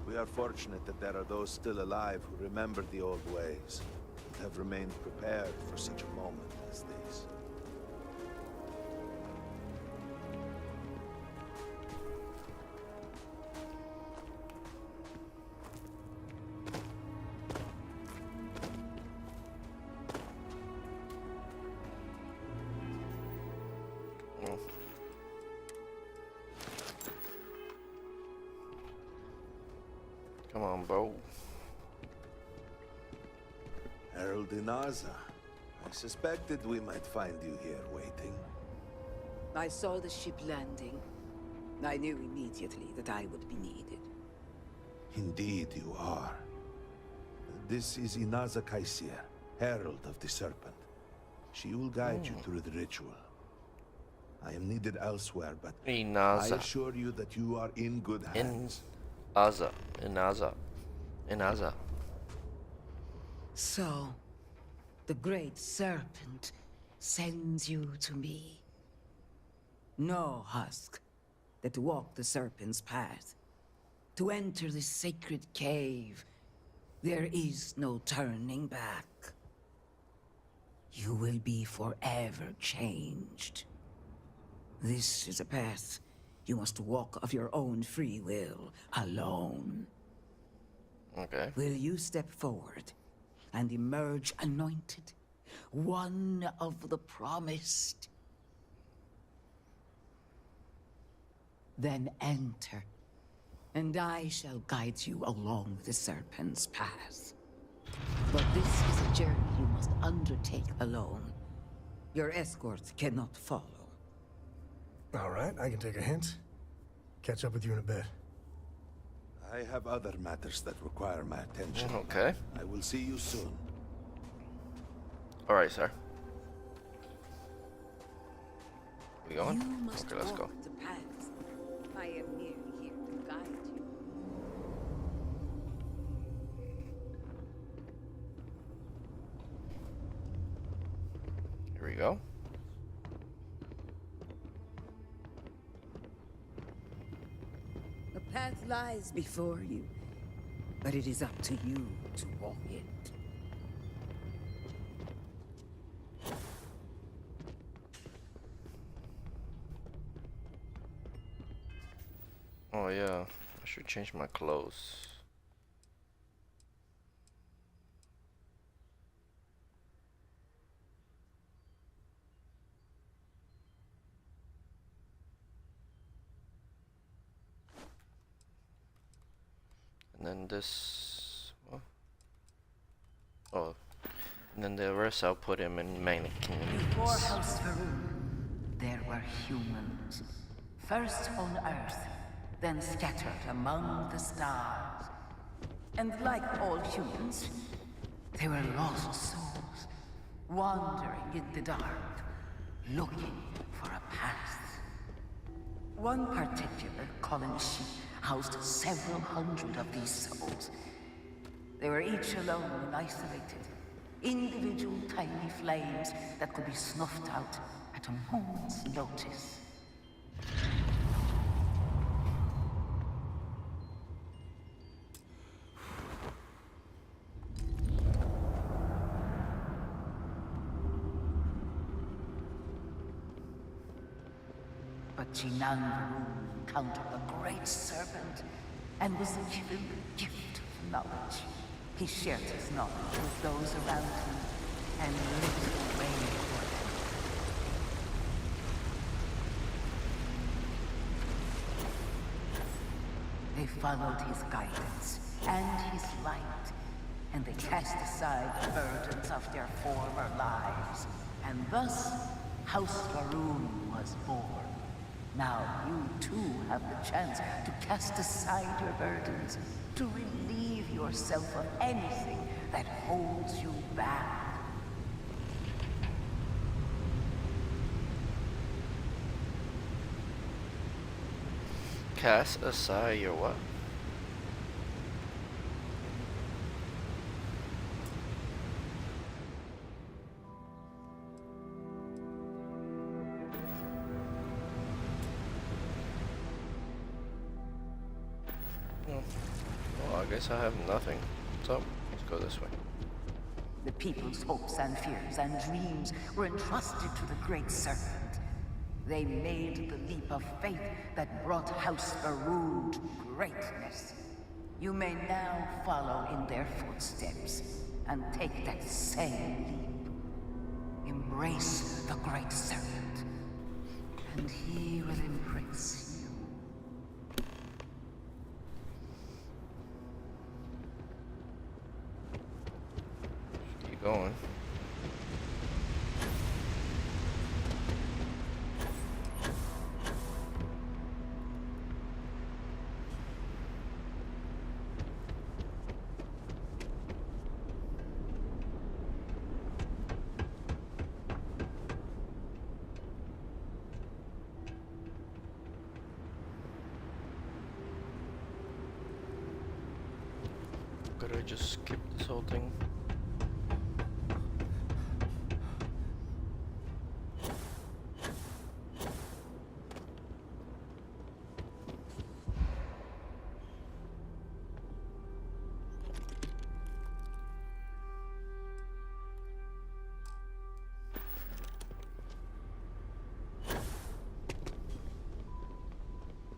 Speaker 2: We are fortunate that there are those still alive who remember the old ways and have remained prepared for such a moment as this.
Speaker 1: Come on, bro.
Speaker 2: Herald Inaza, I suspected we might find you here waiting.
Speaker 16: I saw the ship landing. I knew immediately that I would be needed.
Speaker 2: Indeed you are. This is Inaza Kaisir, Herald of the Serpent. She will guide you through the ritual. I am needed elsewhere, but
Speaker 1: Inaza.
Speaker 2: I assure you that you are in good hands.
Speaker 1: Inaza.
Speaker 16: So, the great serpent sends you to me. Know, Husk, that to walk the serpent's path, to enter the sacred cave, there is no turning back. You will be forever changed. This is a path you must walk of your own free will, alone.
Speaker 1: Okay.
Speaker 16: Will you step forward and emerge anointed, one of the promised? Then enter, and I shall guide you along the serpent's path. But this is a journey you must undertake alone. Your escort cannot follow.
Speaker 7: All right, I can take a hint. Catch up with you in a bit.
Speaker 2: I have other matters that require my attention.
Speaker 1: Okay.
Speaker 2: I will see you soon.
Speaker 1: Alright, sir. We going?
Speaker 16: You must
Speaker 1: Okay, let's go.
Speaker 16: walk the path. I am near here to guide you.
Speaker 1: we go.
Speaker 16: The path lies before you, but it is up to you to walk it.
Speaker 1: Oh yeah, I should change my clothes. And then this, oh, and then the rest I'll put him in mannequin.
Speaker 5: Before House Faroon, there were humans. First on Earth, then scattered among the stars. And like all humans, they were lost souls, wandering in the dark, looking for a path. One particular colony ship housed several hundred of these souls. They were each alone and isolated, individual tiny flames that could be snuffed out at a moment's notice. But Jinan Varun encountered the Great Serpent and was given the gift of knowledge. He shared his knowledge with those around him and lit the way for them. They followed his guidance and his light, and they cast aside the burdens of their former lives. And thus, House Faroon was born. Now you too have the chance to cast aside your burdens, to relieve yourself of anything that holds you back.
Speaker 1: Cast aside your what? Well, I guess I have nothing. So, let's go this way.
Speaker 5: The people's hopes and fears and dreams were entrusted to the Great Serpent. They made the leap of faith that brought House Faroon to greatness. You may now follow in their footsteps and take that same leap. Embrace the Great Serpent, and he will embrace you.
Speaker 1: Keep going. Could I just skip this whole thing?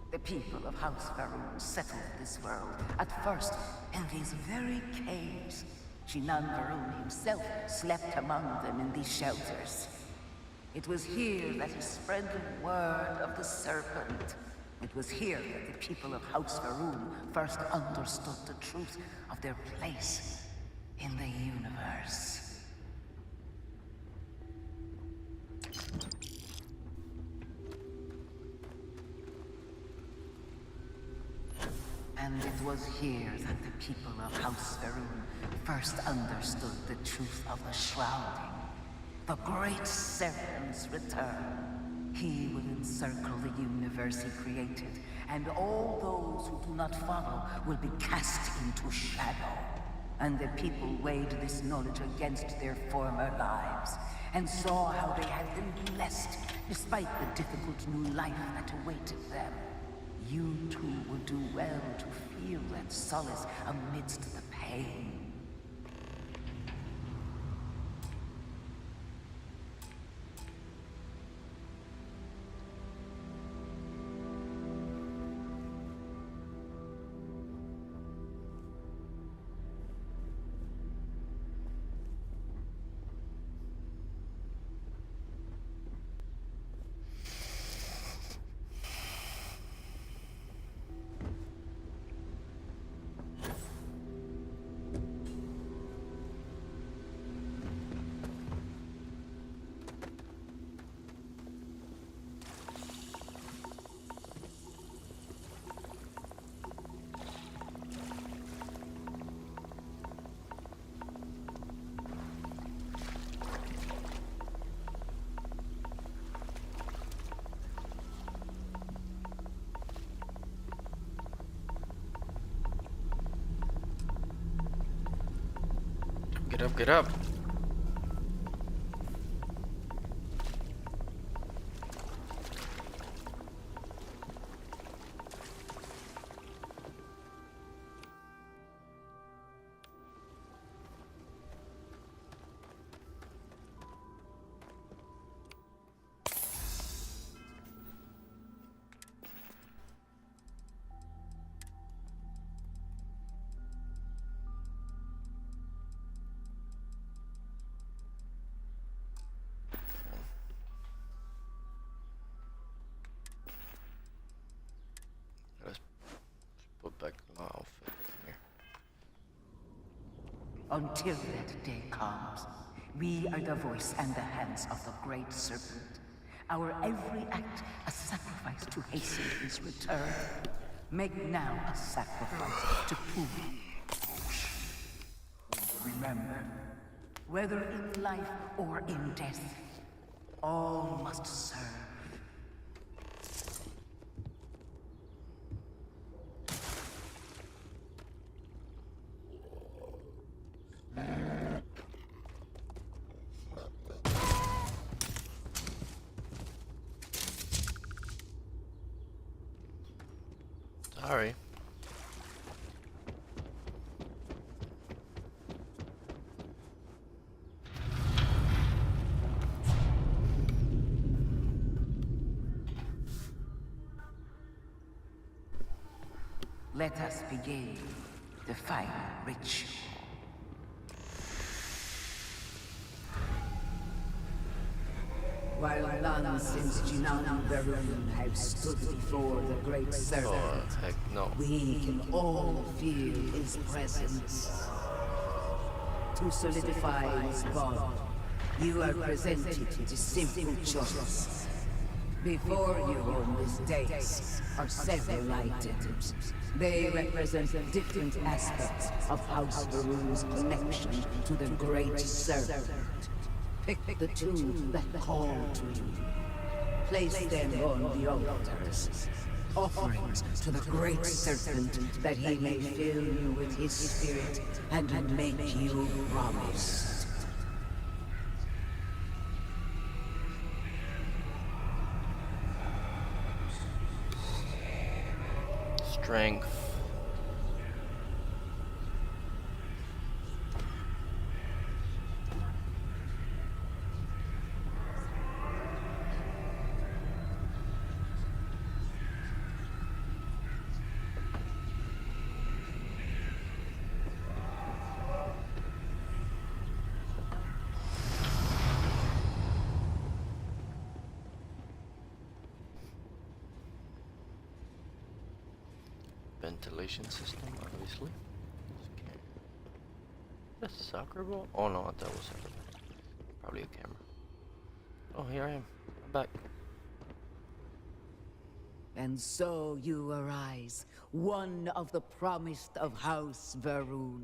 Speaker 5: The people of House Faroon settled this world, at first in these very caves. Jinan Varun himself slept among them in these shelters. It was here that he spread the word of the serpent. It was here that the people of House Faroon first understood the truth of their place in the universe. And it was here that the people of House Faroon first understood the truth of the shrouding. The Great Serpent's return. He will encircle the universe he created, and all those who do not follow will be cast into shadow. And the people weighed this knowledge against their former lives, and saw how they had been blessed despite the difficult new life that awaited them. You too will do well to feel that solace amidst the pain.
Speaker 1: Get up, get up. Put back my outfit here.
Speaker 5: Until that day comes, we are the voice and the hands of the Great Serpent. Our every act a sacrifice to hasten his return. Make now a sacrifice to prove. Remember, whether in life or in death, all must serve.
Speaker 1: Sorry.
Speaker 5: Let us begin the final ritual. While none since Jinan Varun have stood before the Great Serpent,
Speaker 1: Oh, heck no.
Speaker 5: we can all feel his presence. To solidify his bond, you are presented with a simple choice. Before you on this dais are several items. They represent different aspects of House Varun's connection to the Great Serpent. Pick the two that call to you. Place them on the altars. Offerings to the Great Serpent that he may fill you with his spirit and make you promise.
Speaker 1: Strength. Ventilation system, obviously. Okay. That's a soccer ball? Oh no, that was probably a camera. Oh, here I am. I'm back.
Speaker 5: And so you arise, one of the promised of House Varun.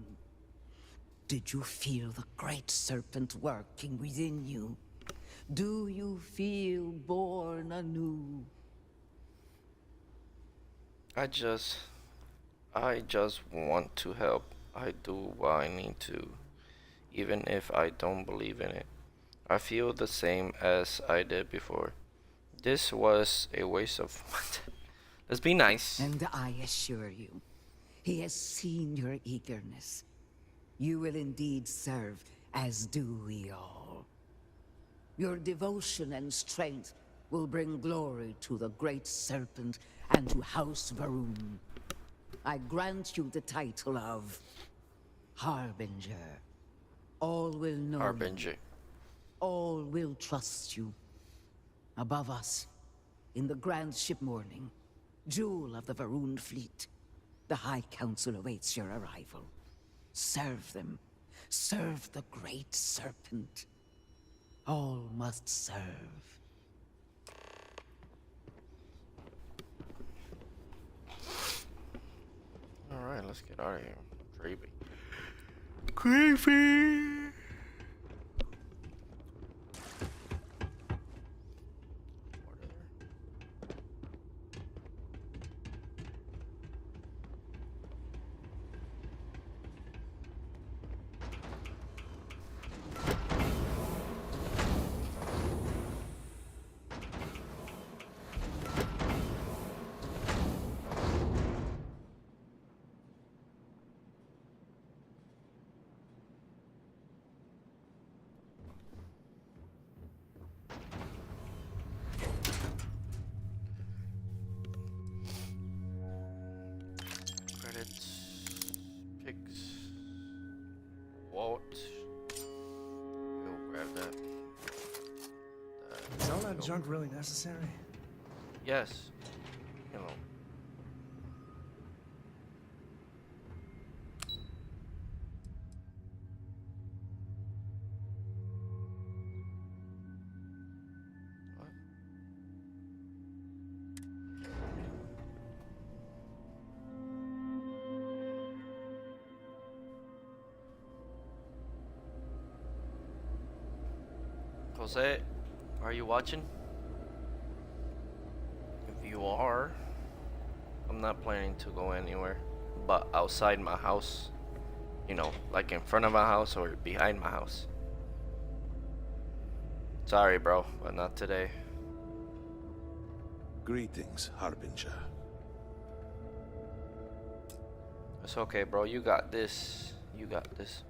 Speaker 5: Did you feel the Great Serpent working within you? Do you feel born anew?
Speaker 1: I just want to help. I do what I need to, even if I don't believe in it. I feel the same as I did before. This was a waste of Let's be nice.
Speaker 16: And I assure you, he has seen your eagerness. You will indeed serve, as do we all. Your devotion and strength will bring glory to the Great Serpent and to House Varun. I grant you the title of Harbinger. All will know
Speaker 1: Harbinger.
Speaker 16: you. All will trust you. Above us, in the Grand Ship Morning, jewel of the Varun fleet, the High Council awaits your arrival. Serve them. Serve the Great Serpent. All must serve.
Speaker 1: Alright, let's get out of here. Creepy. Creepy! Walt. We'll grab that.
Speaker 7: Is all that junk really necessary?
Speaker 1: Yes. You know. Jose, are you watching? If you are, I'm not planning to go anywhere but outside my house. You know, like in front of my house or behind my house. Sorry, bro, but not today.
Speaker 2: Greetings, Harbinger.
Speaker 1: It's okay, bro. You got this. You got this.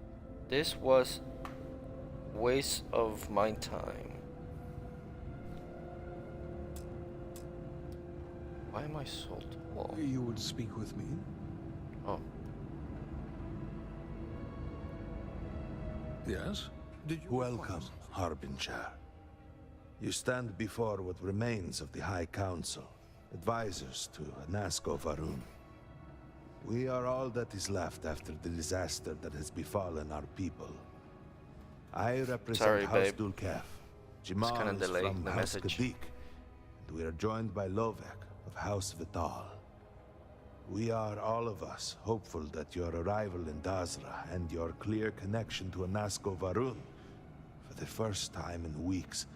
Speaker 1: This was waste of my time. Why am I so tall?
Speaker 6: You would speak with me?
Speaker 1: Oh.
Speaker 6: Yes?
Speaker 2: Welcome, Harbinger. You stand before what remains of the High Council, advisors to Anasco Varun. We are all that is left after the disaster that has befallen our people. I represent House Dulkef. Jamal is from House Kadik, and we are joined by Lovek of House Vital. We are, all of us, hopeful that your arrival in Dazra and your clear connection to Anasco Varun, for the first time in weeks,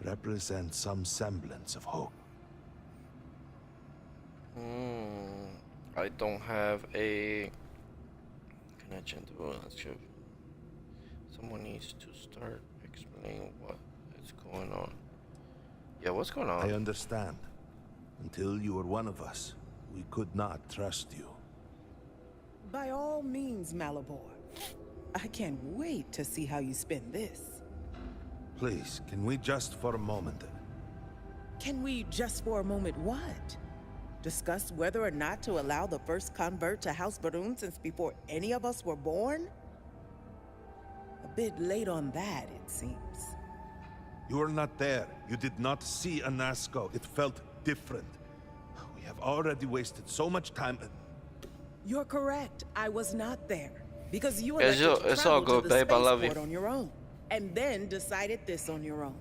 Speaker 2: represent some semblance of hope.
Speaker 1: I don't have a connection to Anasco. Someone needs to start explaining what is going on. Yeah, what's going on?
Speaker 2: I understand. Until you were one of us, we could not trust you.
Speaker 18: By all means, Malabor. I can't wait to see how you spend this.
Speaker 2: Please, can we just for a moment?
Speaker 18: Can we just for a moment what? Discuss whether or not to allow the first convert to House Varun since before any of us were born? A bit late on that, it seems.
Speaker 2: You were not there. You did not see Anasco. It felt different. We have already wasted so much time.
Speaker 18: You're correct. I was not there. Because you
Speaker 1: It's
Speaker 18: elected to
Speaker 1: it's all
Speaker 18: travel
Speaker 1: good,
Speaker 18: to the
Speaker 1: babe. I love you.
Speaker 18: spaceport on your own. And then decided this on your own.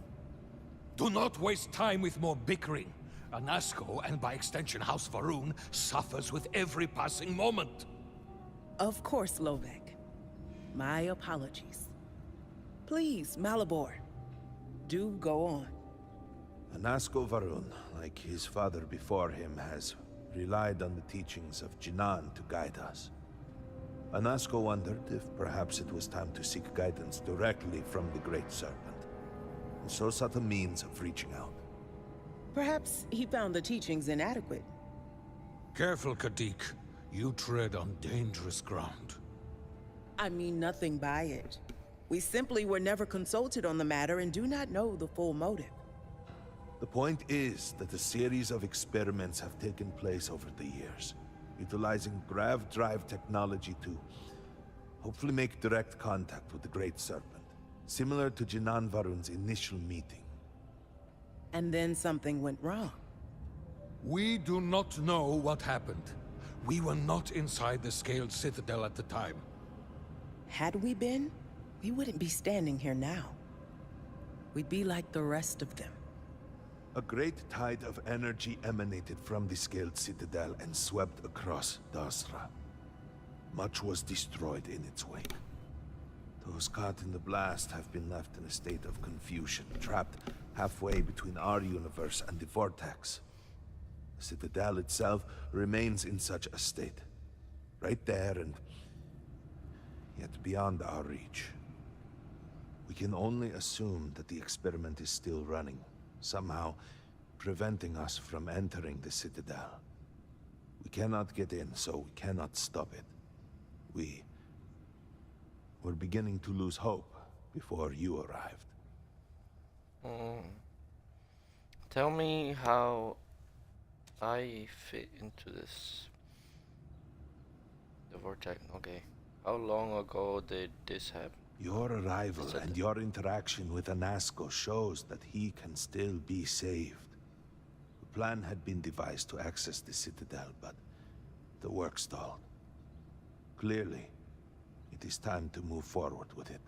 Speaker 6: Do not waste time with more bickering. Anasco, and by extension House Varun, suffers with every passing moment.
Speaker 18: Of course, Lovek. My apologies. Please, Malabor, do go on.
Speaker 2: Anasco Varun, like his father before him, has relied on the teachings of Jinan to guide us. Anasco wondered if perhaps it was time to seek guidance directly from the Great Serpent. and so sought a means of reaching out.
Speaker 18: Perhaps he found the teachings inadequate.
Speaker 6: Careful, Kadik. You tread on dangerous ground.
Speaker 18: I mean nothing by it. We simply were never consulted on the matter and do not know the full motive.
Speaker 2: The point is that a series of experiments have taken place over the years, utilizing grav drive technology to hopefully make direct contact with the Great Serpent, similar to Jinan Varun's initial meeting.
Speaker 18: And then something went wrong.
Speaker 6: We do not know what happened. We were not inside the Scaled Citadel at the time.
Speaker 18: Had we been, we wouldn't be standing here now. We'd be like the rest of them.
Speaker 2: A great tide of energy emanated from the Scaled Citadel and swept across Dasra. Much was destroyed in its wake. Those caught in the blast have been left in a state of confusion, trapped halfway between our universe and the Vortex. The Citadel itself remains in such a state. Right there and yet beyond our reach. We can only assume that the experiment is still running, somehow preventing us from entering the Citadel. We cannot get in, so we cannot stop it. We're beginning to lose hope before you arrived.
Speaker 1: Tell me how I fit into this. The Vortex, okay. How long ago did this happen?
Speaker 2: Your arrival and your interaction with Anasco shows that he can still be saved. The plan had been devised to access the Citadel, but the work stalled. Clearly, it is time to move forward with it.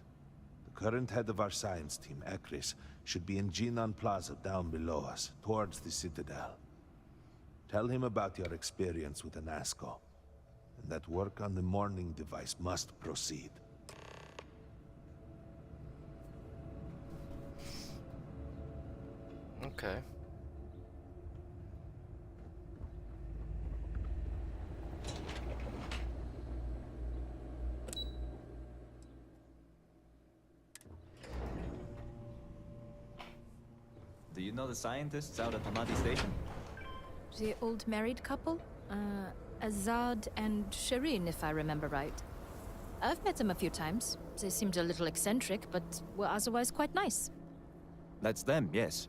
Speaker 2: The current head of our science team, Ekris, should be in Jinan Plaza down below us, towards the Citadel. Tell him about your experience with Anasco, and that work on the morning device must proceed.
Speaker 1: Okay.
Speaker 17: Do you know the scientists out at Hamadi Station?
Speaker 21: The old married couple? Azad and Shireen, if I remember right. I've met them a few times. They seemed a little eccentric, but were otherwise quite nice.
Speaker 17: That's them, yes.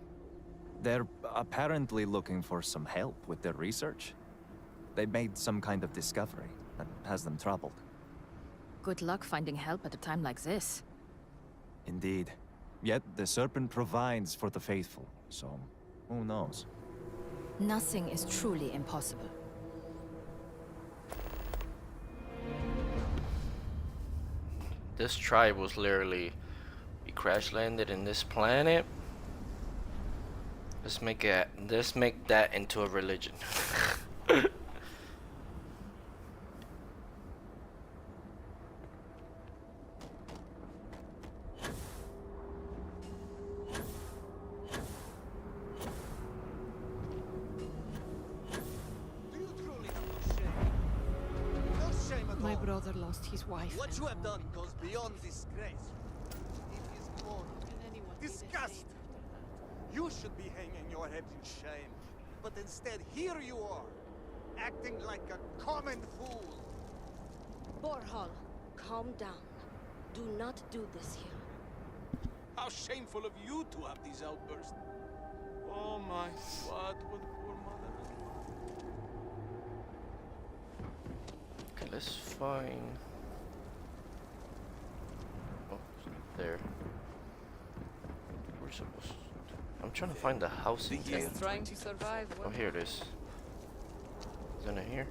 Speaker 17: They're apparently looking for some help with their research. They made some kind of discovery that has them troubled.
Speaker 21: Good luck finding help at a time like this.
Speaker 17: Indeed. Yet the Serpent provides for the faithful, so who knows?
Speaker 21: Nothing is truly impossible.
Speaker 1: This tribe was literally, we crash landed in this planet. Let's make that into a religion.
Speaker 23: My brother lost his wife.
Speaker 11: What you have done goes beyond disgrace. It is more disgusting. You should be hanging your head in shame. But instead, here you are, acting like a common fool.
Speaker 24: Borhal, calm down. Do not do this here.
Speaker 11: How shameful of you to have these outbursts. Oh my, what would poor mother have done?
Speaker 1: Okay, let's find. Oh, it's not there. We're supposed. I'm trying to find the housing thing.
Speaker 24: Trying to survive.
Speaker 1: Oh, here it is. Isn't it here?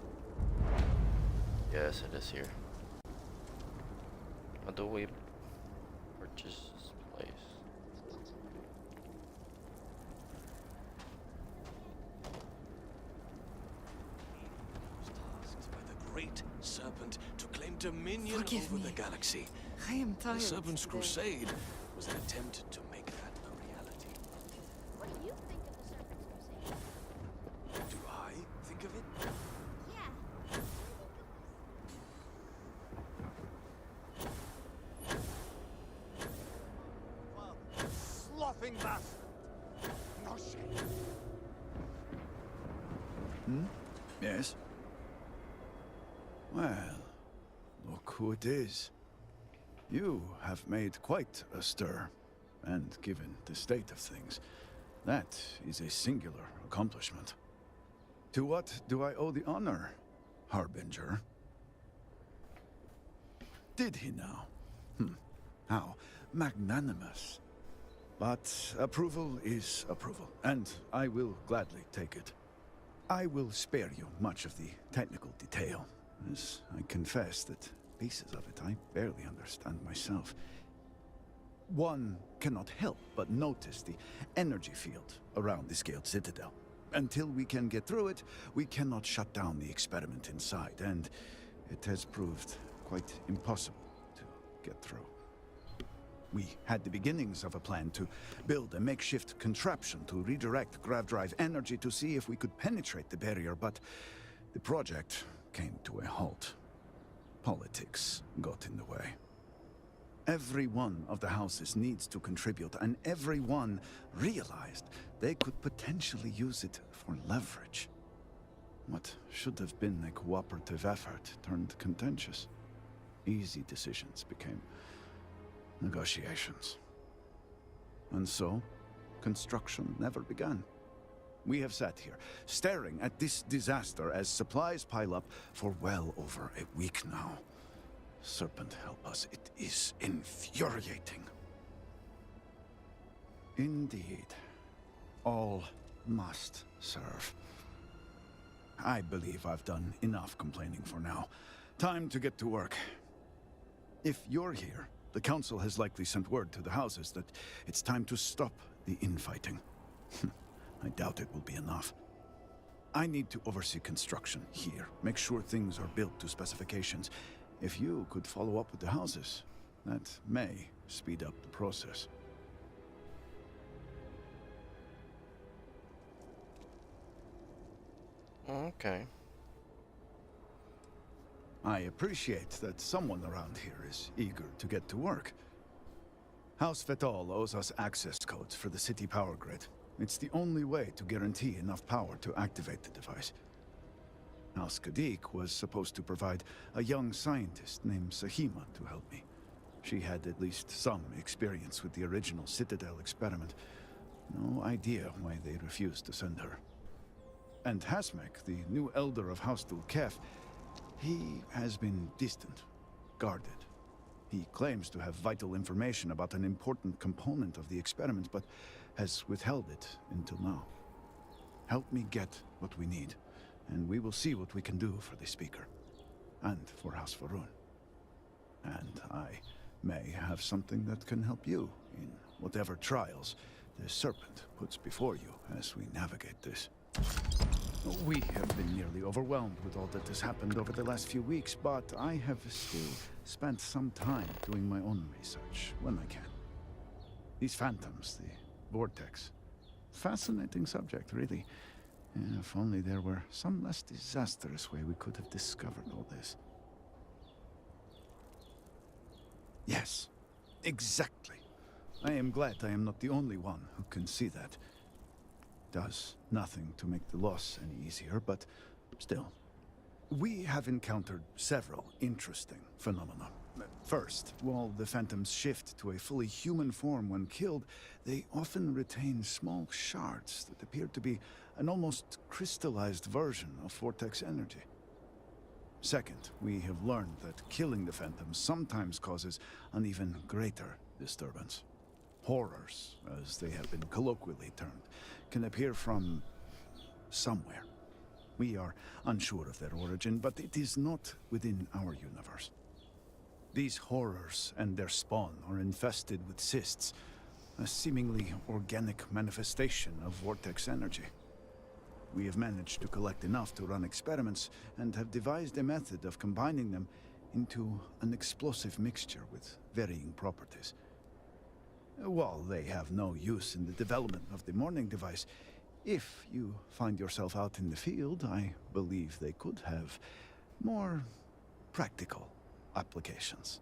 Speaker 1: Yes, it is here. How do we purchase this place?
Speaker 9: Tasked by the Great Serpent to claim dominion
Speaker 23: Forgive
Speaker 9: over
Speaker 23: me.
Speaker 9: the galaxy.
Speaker 23: I am tired.
Speaker 9: The Serpent's
Speaker 24: today.
Speaker 9: crusade was an attempt to make that a reality.
Speaker 24: What do you think of the Serpent's Crusade?
Speaker 9: Do I think of it?
Speaker 24: Yeah.
Speaker 11: Sloth bluffing bastard! No shame.
Speaker 3: Yes? Well, look who it is. You have made quite a stir, and given the state of things, that is a singular accomplishment. To what do I owe the honor, Harbinger? Did he now? How magnanimous. But approval is approval, and I will gladly take it. I will spare you much of the technical detail, as I confess that pieces of it I barely understand myself. One cannot help but notice the energy field around the Scaled Citadel. Until we can get through it, we cannot shut down the experiment inside, and it has proved quite impossible to get through. We had the beginnings of a plan to build a makeshift contraption to redirect grav drive energy to see if we could penetrate the barrier, but the project came to a halt. Politics got in the way. Every one of the houses needs to contribute, and everyone realized they could potentially use it for leverage. What should have been a cooperative effort turned contentious. Easy decisions became negotiations. And so, construction never began. We have sat here, staring at this disaster as supplies pile up for well over a week now. Serpent help us, it is infuriating. Indeed. All must serve. I believe I've done enough complaining for now. Time to get to work. If you're here, the Council has likely sent word to the houses that it's time to stop the infighting. I doubt it will be enough. I need to oversee construction here, make sure things are built to specifications. If you could follow up with the houses, that may speed up the process.
Speaker 1: Okay.
Speaker 3: I appreciate that someone around here is eager to get to work. House Fetal owes us access codes for the city power grid. It's the only way to guarantee enough power to activate the device. House Kadik was supposed to provide a young scientist named Sahima to help me. She had at least some experience with the original Citadel experiment. No idea why they refused to send her. And Hasmek, the new elder of House Dulkef, he has been distant, guarded. He claims to have vital information about an important component of the experiment, but has withheld it until now. Help me get what we need, and we will see what we can do for the Speaker, and for House Va'ruun. And I may have something that can help you in whatever trials the Serpent puts before you as we navigate this. We have been nearly overwhelmed with all that has happened over the last few weeks, but I have still spent some time doing my own research when I can. These phantoms, the vortex. Fascinating subject, really. If only there were some less disastrous way we could have discovered all this. Yes, exactly. I am glad I am not the only one who can see that. Does nothing to make the loss any easier, but still. We have encountered several interesting phenomena. First, while the phantoms shift to a fully human form when killed, they often retain small shards that appear to be an almost crystallized version of vortex energy. Second, we have learned that killing the phantoms sometimes causes an even greater disturbance. Horrors, as they have been colloquially termed, can appear from somewhere. We are unsure of their origin, but it is not within our universe. These horrors and their spawn are infested with cysts, a seemingly organic manifestation of vortex energy. We have managed to collect enough to run experiments and have devised a method of combining them into an explosive mixture with varying properties. While they have no use in the development of the morning device, if you find yourself out in the field, I believe they could have more practical applications.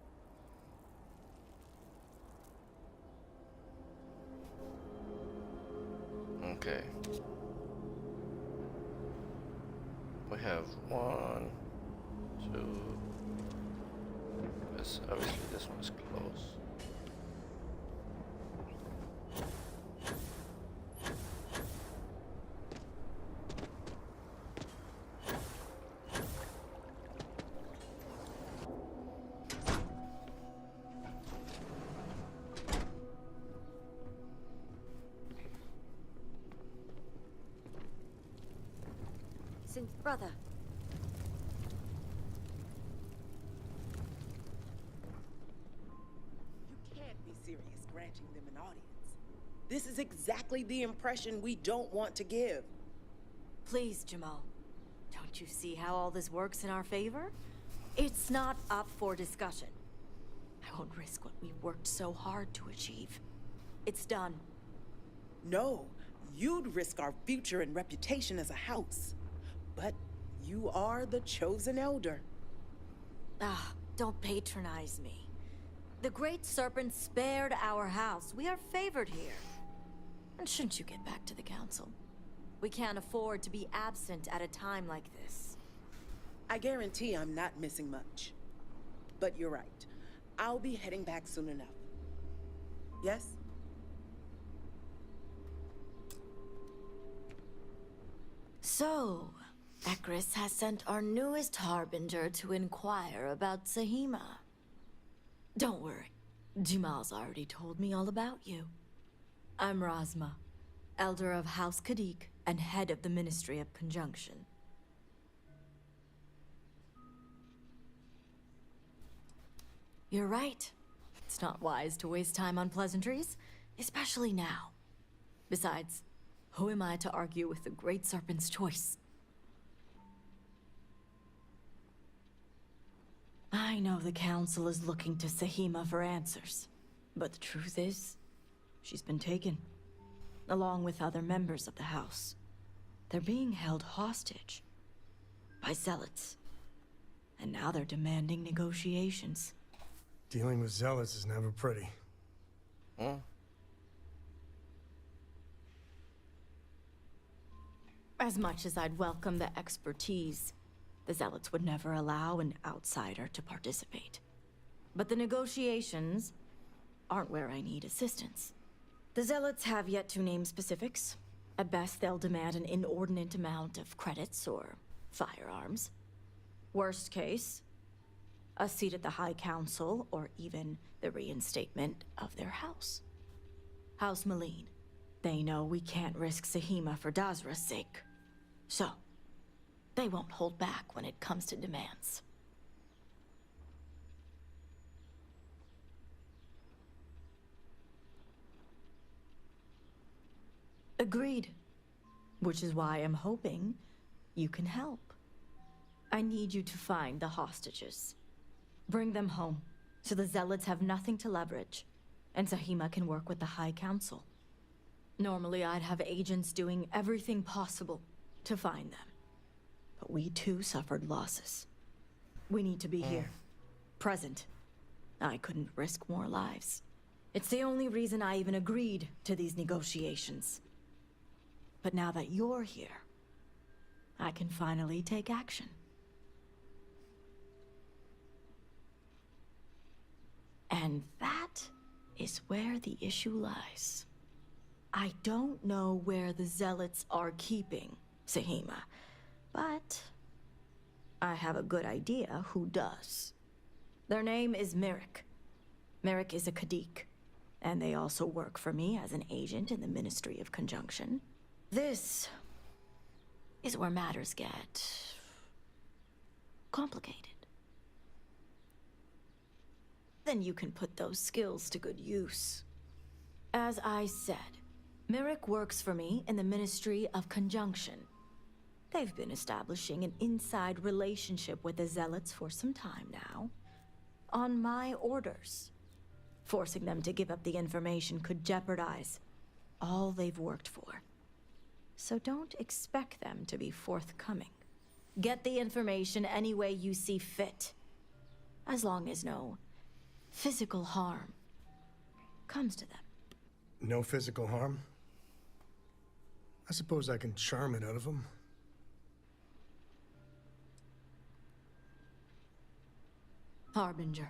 Speaker 1: Okay. We have 1, 2. Because obviously this one's close.
Speaker 8: Brother.
Speaker 18: You can't be serious granting them an audience. This is exactly the impression we don't want to give.
Speaker 8: Please, Jamal. Don't you see how all this works in our favor? It's not up for discussion. I won't risk what we worked so hard to achieve. It's done.
Speaker 18: No, you'd risk our future and reputation as a house. But you are the chosen elder.
Speaker 8: Ah, don't patronize me. The Great Serpent spared our house. We are favored here. And shouldn't you get back to the council? We can't afford to be absent at a time like this.
Speaker 18: I guarantee I'm not missing much. But you're right. I'll be heading back soon enough. Yes?
Speaker 8: So, Ekris has sent our newest harbinger to inquire about Sahima. Don't worry, Jamal's already told me all about you. I'm Razma, Elder of House Kadik and head of the Ministry of Conjunction. You're right. It's not wise to waste time on pleasantries, especially now. Besides, who am I to argue with the Great Serpent's choice? I know the Council is looking to Sahima for answers, but the truth is, she's been taken, along with other members of the House. They're being held hostage by Zealots, and now they're demanding negotiations.
Speaker 7: Dealing with Zealots is never pretty.
Speaker 1: Huh?
Speaker 8: As much as I'd welcome the expertise, the Zealots would never allow an outsider to participate. But the negotiations aren't where I need assistance. The Zealots have yet to name specifics. At best, they'll demand an inordinate amount of credits or firearms. Worst case, a seat at the High Council or even the reinstatement of their house. House Malene. They know we can't risk Sahima for Dazra's sake. So, they won't hold back when it comes to demands. Agreed. Which is why I'm hoping you can help. I need you to find the hostages. Bring them home, so the Zealots have nothing to leverage, and Sahima can work with the High Council. Normally, I'd have agents doing everything possible to find them. But we too suffered losses. We need to be here. Present. I couldn't risk more lives. It's the only reason I even agreed to these negotiations. But now that you're here, I can finally take action. And that is where the issue lies. I don't know where the Zealots are keeping Sahima, but I have a good idea who does. Their name is Merrick. Merrick is a Kadik, and they also work for me as an agent in the Ministry of Conjunction. This is where matters get complicated. Then you can put those skills to good use. As I said, Merrick works for me in the Ministry of Conjunction. They've been establishing an inside relationship with the Zealots for some time now, on my orders. Forcing them to give up the information could jeopardize all they've worked for. So don't expect them to be forthcoming. Get the information any way you see fit, as long as no physical harm comes to them.
Speaker 7: No physical harm? I suppose I can charm it out of him.
Speaker 8: Harbinger.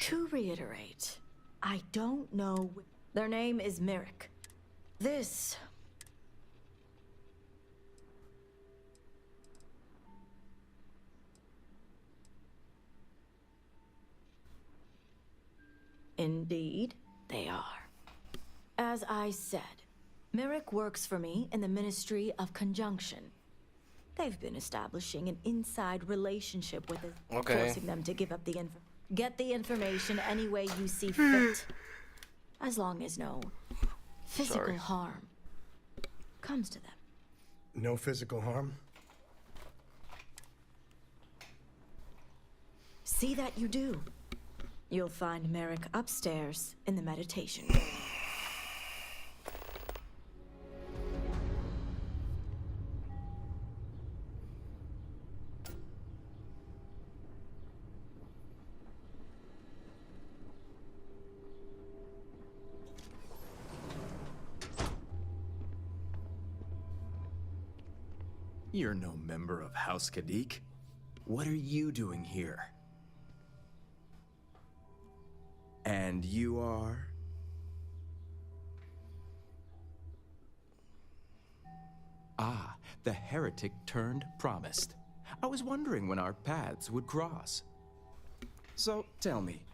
Speaker 8: To reiterate, I don't know. Their name is Merrick. This. Indeed, they are. As I said, Merrick works for me in the Ministry of Conjunction. They've been establishing an inside relationship with us, forcing them to give up the get the information any way you see fit, as long as no physical harm comes to them.
Speaker 7: No physical harm?
Speaker 8: See that you do. You'll find Merrick upstairs in the meditation room.
Speaker 12: You're no member of House Kadik. What are you doing here? And you are? Ah, the heretic turned promised. I was wondering when our paths would cross. So, tell me,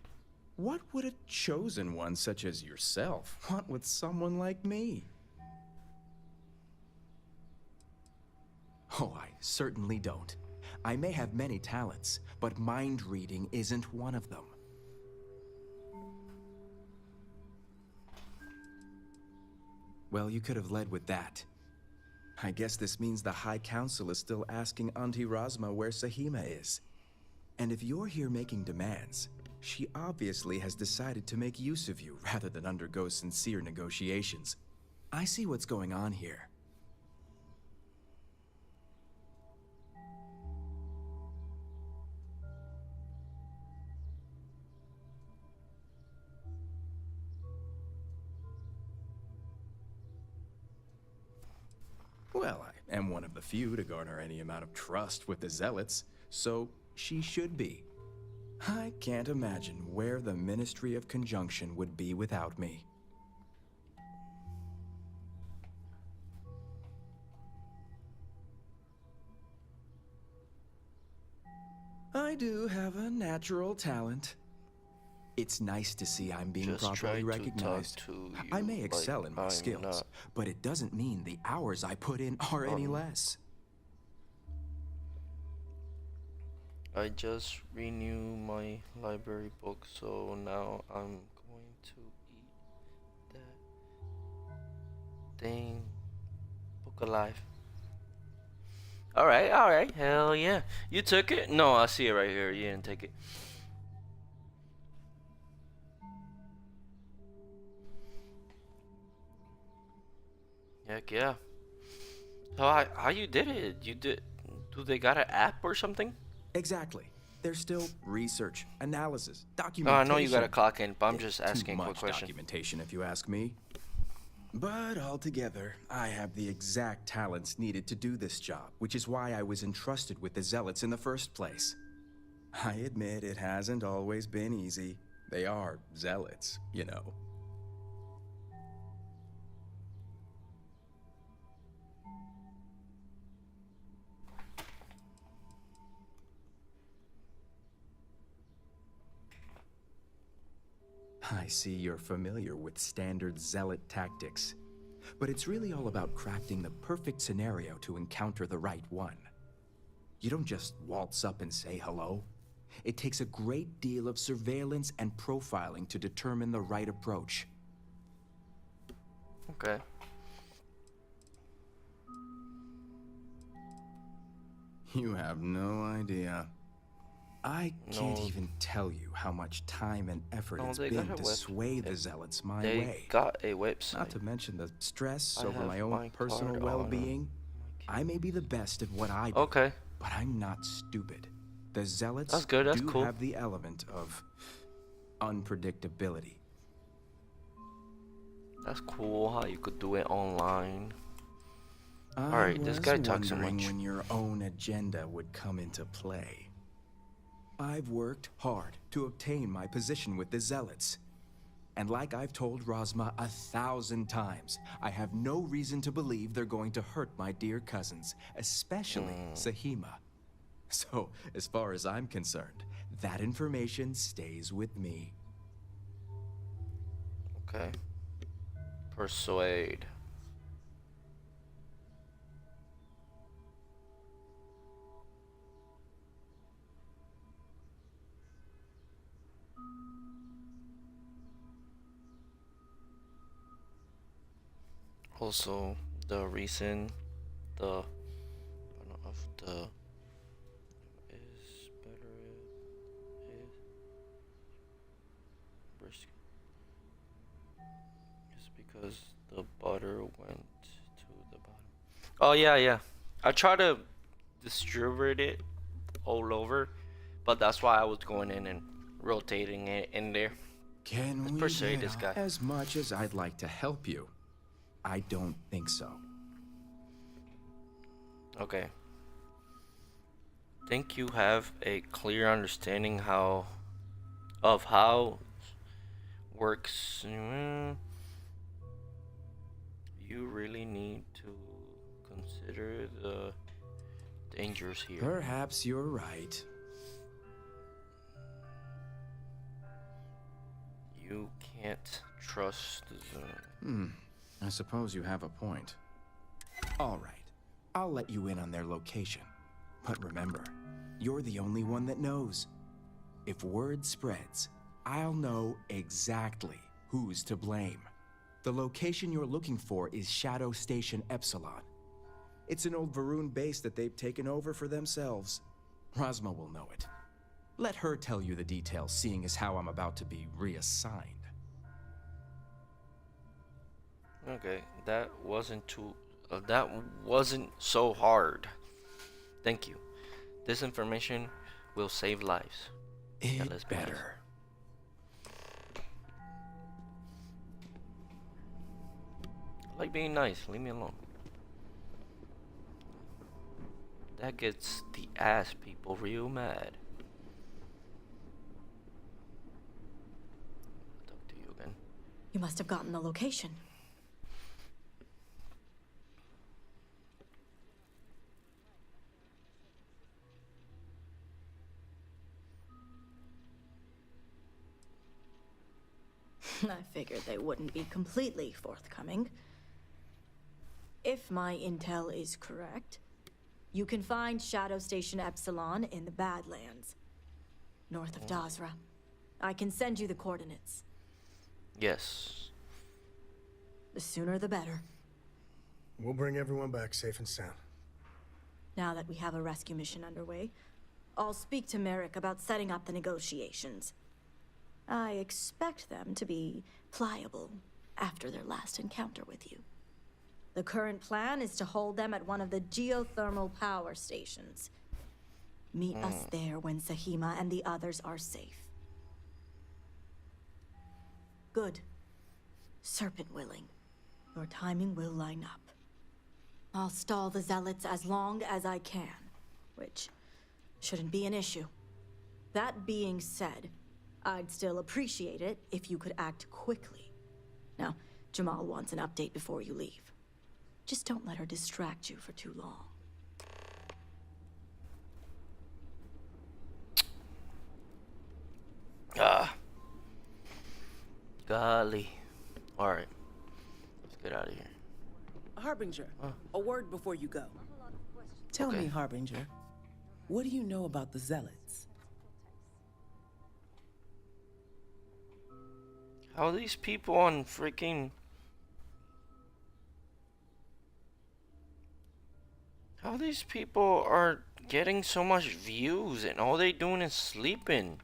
Speaker 12: what would a chosen one such as yourself want with someone like me? Oh, I certainly don't. I may have many talents, but mind reading isn't one of them. Well, you could have led with that. I guess this means the High Council is still asking Auntie Razma where Sahima is. And if you're here making demands, she obviously has decided to make use of you rather than undergo sincere negotiations. I see what's going on here. Well, I am one of the few to garner any amount of trust with the Zealots, so she should be. I can't imagine where the Ministry of Conjunction would be without me. I do have a natural talent. It's nice to see I'm being properly recognized. I may excel in my skills, but it doesn't mean the hours I put in are any less.
Speaker 1: I just renewed my library book, so now I'm going to eat that thing. Book alive. Alright, hell yeah. You took it? No, I see it right here. You didn't take it. Heck yeah. So how you did it? You did? Do they got an app or something?
Speaker 12: Exactly. There's still research, analysis,
Speaker 1: Oh,
Speaker 12: documentation.
Speaker 1: I know you got to clock in, but I'm just asking
Speaker 12: Too
Speaker 1: a quick
Speaker 12: much
Speaker 1: question.
Speaker 12: documentation, if you ask me. But altogether, I have the exact talents needed to do this job, which is why I was entrusted with the Zealots in the first place. I admit it hasn't always been easy. They are Zealots, you know. I see you're familiar with standard Zealot tactics. But it's really all about crafting the perfect scenario to encounter the right one. You don't just waltz up and say hello. It takes a great deal of surveillance and profiling to determine the right approach.
Speaker 1: Okay.
Speaker 12: You have no idea. I can't even tell you how much time and effort it's been to sway the Zealots my way.
Speaker 1: They got a website.
Speaker 12: Not to mention the stress
Speaker 1: I
Speaker 12: over
Speaker 1: have
Speaker 12: my own
Speaker 1: my
Speaker 12: personal
Speaker 1: card.
Speaker 12: well-being. I may be the best at what I do,
Speaker 1: Okay.
Speaker 12: but I'm not stupid. The Zealots
Speaker 1: That's good, that's
Speaker 12: do
Speaker 1: cool.
Speaker 12: have the element of unpredictability.
Speaker 1: That's cool how you could do it online.
Speaker 12: I
Speaker 1: Alright, this guy
Speaker 12: was
Speaker 1: talks so
Speaker 12: wondering
Speaker 1: much.
Speaker 12: when your own agenda would come into play. I've worked hard to obtain my position with the Zealots. And like I've told Rosma 1,000 times, I have no reason to believe they're going to hurt my dear cousins, especially Sahima. So, as far as I'm concerned, that information stays with me.
Speaker 1: Okay. Persuade. Also, the reason of the is better is brisket is because the butter went to the bottom. Oh yeah. I try to distribute it all over, but that's why I was going in and rotating it in there.
Speaker 12: Can
Speaker 1: Let's
Speaker 12: we
Speaker 1: persuade
Speaker 12: get
Speaker 1: this guy.
Speaker 12: As much as I'd like to help you, I don't think so.
Speaker 1: Okay. Think you have a clear understanding of how works. You really need to consider the dangers here.
Speaker 12: Perhaps you're right.
Speaker 1: You can't trust the...
Speaker 12: I suppose you have a point. All right. I'll let you in on their location. But remember, you're the only one that knows. If word spreads, I'll know exactly who's to blame. The location you're looking for is Shadow Station Epsilon. It's an old Varun base that they've taken over for themselves. Rosma will know it. Let her tell you the details, seeing as how I'm about to be reassigned.
Speaker 1: Okay, that wasn't so hard. Thank you. This information will save lives. Yeah, let's be honest.
Speaker 12: Better.
Speaker 1: I like being nice. Leave me alone. That gets the ass people real mad. Talk to you again.
Speaker 8: You must have gotten the location. I figured they wouldn't be completely forthcoming. If my intel is correct, you can find Shadow Station Epsilon in the Badlands, north of Dazra. I can send you the coordinates.
Speaker 1: Yes.
Speaker 8: The sooner the better.
Speaker 7: We'll bring everyone back safe and sound.
Speaker 8: Now that we have a rescue mission underway, I'll speak to Merrick about setting up the negotiations. I expect them to be pliable after their last encounter with you. The current plan is to hold them at one of the geothermal power stations. Meet us there when Sahima and the others are safe. Good. Serpent willing. Your timing will line up. I'll stall the Zealots as long as I can, which shouldn't be an issue. That being said, I'd still appreciate it if you could act quickly. Now, Jamal wants an update before you leave. Just don't let her distract you for too long.
Speaker 1: Golly. Alright. Let's get out of here.
Speaker 18: Harbinger, a word before you go. Tell me, Harbinger, what do you know about the Zealots?
Speaker 1: How are these people on freaking... How these people are getting so much views and all they doing is sleeping?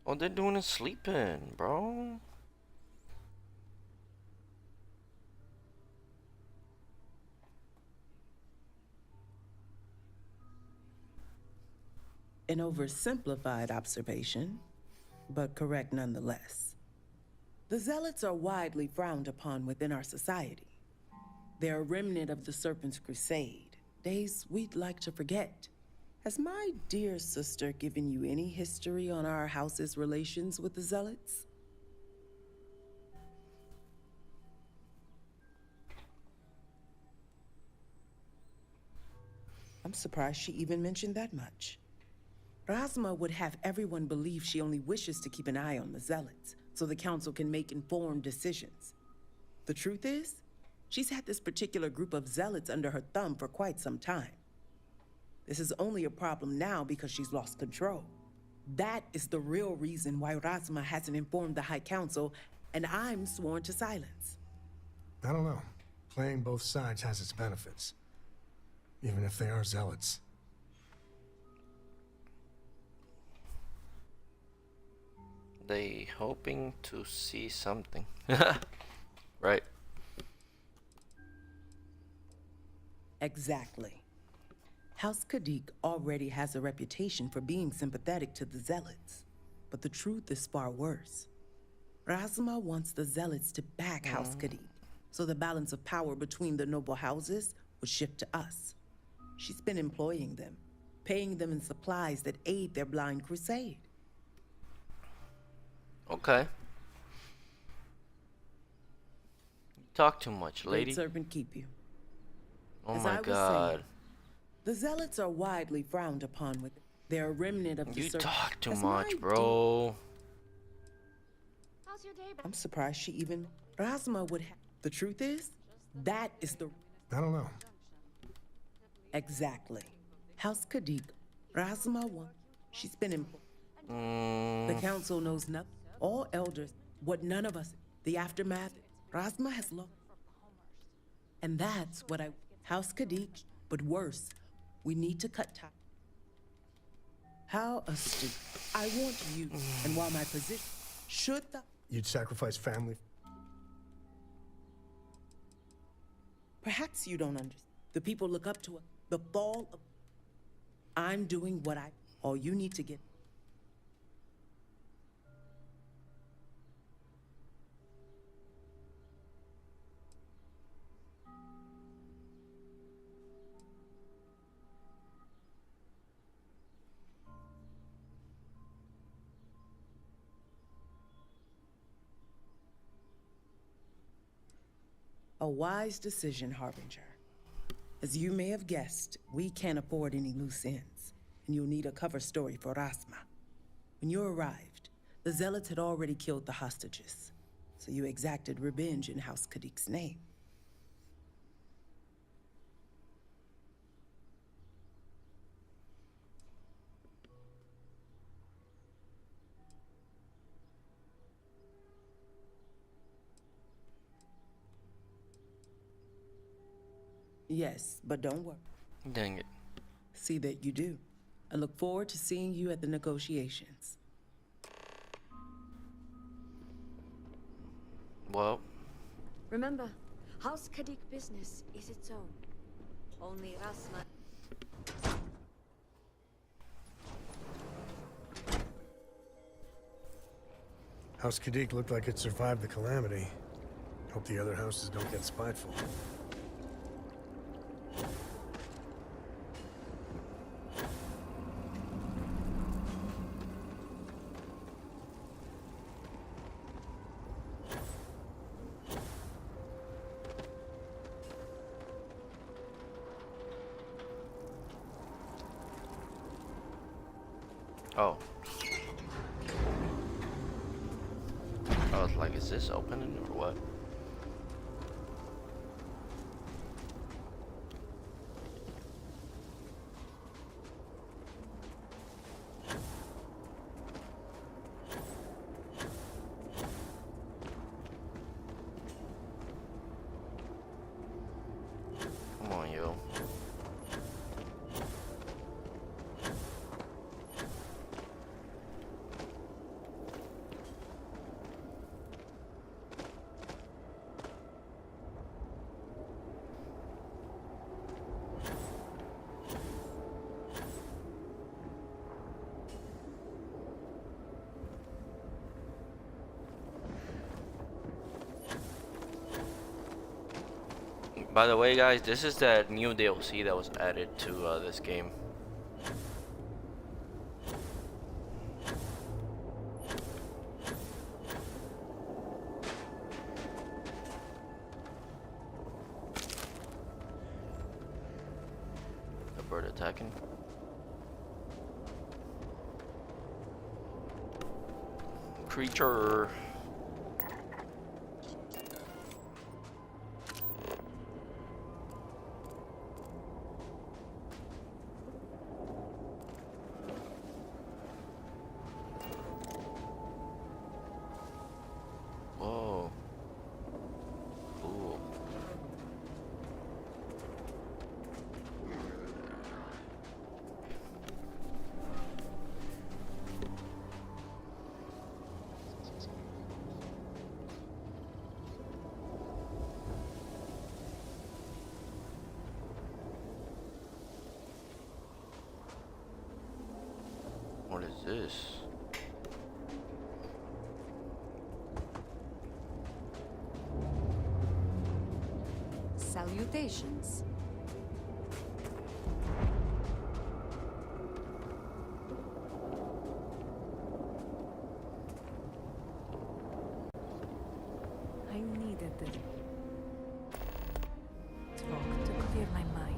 Speaker 1: All they're doing is sleeping, bro.
Speaker 18: An oversimplified observation, but correct nonetheless. The Zealots are widely frowned upon within our society. They're a remnant of the Serpent's Crusade, days we'd like to forget. Has my dear sister given you any history on our house's relations with the Zealots? I'm surprised she even mentioned that much. Razma would have everyone believe she only wishes to keep an eye on the Zealots, so the Council can make informed decisions. The truth is, she's had this particular group of Zealots under her thumb for quite some time. This is only a problem now because she's lost control. That is the real reason why Razma hasn't informed the High Council, and I'm sworn to silence.
Speaker 7: I don't know. Playing both sides has its benefits. Even if they are Zealots.
Speaker 1: They hoping to see something. Right.
Speaker 18: Exactly. House Khadik already has a reputation for being sympathetic to the Zealots. But the truth is far worse. Razma wants the Zealots to back House Khadik, so the balance of power between the noble houses would shift to us. She's been employing them, paying them in supplies that aid their blind crusade.
Speaker 1: Okay. You talk too much, lady.
Speaker 18: Great servant keep you.
Speaker 1: Oh
Speaker 18: As
Speaker 1: my
Speaker 18: I was
Speaker 1: god.
Speaker 18: saying, the Zealots are widely frowned upon with it. They're a remnant of the
Speaker 1: You
Speaker 18: Serpent.
Speaker 1: talk too
Speaker 18: As
Speaker 1: much,
Speaker 18: my
Speaker 1: bro.
Speaker 23: How's your day?
Speaker 18: I'm surprised she even... Razma would have... The truth is, that is the...
Speaker 7: I don't know.
Speaker 18: Exactly. House Khadik, Razma won. She's been employed. The Council knows nothing. All elders, what none of us... The aftermath, Razma has lost. And that's what I... House Khadik, but worse, we need to cut ties. How astute. I want you, and while my position... Should the...
Speaker 7: You'd sacrifice family?
Speaker 18: Perhaps you don't understand. The people look up to us. The fall of... I'm doing what I... All you need to get... A wise decision, Harbinger. As you may have guessed, we can't afford any loose ends, and you'll need a cover story for Razma. When you arrived, the Zealots had already killed the hostages, so you exacted revenge in House Khadik's name. Yes, but don't worry.
Speaker 1: Dang it.
Speaker 18: See that you do. I look forward to seeing you at the negotiations.
Speaker 1: Well.
Speaker 23: Remember, House Khadik business is its own. Only Razma.
Speaker 7: House Khadik looked like it survived the calamity. Hope the other houses don't get spiteful.
Speaker 1: Oh. I was like, is this opening or what? Come on, yo. By the way, guys, this is that new DLC that was added to this game. The bird attacking. Creature. Whoa. Cool. What is this?
Speaker 4: Salutations. I needed the talk to clear my mind.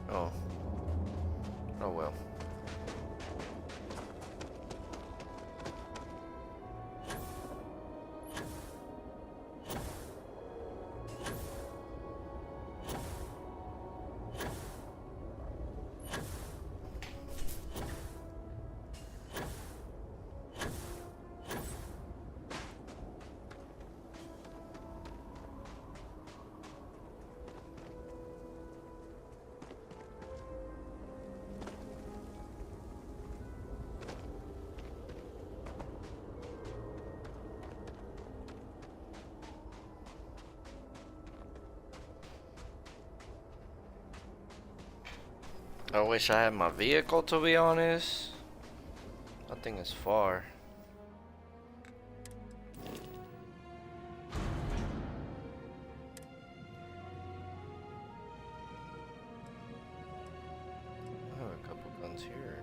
Speaker 1: Oh. Oh well. I wish I had my vehicle, to be honest. That thing is far. I have a couple guns here.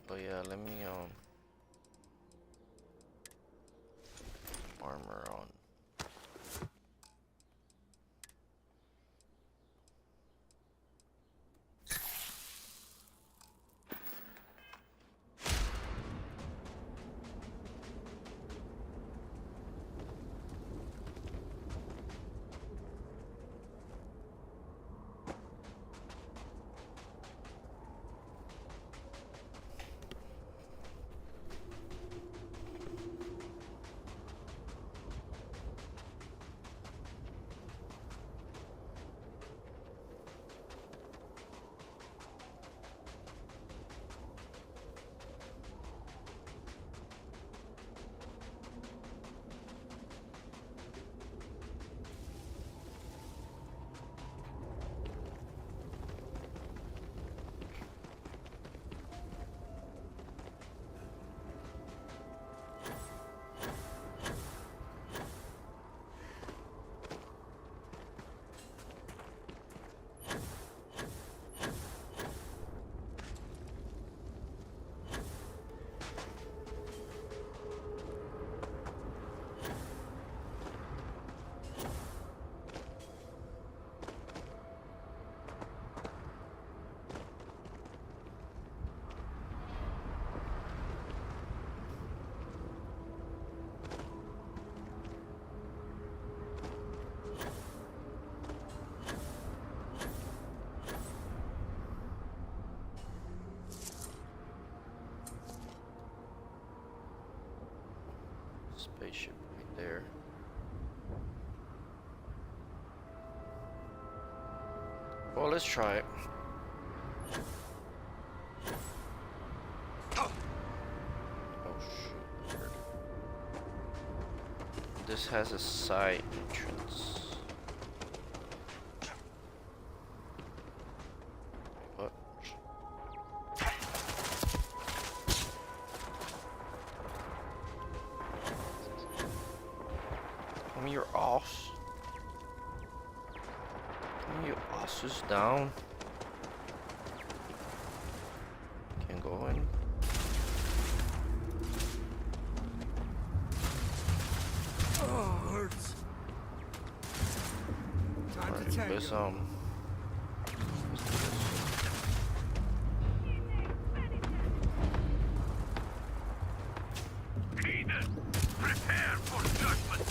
Speaker 1: But yeah, let me armor on. spaceship right there. Well, let's try it. Oh shoot. This has a side entrance. What? Come your ass. Come your asses down. Can't go in.
Speaker 7: Oh, hurts. Time to tango.
Speaker 1: Let's let's do this.
Speaker 11: Heathen, prepare for judgment.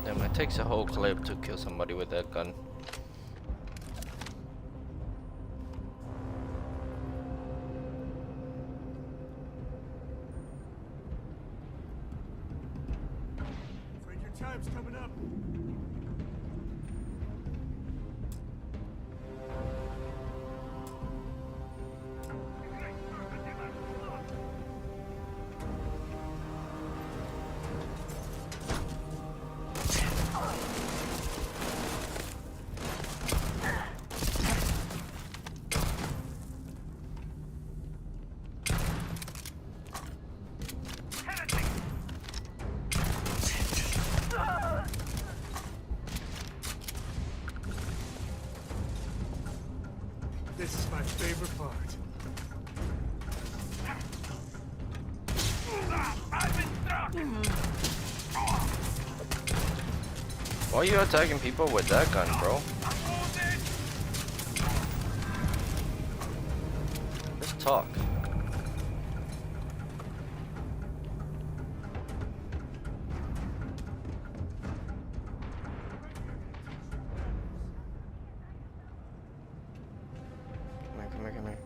Speaker 1: Damn, it takes a whole clip to kill somebody with that gun.
Speaker 7: Afraid your time's coming up. This is my favorite part.
Speaker 1: Why are you attacking people with that gun, bro? Let's talk. Come here, come here.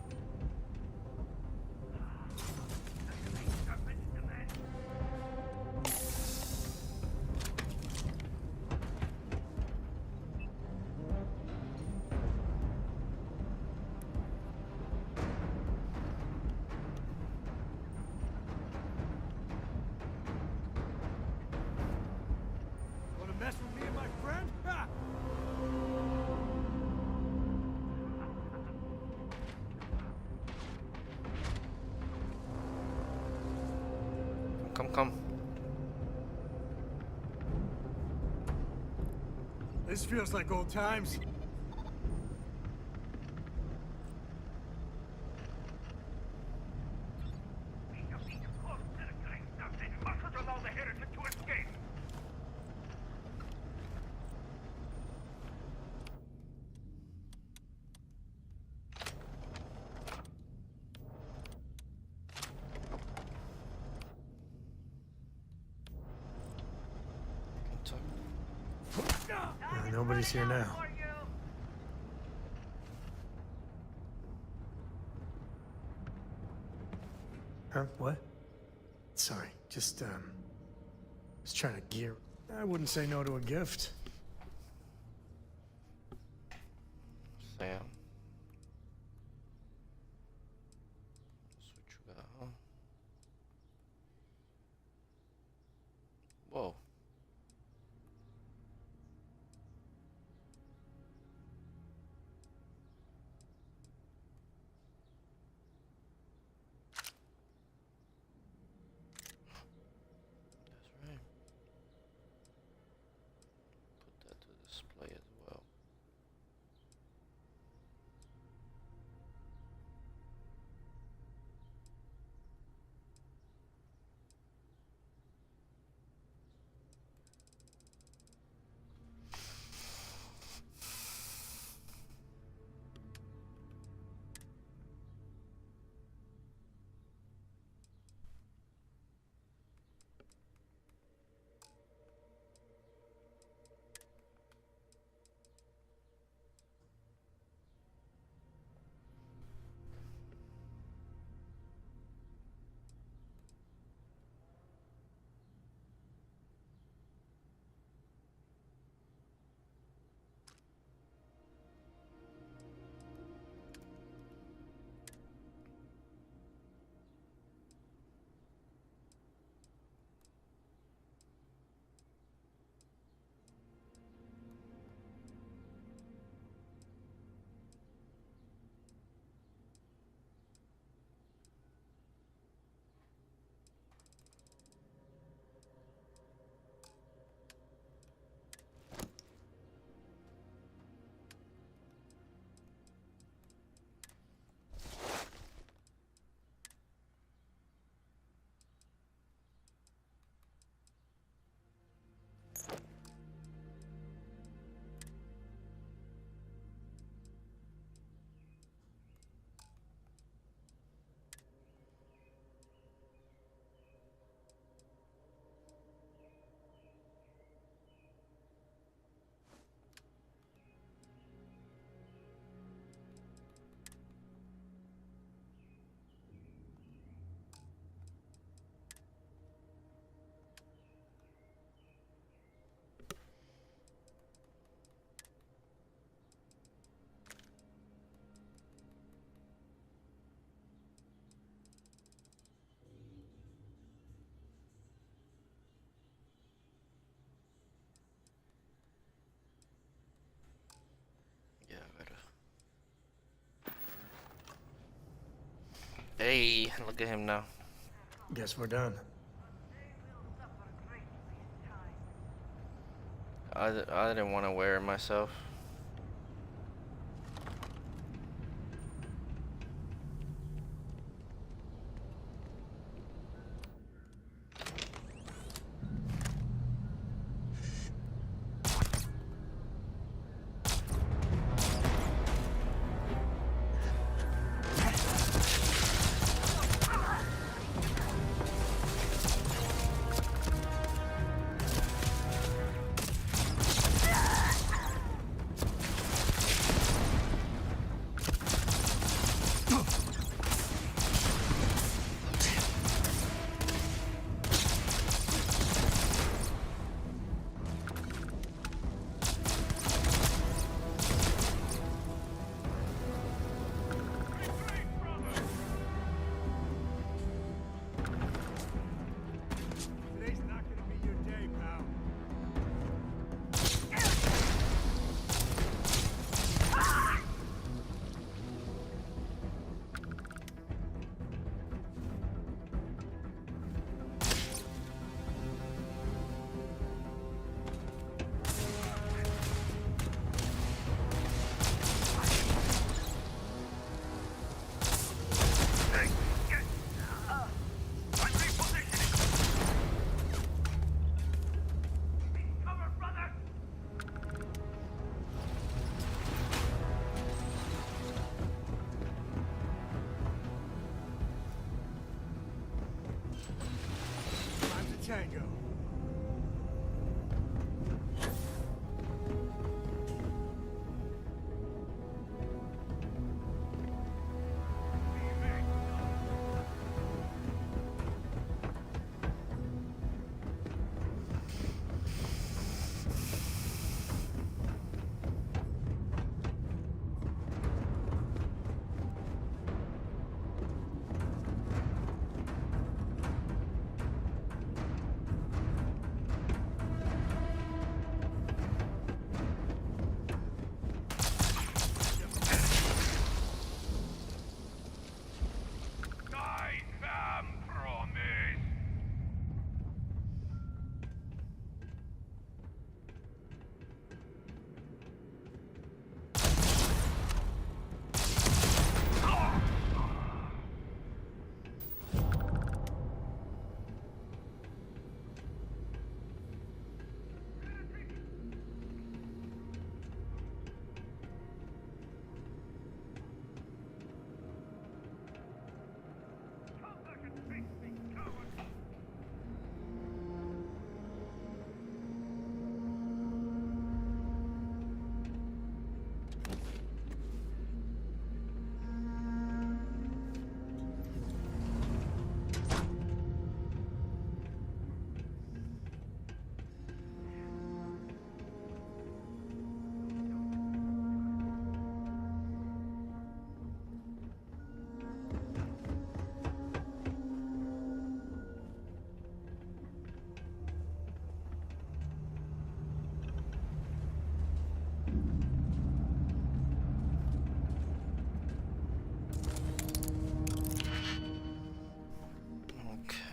Speaker 7: Wanna mess with me and my friend? Ha!
Speaker 1: Come.
Speaker 7: This feels like old times. Nobody's here now. Huh? What? Sorry, just trying to gear. I wouldn't say no to a gift.
Speaker 1: Sam. That's what you got, huh? Whoa. Display as well. Hey, look at him now.
Speaker 7: Guess we're done.
Speaker 1: I didn't want to wear it myself.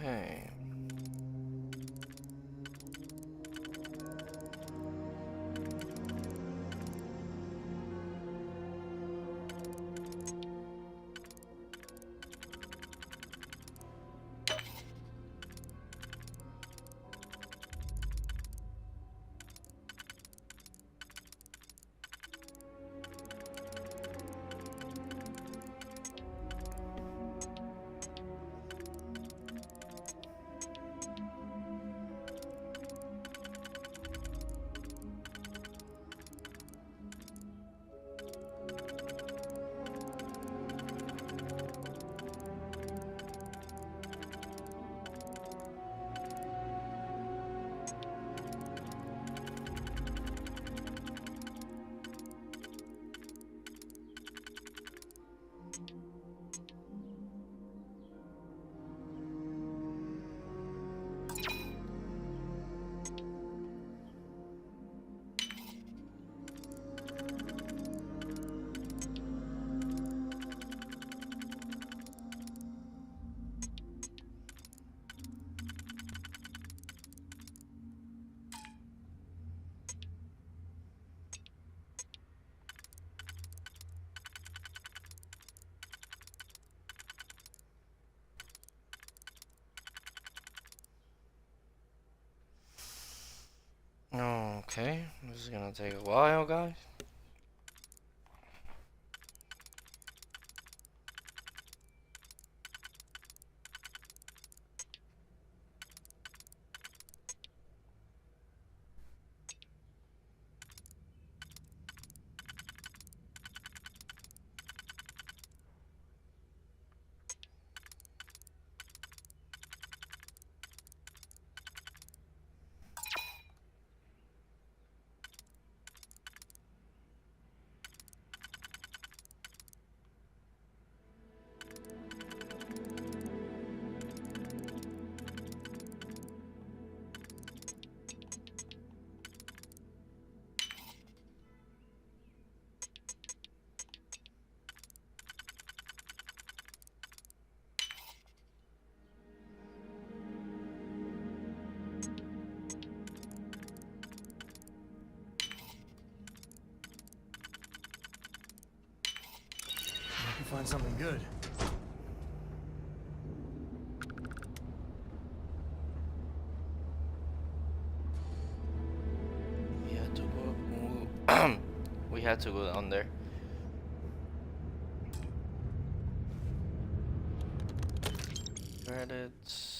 Speaker 1: Okay. Okay, this is gonna take a while, guys.
Speaker 7: You find something good.
Speaker 1: We had to go. We had to go down there. Credits.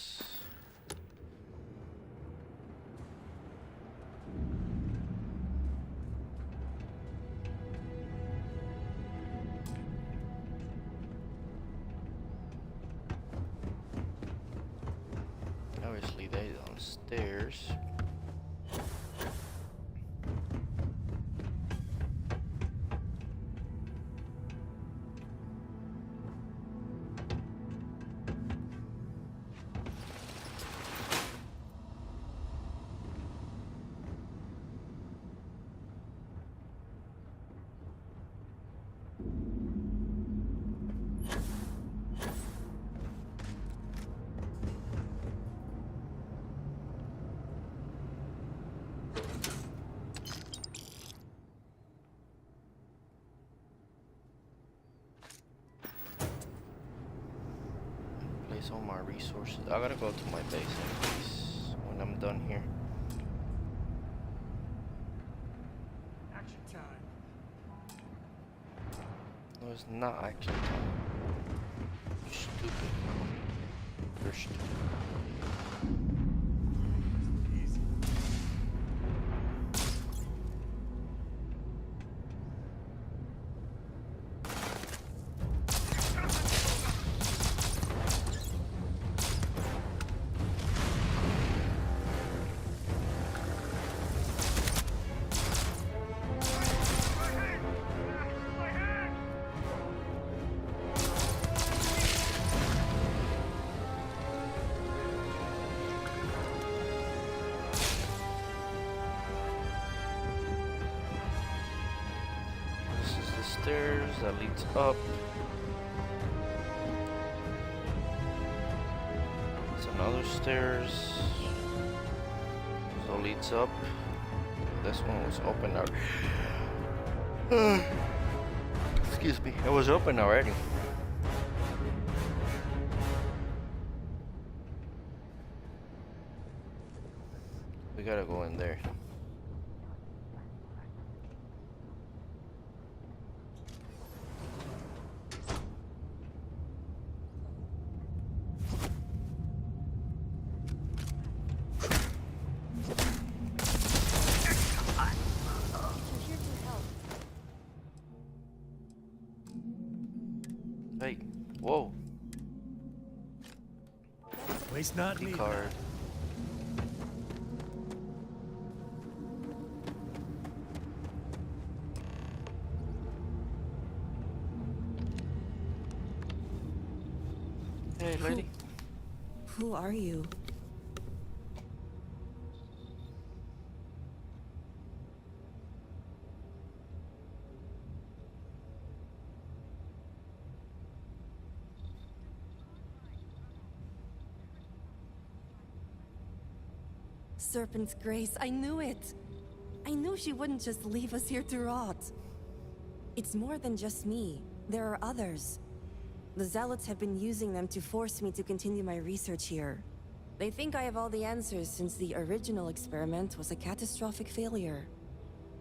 Speaker 1: Obviously, they downstairs. Place all my resources. I gotta go to my base anyways when I'm done here.
Speaker 7: Action time.
Speaker 1: No, it's not action time. You stupid. You're stupid. Stairs that leads up. Some another stairs. So leads up. This one was open already. Excuse me. It was open already. We gotta go in there. Hey, whoa.
Speaker 7: Waste not needed.
Speaker 1: Card. Hey, lady.
Speaker 13: Who are you? Serpent's Grace, I knew it! I knew she wouldn't just leave us here to rot. It's more than just me. There are others. The Zealots have been using them to force me to continue my research here. They think I have all the answers since the original experiment was a catastrophic failure.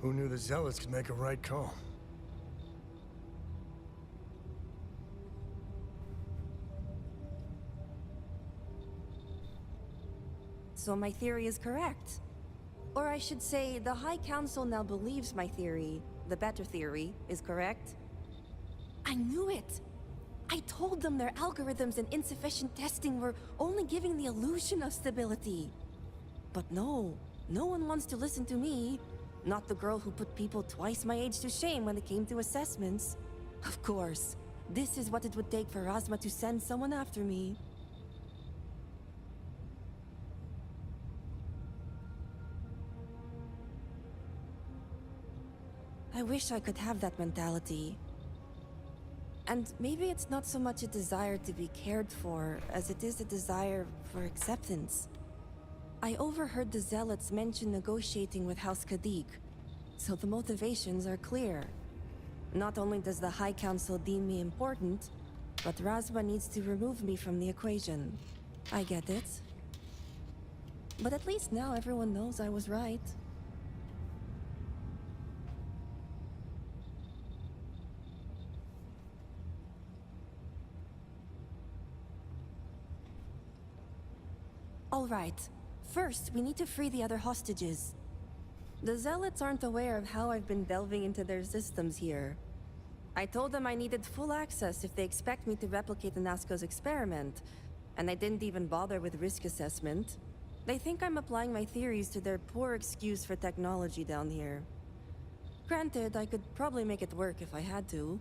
Speaker 7: Who knew the Zealots could make a right call?
Speaker 13: So my theory is correct. Or I should say, the High Council now believes my theory, the better theory, is correct. I knew it! I told them their algorithms and insufficient testing were only giving the illusion of stability. But no one wants to listen to me. Not the girl who put people twice my age to shame when it came to assessments. Of course, this is what it would take for Razma to send someone after me. I wish I could have that mentality. And maybe it's not so much a desire to be cared for as it is a desire for acceptance. I overheard the Zealots mention negotiating with House Khadik, so the motivations are clear. Not only does the High Council deem me important, but Razma needs to remove me from the equation. I get it. But at least now everyone knows I was right. All right. First, we need to free the other hostages. The Zealots aren't aware of how I've been delving into their systems here. I told them I needed full access if they expect me to replicate Anasco's experiment, and I didn't even bother with risk assessment. They think I'm applying my theories to their poor excuse for technology down here. Granted, I could probably make it work if I had to.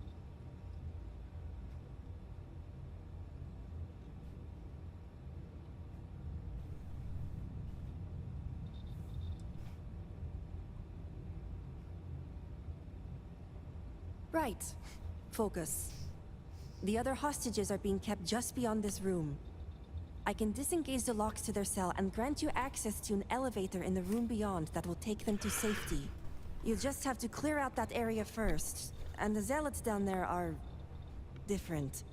Speaker 13: Right. Focus. The other hostages are being kept just beyond this room. I can disengage the locks to their cell and grant you access to an elevator in the room beyond that will take them to safety. You just have to clear out that area first, and the Zealots down there are different.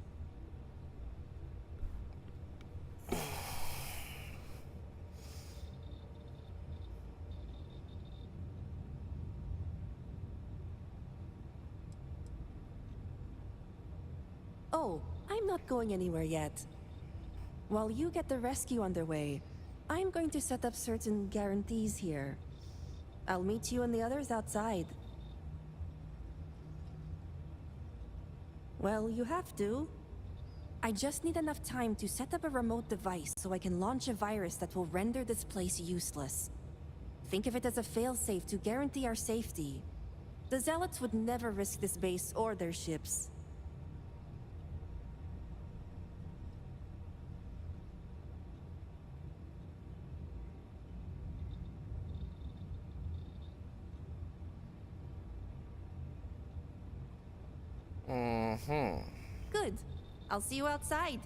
Speaker 13: Oh, I'm not going anywhere yet. While you get the rescue underway, I'm going to set up certain guarantees here. I'll meet you and the others outside. Well, you have to. I just need enough time to set up a remote device so I can launch a virus that will render this place useless. Think of it as a failsafe to guarantee our safety. The Zealots would never risk this base or their ships. Good. I'll see you outside.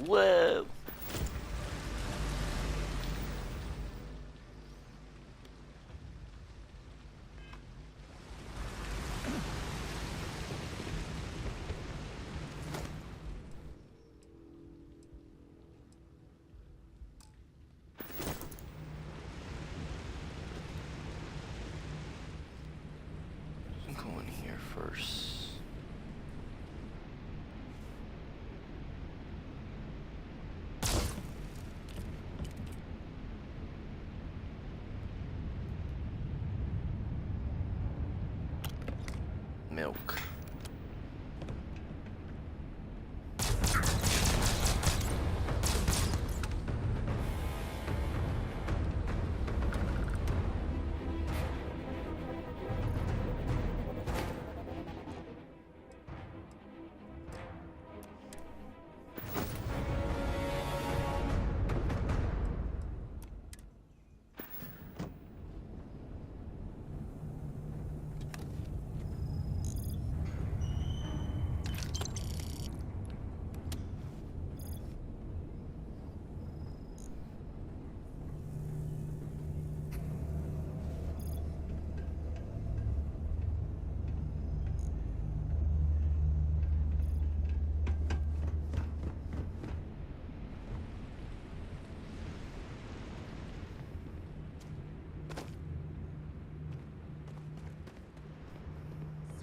Speaker 1: Whoa. I'm going here first. Milk.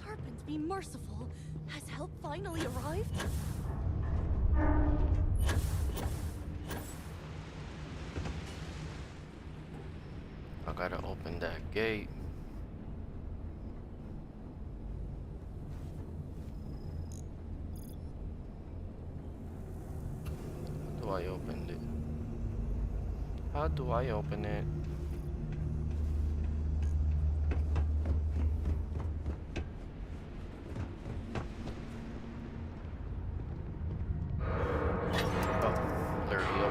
Speaker 23: Serpent, be merciful. Has help finally arrived?
Speaker 1: I gotta open that gate. How do I open it? How do I open it? There we go.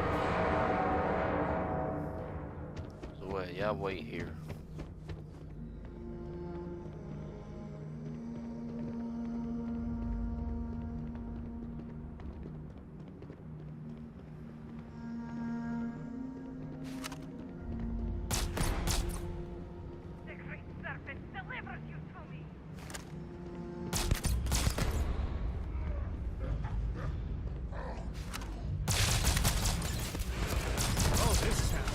Speaker 1: So wait, yeah, wait here.
Speaker 10: The great serpent delivers you to me.
Speaker 11: Oh, this is happening.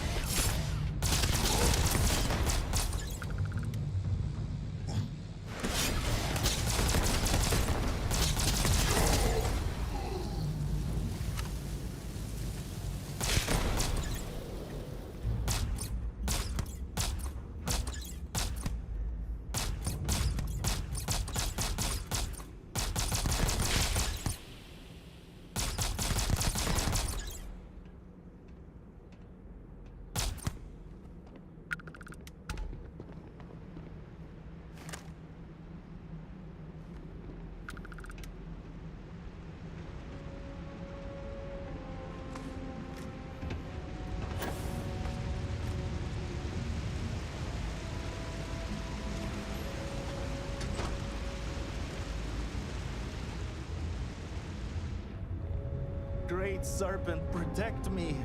Speaker 14: Great serpent, protect me.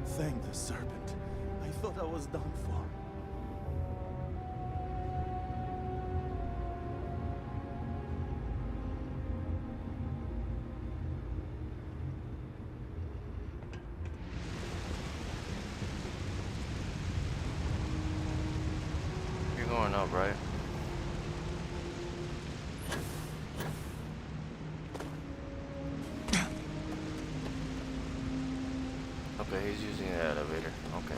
Speaker 14: Thank the serpent. I thought I was done for.
Speaker 1: You're going up, right? Okay, he's using the elevator. Okay.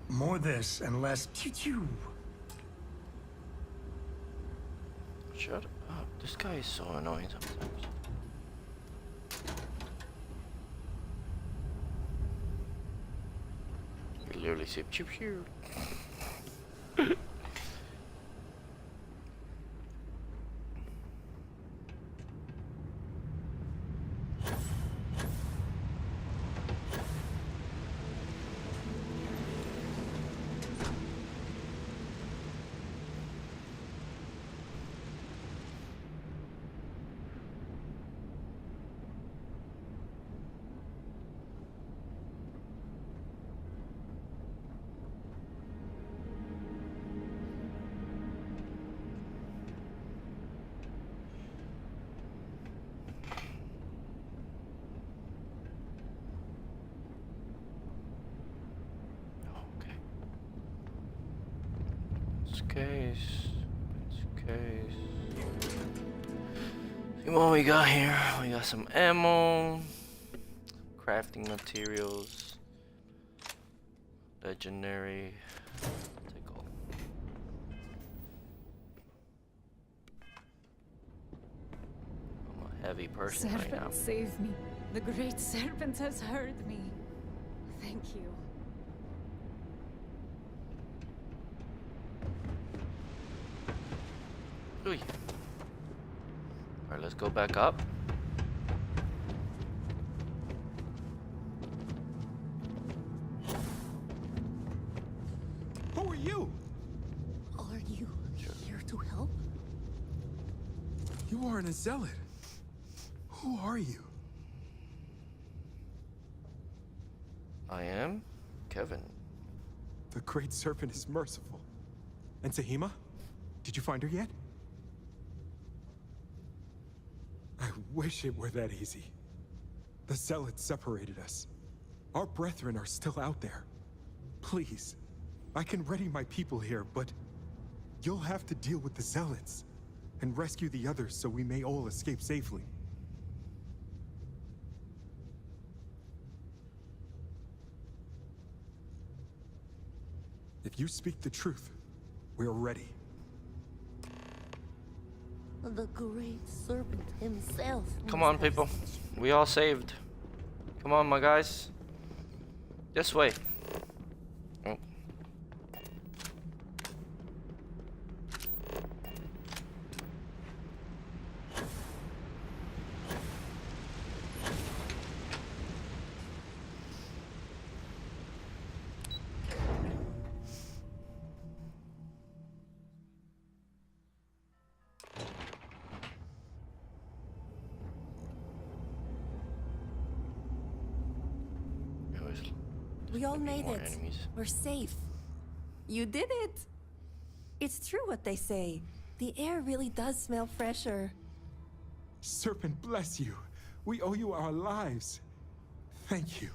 Speaker 7: More this and less pew-pew.
Speaker 1: Shut up. This guy is so annoying sometimes. You literally say pew pew. Case. See what we got here. We got some ammo, crafting materials, legendary. Take all. I'm a heavy person right now.
Speaker 4: Serpent, save me. The great serpent has heard me. Thank you.
Speaker 1: Alright, let's go back up.
Speaker 12: Who are you?
Speaker 13: Are you here to help?
Speaker 12: You aren't a zealot. Who are you?
Speaker 1: I am Kevin.
Speaker 12: The Great Serpent is merciful. And Sahima? Did you find her yet? I wish it were that easy. The Zealots separated us. Our brethren are still out there. Please, I can ready my people here, but you'll have to deal with the Zealots and rescue the others so we may all escape safely. If you speak the truth, we're ready.
Speaker 13: The great serpent himself.
Speaker 1: Come on, people. We all saved. Come on, my guys. This way. Oh.
Speaker 13: We all made
Speaker 1: more
Speaker 13: it.
Speaker 1: enemies.
Speaker 13: We're safe. You did it! It's true what they say. The air really does smell fresher.
Speaker 12: Serpent bless you. We owe you our lives. Thank you.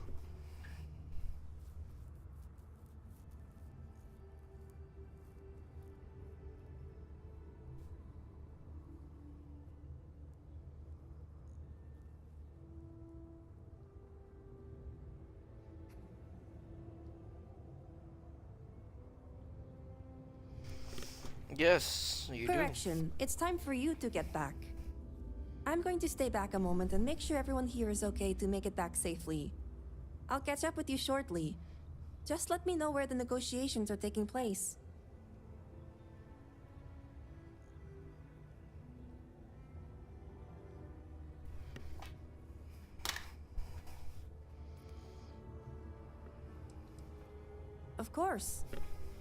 Speaker 1: Yes, you do.
Speaker 13: Correction. It's time for you to get back. I'm going to stay back a moment and make sure everyone here is okay to make it back safely. I'll catch up with you shortly. Just let me know where the negotiations are taking place. Of course.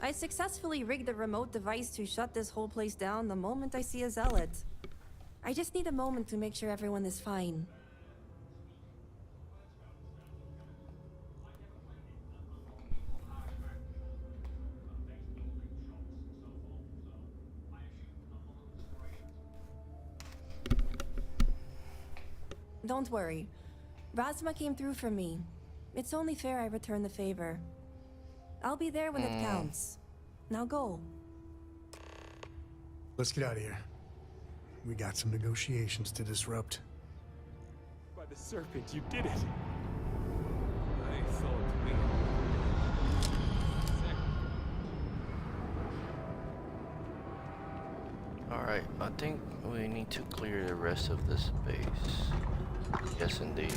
Speaker 13: I successfully rigged a remote device to shut this whole place down the moment I see a zealot. I just need a moment to make sure everyone is fine. Don't worry. Razma came through for me. It's only fair I return the favor. I'll be there when it counts. Now go.
Speaker 7: Let's get out of here. We got some negotiations to disrupt.
Speaker 12: By the serpent, you did it. I thought we...
Speaker 1: Alright, I think we need to clear the rest of this space. Yes, indeed.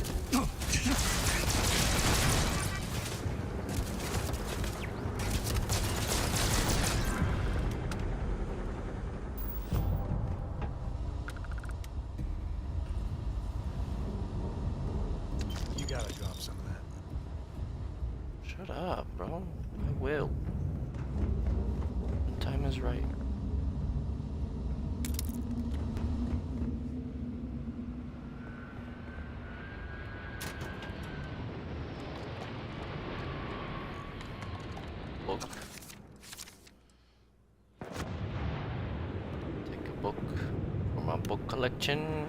Speaker 7: You gotta drop some of that.
Speaker 1: Shut up, bro. I will. When time is right. Book. Take a book from my book collection.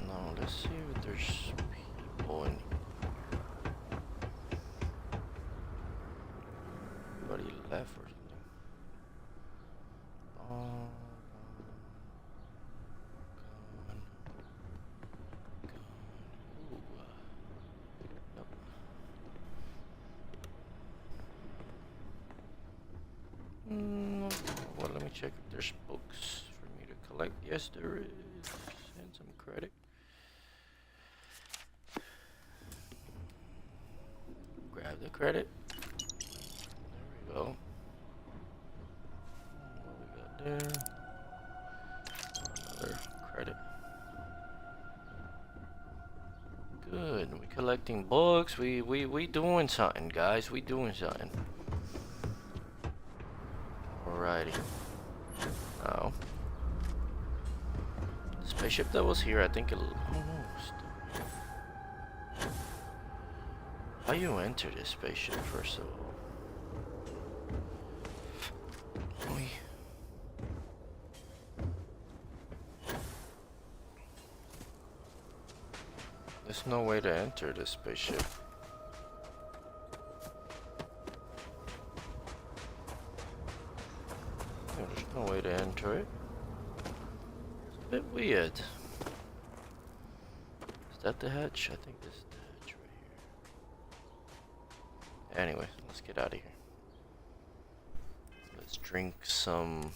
Speaker 1: Now let's see if there's people in here. Everybody left or something. Gone. Ooh. Nope. Well, let me check if there's books for me to collect. Yes, there is. And some credit. Grab the credit. There we go. What we got there? Another credit. Good. We collecting books. We doing something, guys. We doing something. Alrighty. Now, the spaceship that was here, I think it. Oh no. How you enter this spaceship, first of all? There's no way to enter this spaceship. Yeah, there's no way to enter it. It's a bit weird. Is that the hatch? I think this is the hatch right here. Anyway, let's get out of here. Let's drink some.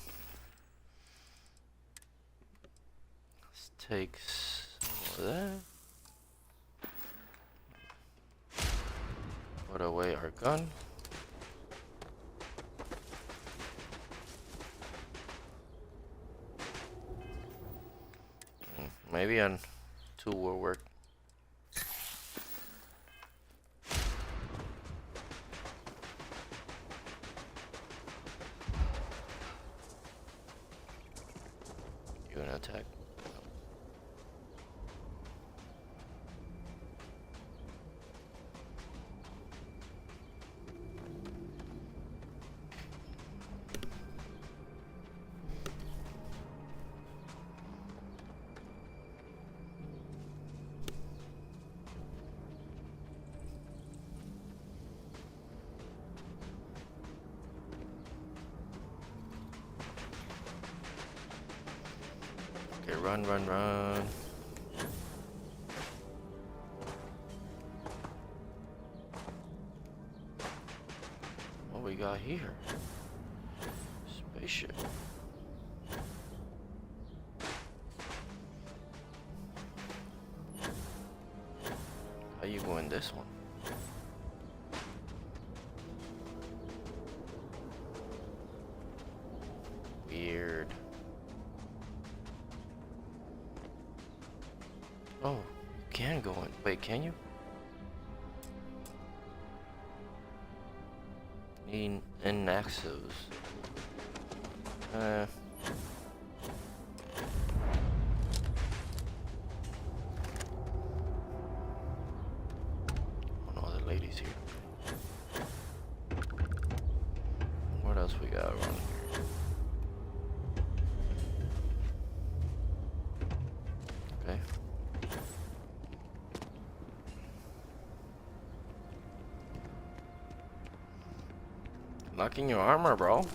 Speaker 1: Let's take some of that. Put away our gun. Maybe on 2 will work. You gonna attack? Okay, run, run, run. What we got here? Spaceship. How you go in this one? Weird. Oh, you can go in. Wait, can you? In Naxos. Oh no, the lady's here. What else we got around here? Okay. Locking your armor, bro.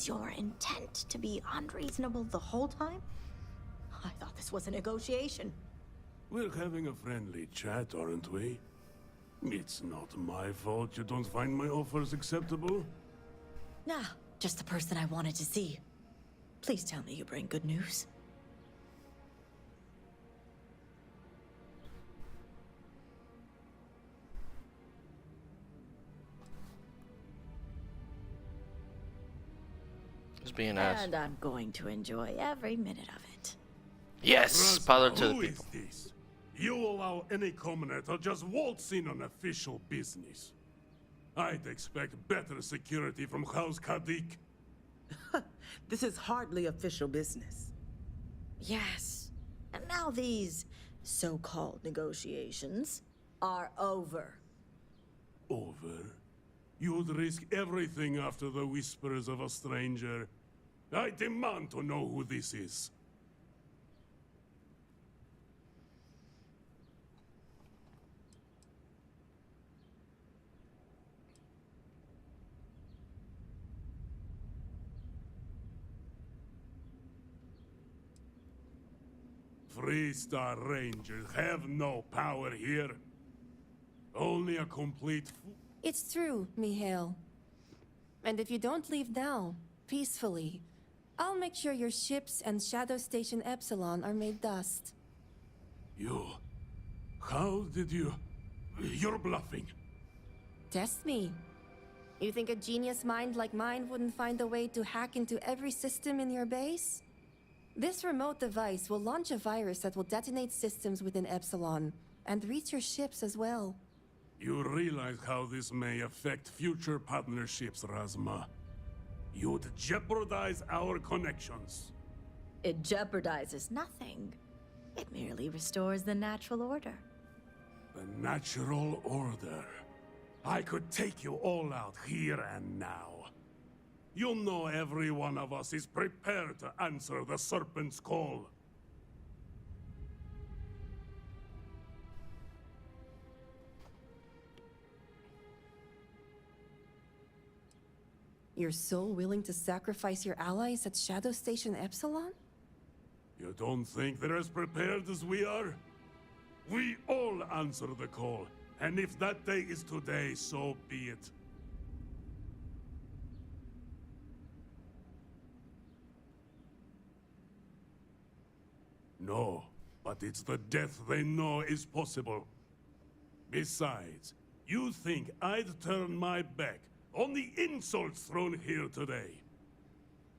Speaker 8: your intent to be unreasonable the whole time? I thought this was a negotiation.
Speaker 15: We're having a friendly chat, aren't we? It's not my fault you don't find my offers acceptable.
Speaker 8: Nah, just the person I wanted to see. Please tell me you bring good news.
Speaker 1: Just being asked.
Speaker 8: And I'm going to enjoy every minute of it.
Speaker 1: Yes, power to the
Speaker 15: Who
Speaker 1: people.
Speaker 15: is this? You allow any commoner to just waltz in on official business. I'd expect better security from House Kadik.
Speaker 18: This is hardly official business.
Speaker 8: Yes. And now these so-called negotiations are over.
Speaker 15: Over? You'd risk everything after the whispers of a stranger. I demand to know who this is. Freestar Rangers have no power here. Only a complete
Speaker 13: It's true, Mihail. And if you don't leave now, peacefully, I'll make sure your ships and Shadow Station Epsilon are made dust.
Speaker 15: You... How did you... You're bluffing.
Speaker 13: Test me. You think a genius mind like mine wouldn't find a way to hack into every system in your base? This remote device will launch a virus that will detonate systems within Epsilon, and reach your ships as well.
Speaker 15: You realize how this may affect future partnerships, Razma. You'd jeopardize our connections.
Speaker 8: It jeopardizes nothing. It merely restores the natural order.
Speaker 15: The natural order. I could take you all out here and now. You know every one of us is prepared to answer the Serpent's call.
Speaker 13: You're so willing to sacrifice your allies at Shadow Station Epsilon?
Speaker 15: You don't think they're as prepared as we are? We all answer the call, and if that day is today, so be it. No, but it's the death they know is possible. Besides, you think I'd turn my back on the insults thrown here today?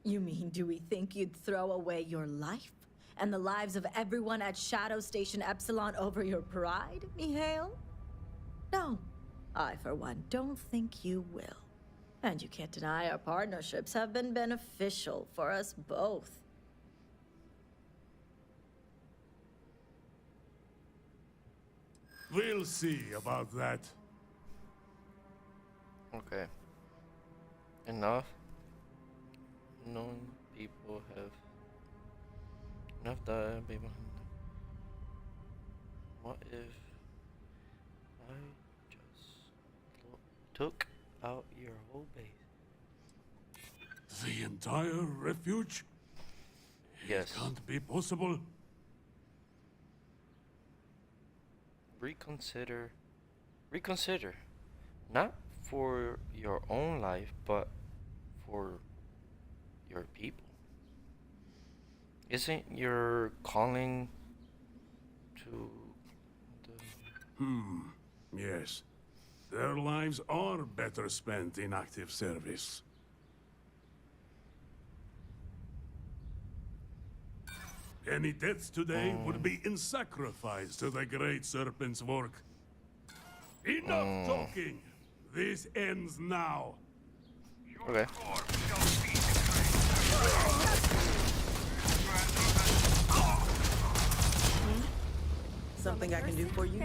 Speaker 8: You mean, do we think you'd throw away your life and the lives of everyone at Shadow Station Epsilon over your pride, Mihail? No, I for one don't think you will. And you can't deny our partnerships have been beneficial for us both.
Speaker 15: We'll see about that.
Speaker 1: Okay. Enough. Known people have enough died behind them. What if I just took out your whole base?
Speaker 15: The entire refuge?
Speaker 1: Yes.
Speaker 15: It can't be possible.
Speaker 1: Reconsider. Not for your own life, but for your people. Isn't your calling to the...
Speaker 15: Yes. Their lives are better spent in active service. Any deaths today would be in sacrifice to the Great Serpent's work. Enough talking! This ends now.
Speaker 1: Okay.
Speaker 18: Something I can do for you?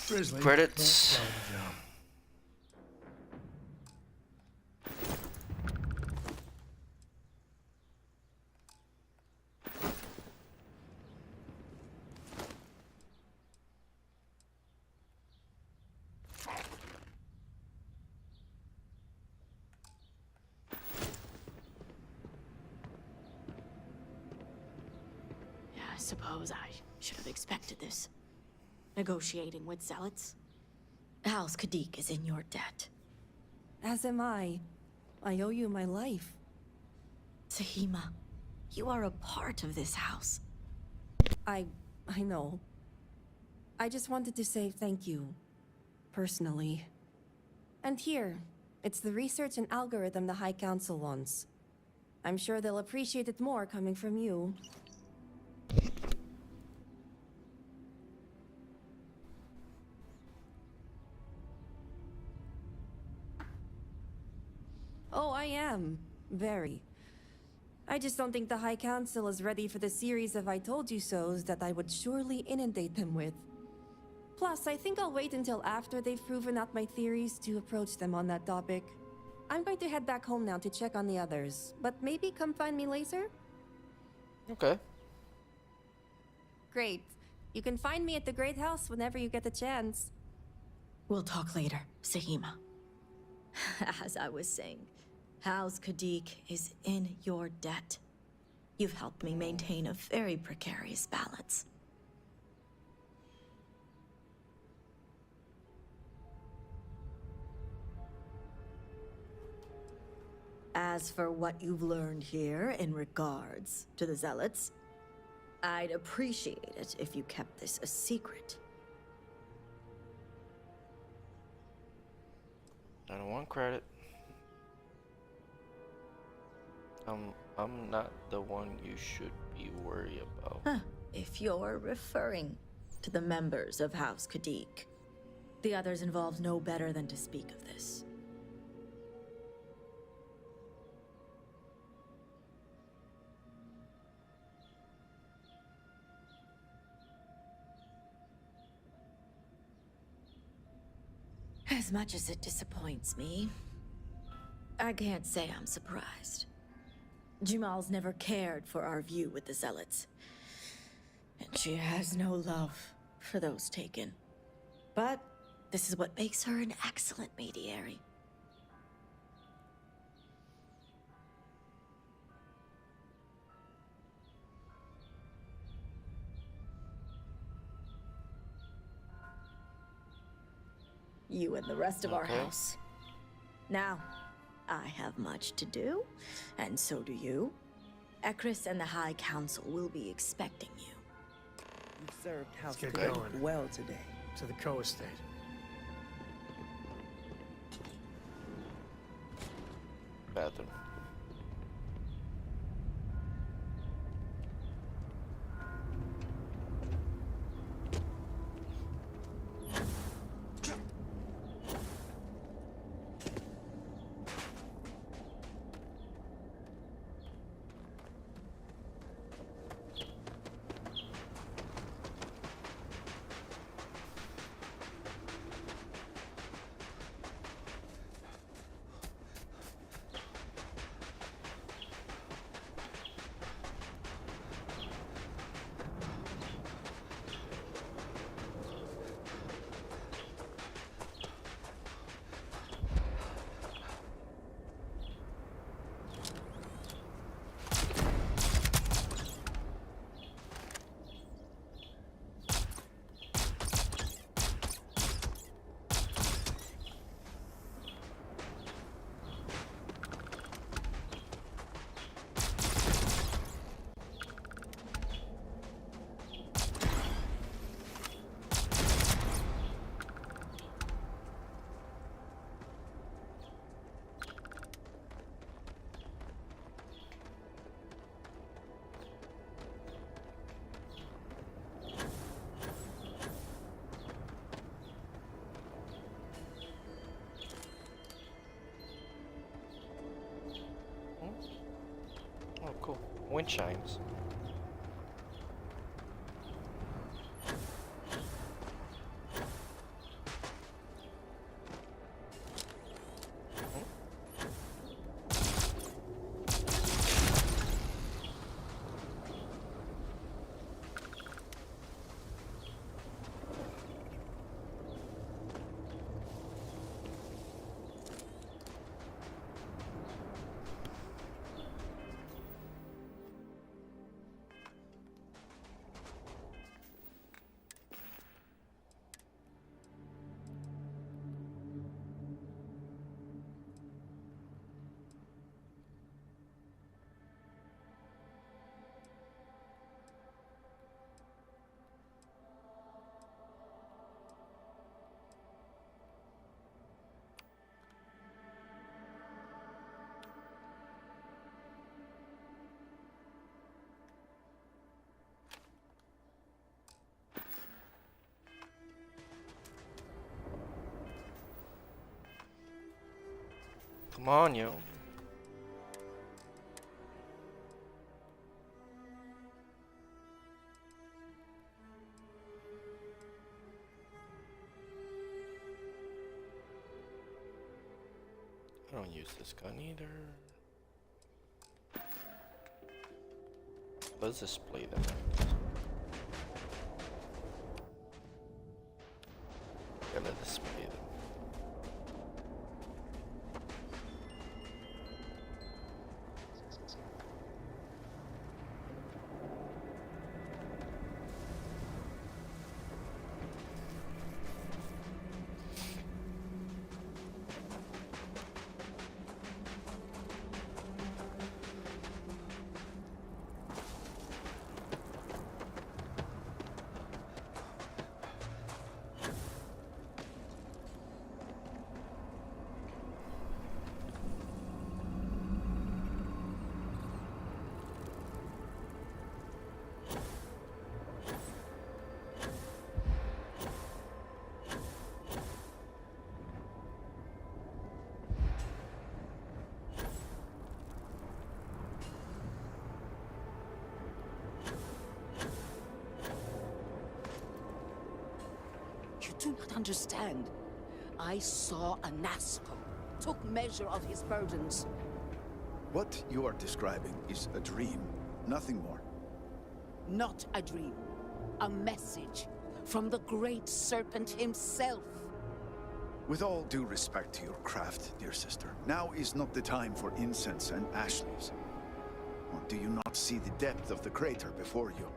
Speaker 7: Grizzly.
Speaker 1: Credits.
Speaker 8: suppose I should have expected this. Negotiating with zealots. House Kadik is in your debt.
Speaker 13: As am I. I owe you my life.
Speaker 8: Sahima, you are a part of this house.
Speaker 13: I know. I just wanted to say thank you. Personally. And here, it's the research and algorithm the High Council wants. I'm sure they'll appreciate it more coming from you. Oh, I am. Very. I just don't think the High Council is ready for the series of I told you so's that I would surely inundate them with. Plus, I think I'll wait until after they've proven out my theories to approach them on that topic. I'm going to head back home now to check on the others, but maybe come find me later?
Speaker 1: Okay.
Speaker 13: Great. You can find me at the Great House whenever you get the chance.
Speaker 8: We'll talk later, Sahima. As I was saying, House Kadik is in your debt. You've helped me maintain a very precarious balance. As for what you've learned here in regards to the Zealots, I'd appreciate it if you kept this a secret.
Speaker 1: I don't want credit. I'm not the one you should be worried about.
Speaker 8: Huh. If you're referring to the members of House Kadik, the others involved know better than to speak of this. As much as it disappoints me, I can't say I'm surprised. Jamal's never cared for our view with the Zealots, and she has no love for those taken. But this is what makes her an excellent mediary. You and the rest of our house. Now, I have much to do, and so do you. Ekris and the High Council will be expecting you.
Speaker 18: You've served House
Speaker 7: get
Speaker 18: Kadik
Speaker 7: going.
Speaker 18: well today.
Speaker 7: To the co-estate.
Speaker 1: Bathroom. Oh, cool. Wind chimes. Come on, yo. I don't use this gun either. Let's display them. Gotta display them.
Speaker 16: You do not understand. I saw Anasco, took measure of his burdens.
Speaker 3: What you are describing is a dream, nothing more.
Speaker 16: Not a dream. A message from the great serpent himself.
Speaker 3: With all due respect to your craft, dear sister, now is not the time for incense and ash leaves. Or do you not see the depth of the crater before you?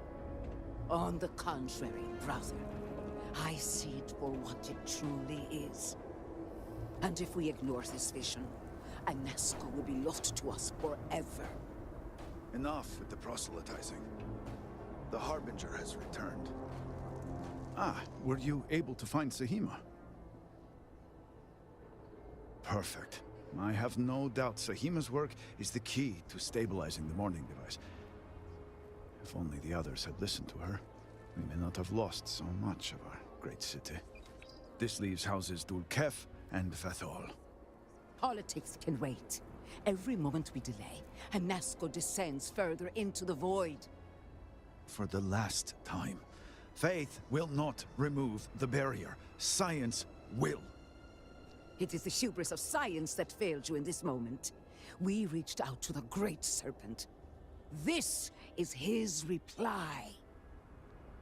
Speaker 16: On the contrary, brother. I see it for what it truly is. And if we ignore this vision, Anasco will be lost to us forever.
Speaker 3: Enough with the proselytizing. The Harbinger has returned. Ah, were you able to find Sahima? Perfect. I have no doubt Sahima's work is the key to stabilizing the morning device. If only the others had listened to her, we may not have lost so much of our great city. This leaves houses Dulkef and Fathol.
Speaker 16: Politics can wait. Every moment we delay, Anasco descends further into the void.
Speaker 3: For the last time, faith will not remove the barrier. Science will.
Speaker 16: It is the hubris of science that failed you in this moment. We reached out to the Great Serpent. This is his reply.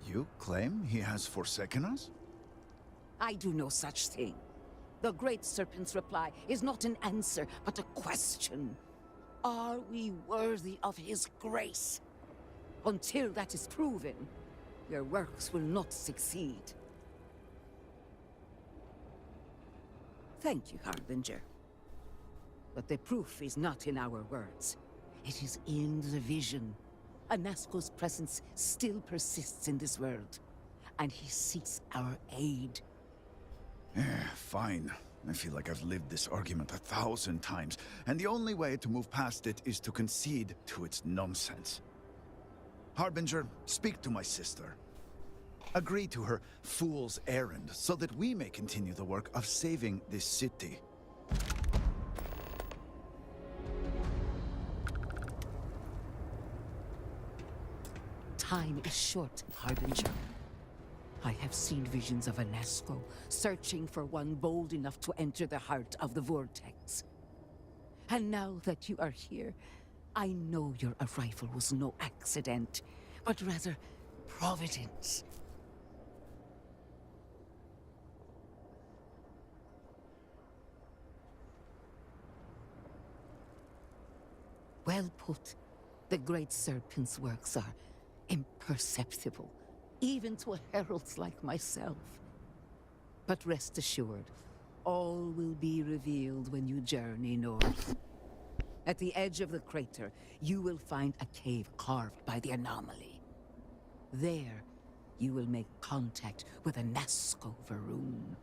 Speaker 3: You claim he has forsaken us?
Speaker 16: I do no such thing. The Great Serpent's reply is not an answer, but a question. Are we worthy of his grace? Until that is proven, your works will not succeed. Thank you, Harbinger. But the proof is not in our words. It is in the vision. Anasco's presence still persists in this world, and he seeks our aid.
Speaker 3: Fine. I feel like I've lived this argument 1,000 times, and the only way to move past it is to concede to its nonsense. Harbinger, speak to my sister. Agree to her fool's errand, so that we may continue the work of saving this city.
Speaker 16: Time is short, Harbinger. I have seen visions of Anasco, searching for one bold enough to enter the heart of the Vortex. And now that you are here, I know your arrival was no accident, but rather providence. Well put. The Great Serpent's works are imperceptible, even to heralds like myself. But rest assured, all will be revealed when you journey north. At the edge of the crater, you will find a cave carved by the anomaly. There, you will make contact with Anasco Varun.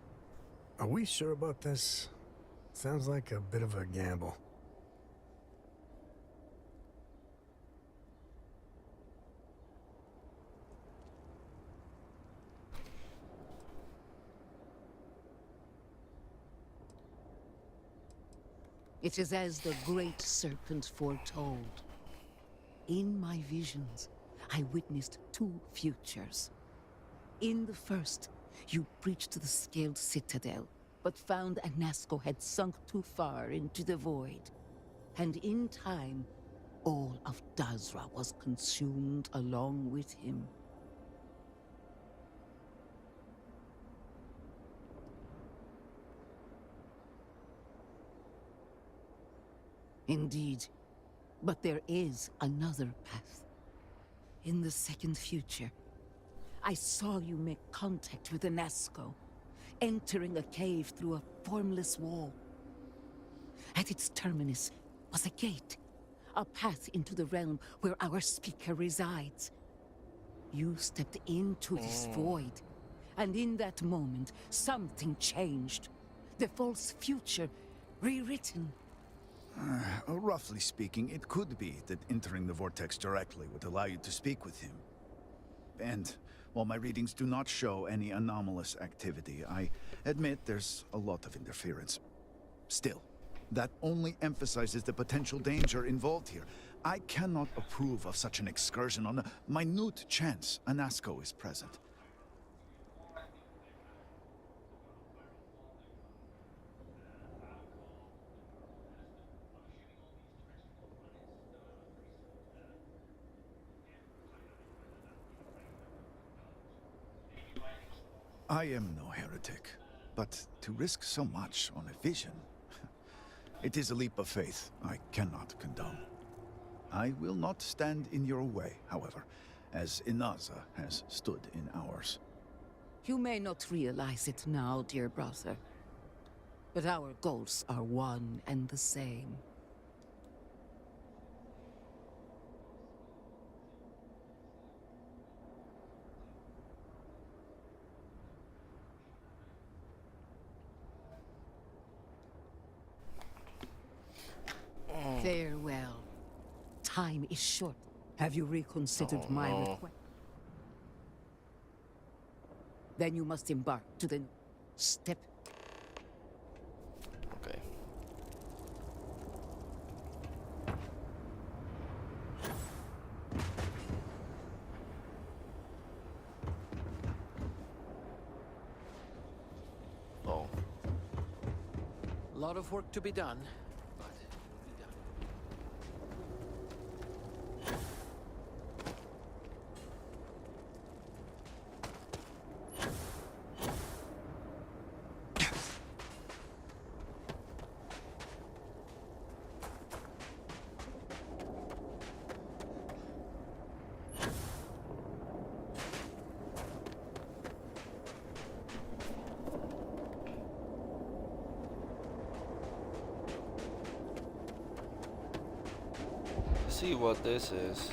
Speaker 7: Are we sure about this? Sounds like a bit of a gamble.
Speaker 16: It is as the Great Serpent foretold. In my visions, I witnessed two futures. In the first, you breached the Scaled Citadel, but found Anasco had sunk too far into the void. And in time, all of Dazra was consumed along with him. Indeed, but there is another path. In the second future, I saw you make contact with Anasco, entering a cave through a formless wall. At its terminus was a gate, a path into the realm where our speaker resides. You stepped into this void, and in that moment, something changed. The false future rewritten.
Speaker 3: Roughly speaking, it could be that entering the vortex directly would allow you to speak with him. And while my readings do not show any anomalous activity, I admit there's a lot of interference. Still, that only emphasizes the potential danger involved here. I cannot approve of such an excursion on a minute chance Anasco is present. I am no heretic, but to risk so much on a vision, it is a leap of faith I cannot condone. I will not stand in your way, however, as Inaza has stood in ours.
Speaker 16: You may not realize it now, dear brother, but our goals are one and the same. Farewell. Time is short. Have you reconsidered my request? Then you must embark to the step.
Speaker 1: Okay. Oh.
Speaker 5: A lot of work to be done.
Speaker 1: See what this is.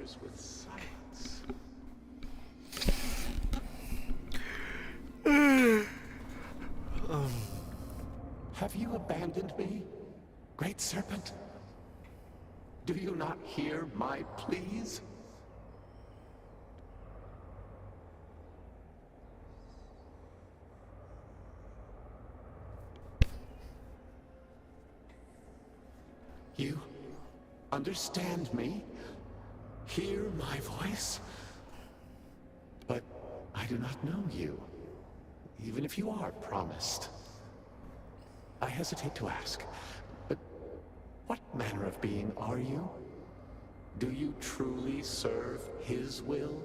Speaker 11: answers with silence. Have you abandoned me, Great Serpent? Do you not hear my pleas? You understand me? Hear my voice? But I do not know you, even if you are promised. I hesitate to ask, but what manner of being are you? Do you truly serve his will?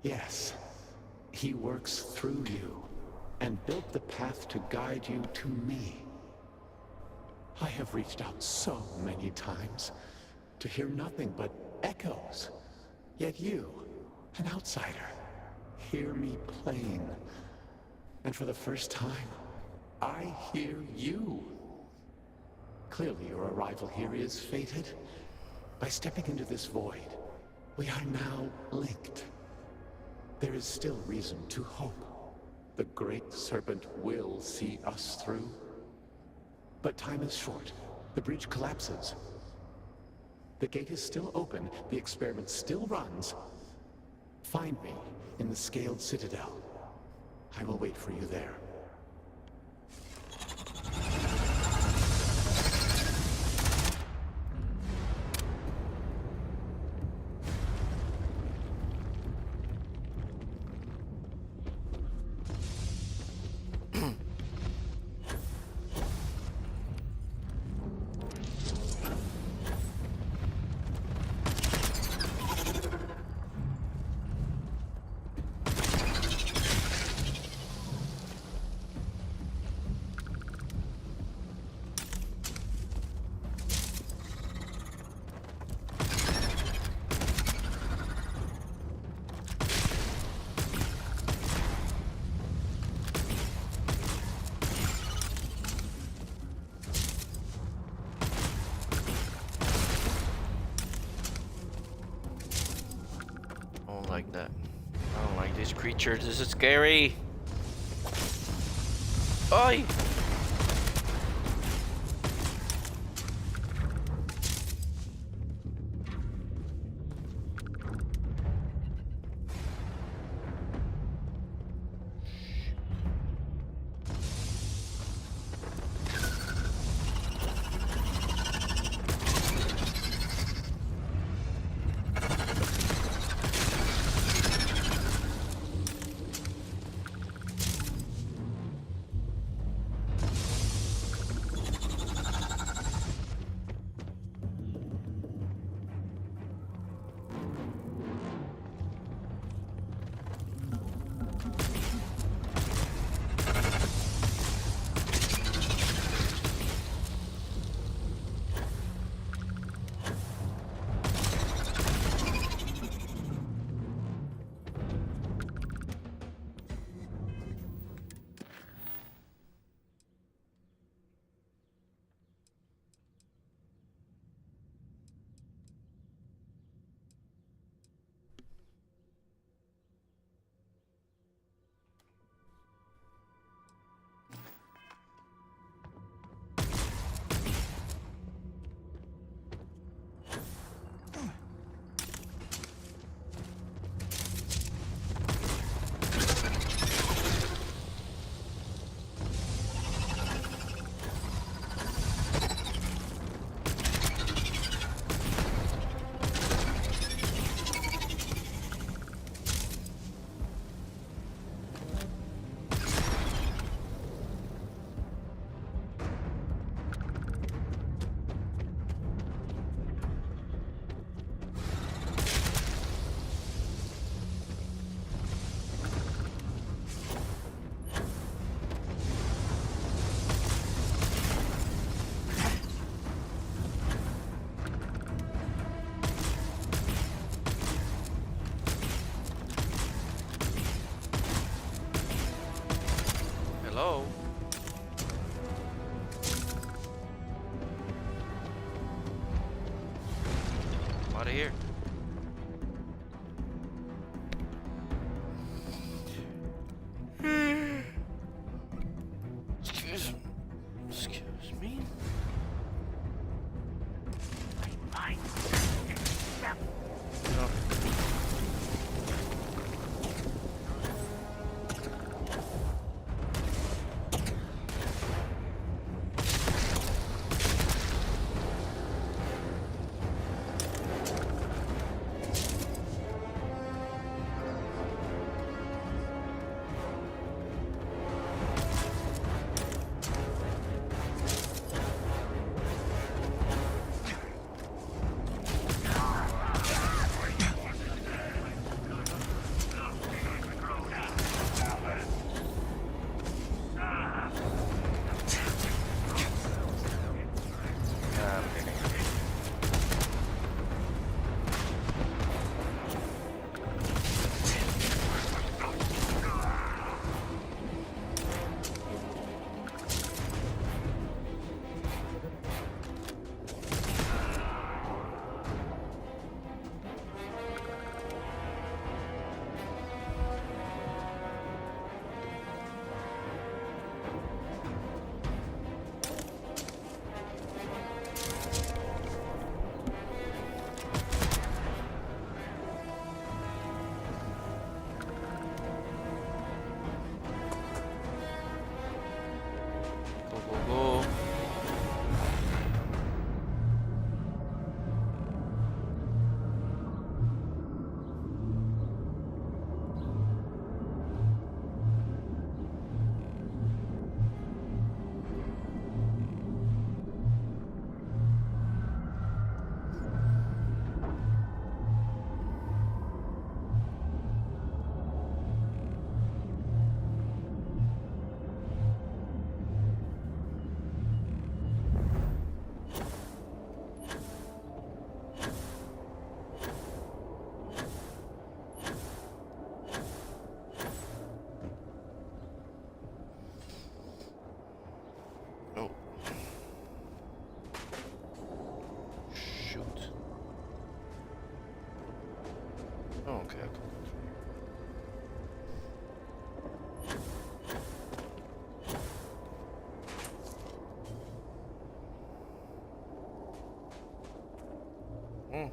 Speaker 11: Yes, he works through you and built the path to guide you to me. I have reached out so many times to hear nothing but echoes. Yet you, an outsider, hear me plain. And for the first time, I hear you. Clearly your arrival here is fated. By stepping into this void, we are now linked. There is still reason to hope. The Great Serpent will see us through. But time is short. The bridge collapses. The gate is still open. The experiment still runs. Find me in the Scaled Citadel. I will wait for you there.
Speaker 1: Like that. I don't like these creatures. This is scary. Oi! of here. Excuse me. No. Go. Oh. Shoot. Oh, okay. Hmm.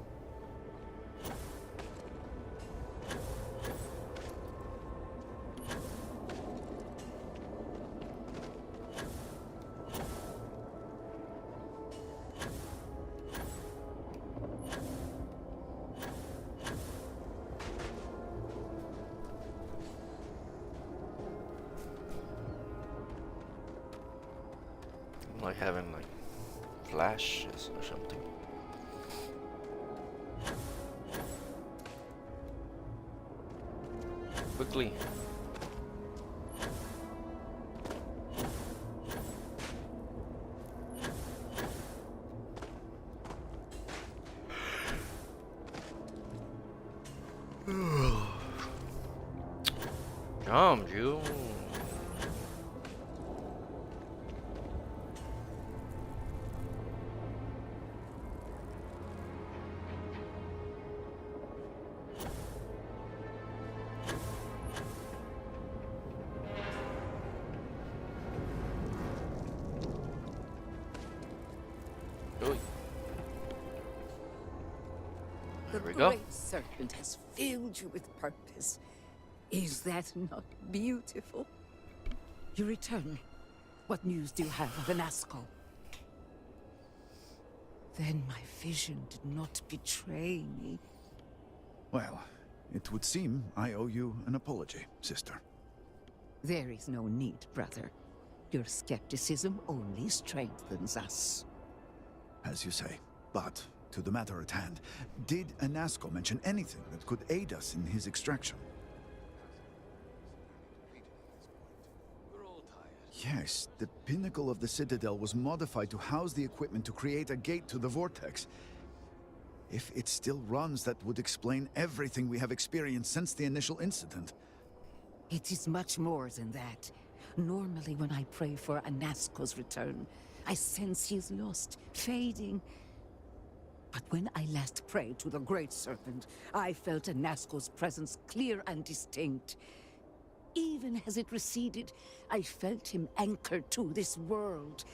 Speaker 1: Like having like flashes or something. Quickly. Jump, you.
Speaker 16: The
Speaker 1: we go.
Speaker 16: great serpent has filled you with purpose. Is that not beautiful? You return. What news do you have of Anasco? Then my vision did not betray me.
Speaker 3: Well, it would seem I owe you an apology, sister.
Speaker 16: There is no need, brother. Your skepticism only strengthens us.
Speaker 3: As you say. But, to the matter at hand, did Anasco mention anything that could aid us in his extraction? Yes, the pinnacle of the Citadel was modified to house the equipment to create a gate to the Vortex. If it still runs, that would explain everything we have experienced since the initial incident.
Speaker 16: It is much more than that. Normally when I pray for Anasco's return, I sense he is lost, fading. But when I last prayed to the Great Serpent, I felt Anasco's presence clear and distinct. Even as it receded, I felt him anchored to this world.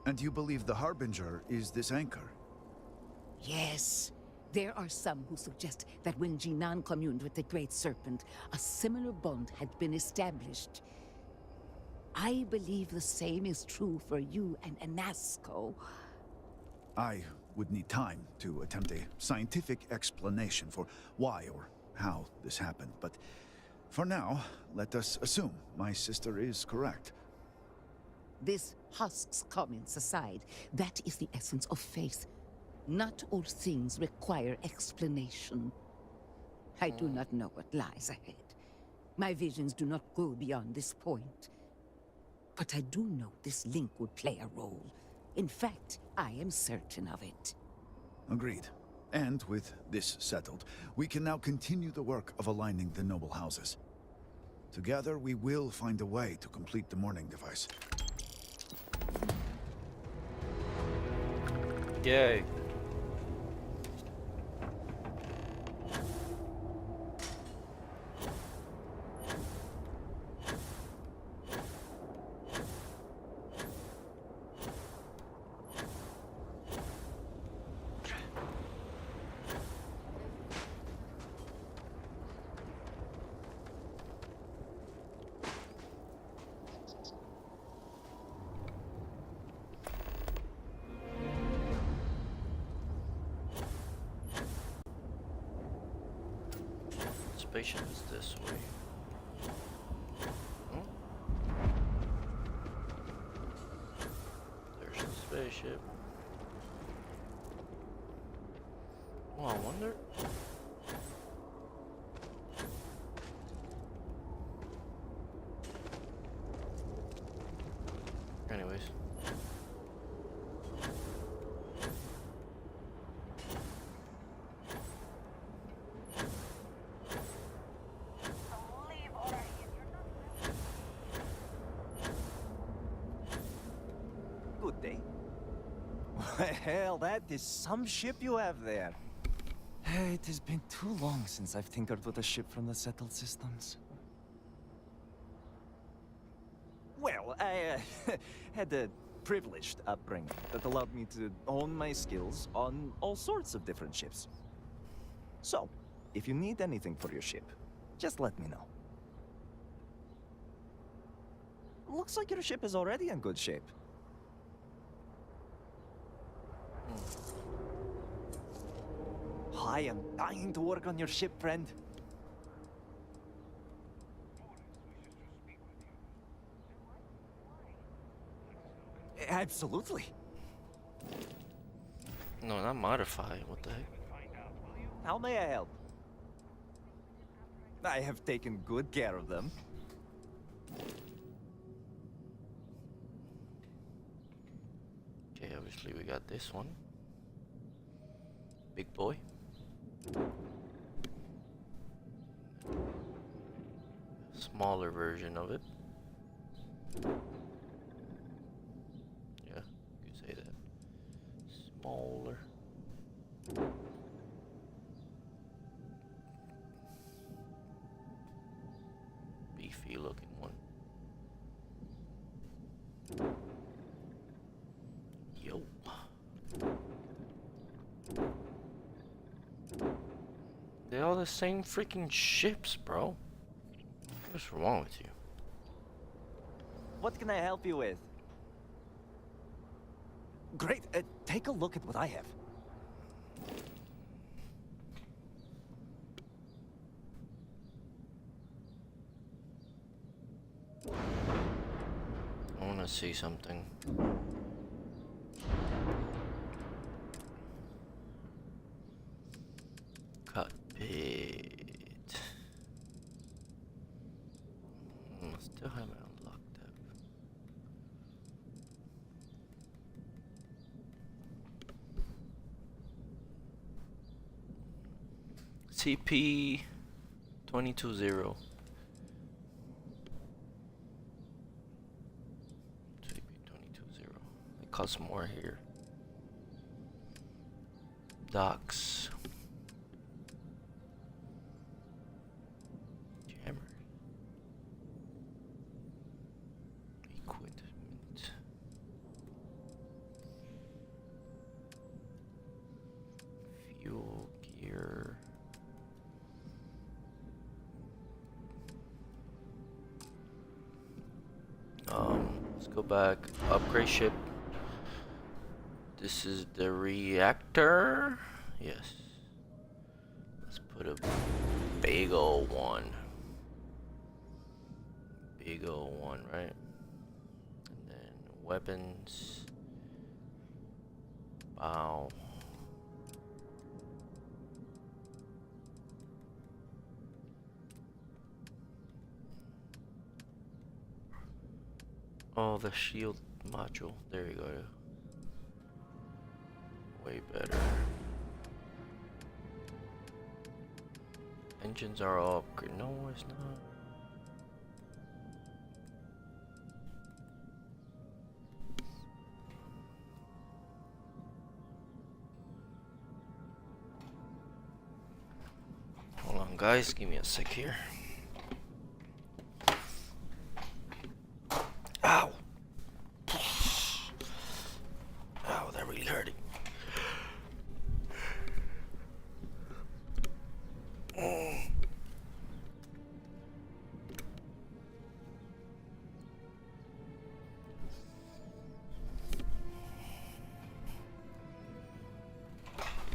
Speaker 3: And you believe the Harbinger is this anchor?
Speaker 16: Yes. There are some who suggest that when Jinan communed with the Great Serpent, a similar bond had been established. I believe the same is true for you and Anasco.
Speaker 3: I would need time to attempt a scientific explanation for why or how this happened, but for now, let us assume my sister is correct.
Speaker 16: This Husk's comments aside, that is the essence of faith. Not all things require explanation. I do not know what lies ahead. My visions do not go beyond this point. But I do know this link would play a role. In fact, I am certain of it.
Speaker 3: Agreed. And with this settled, we can now continue the work of aligning the noble houses. Together, we will find a way to complete the mourning device.
Speaker 1: Yay. Spaceship is this way. There's the spaceship. Oh, I wonder. Anyways.
Speaker 17: Good day. Well, that is some ship you have there. It has been too long since I've tinkered with a ship from the settled systems. Well, I had a privileged upbringing that allowed me to hone my skills on all sorts of different ships. So, if you need anything for your ship, just let me know. Looks like your ship is already in good shape. I am dying to work on your ship, friend. Absolutely.
Speaker 1: No, not modify. What the heck?
Speaker 17: How may I help? I have taken good care of them.
Speaker 1: Okay, obviously we got this one. Big boy. Smaller version of it. Yeah, you could say that. Smaller. Beefy looking one. Yo. They're all the same freaking ships, bro. What's wrong with you?
Speaker 17: What can I help you with? Great, take a look at what I have.
Speaker 1: I want to see something. Cockpit. Still haven't unlocked that. CP 220. CP 220. It costs more here. Docks. Jammer. Equipment. Fuel gear. Let's go back. Upgrade ship. This is the reactor. Yes. Let's put a big ol' one. Big ol' one, right? And then weapons. Wow. Oh, the shield module. There you go. Way better. Engines are all upgraded. No, it's not. Hold on, guys. Give me a sec here. Ow! Ow, that really hurt.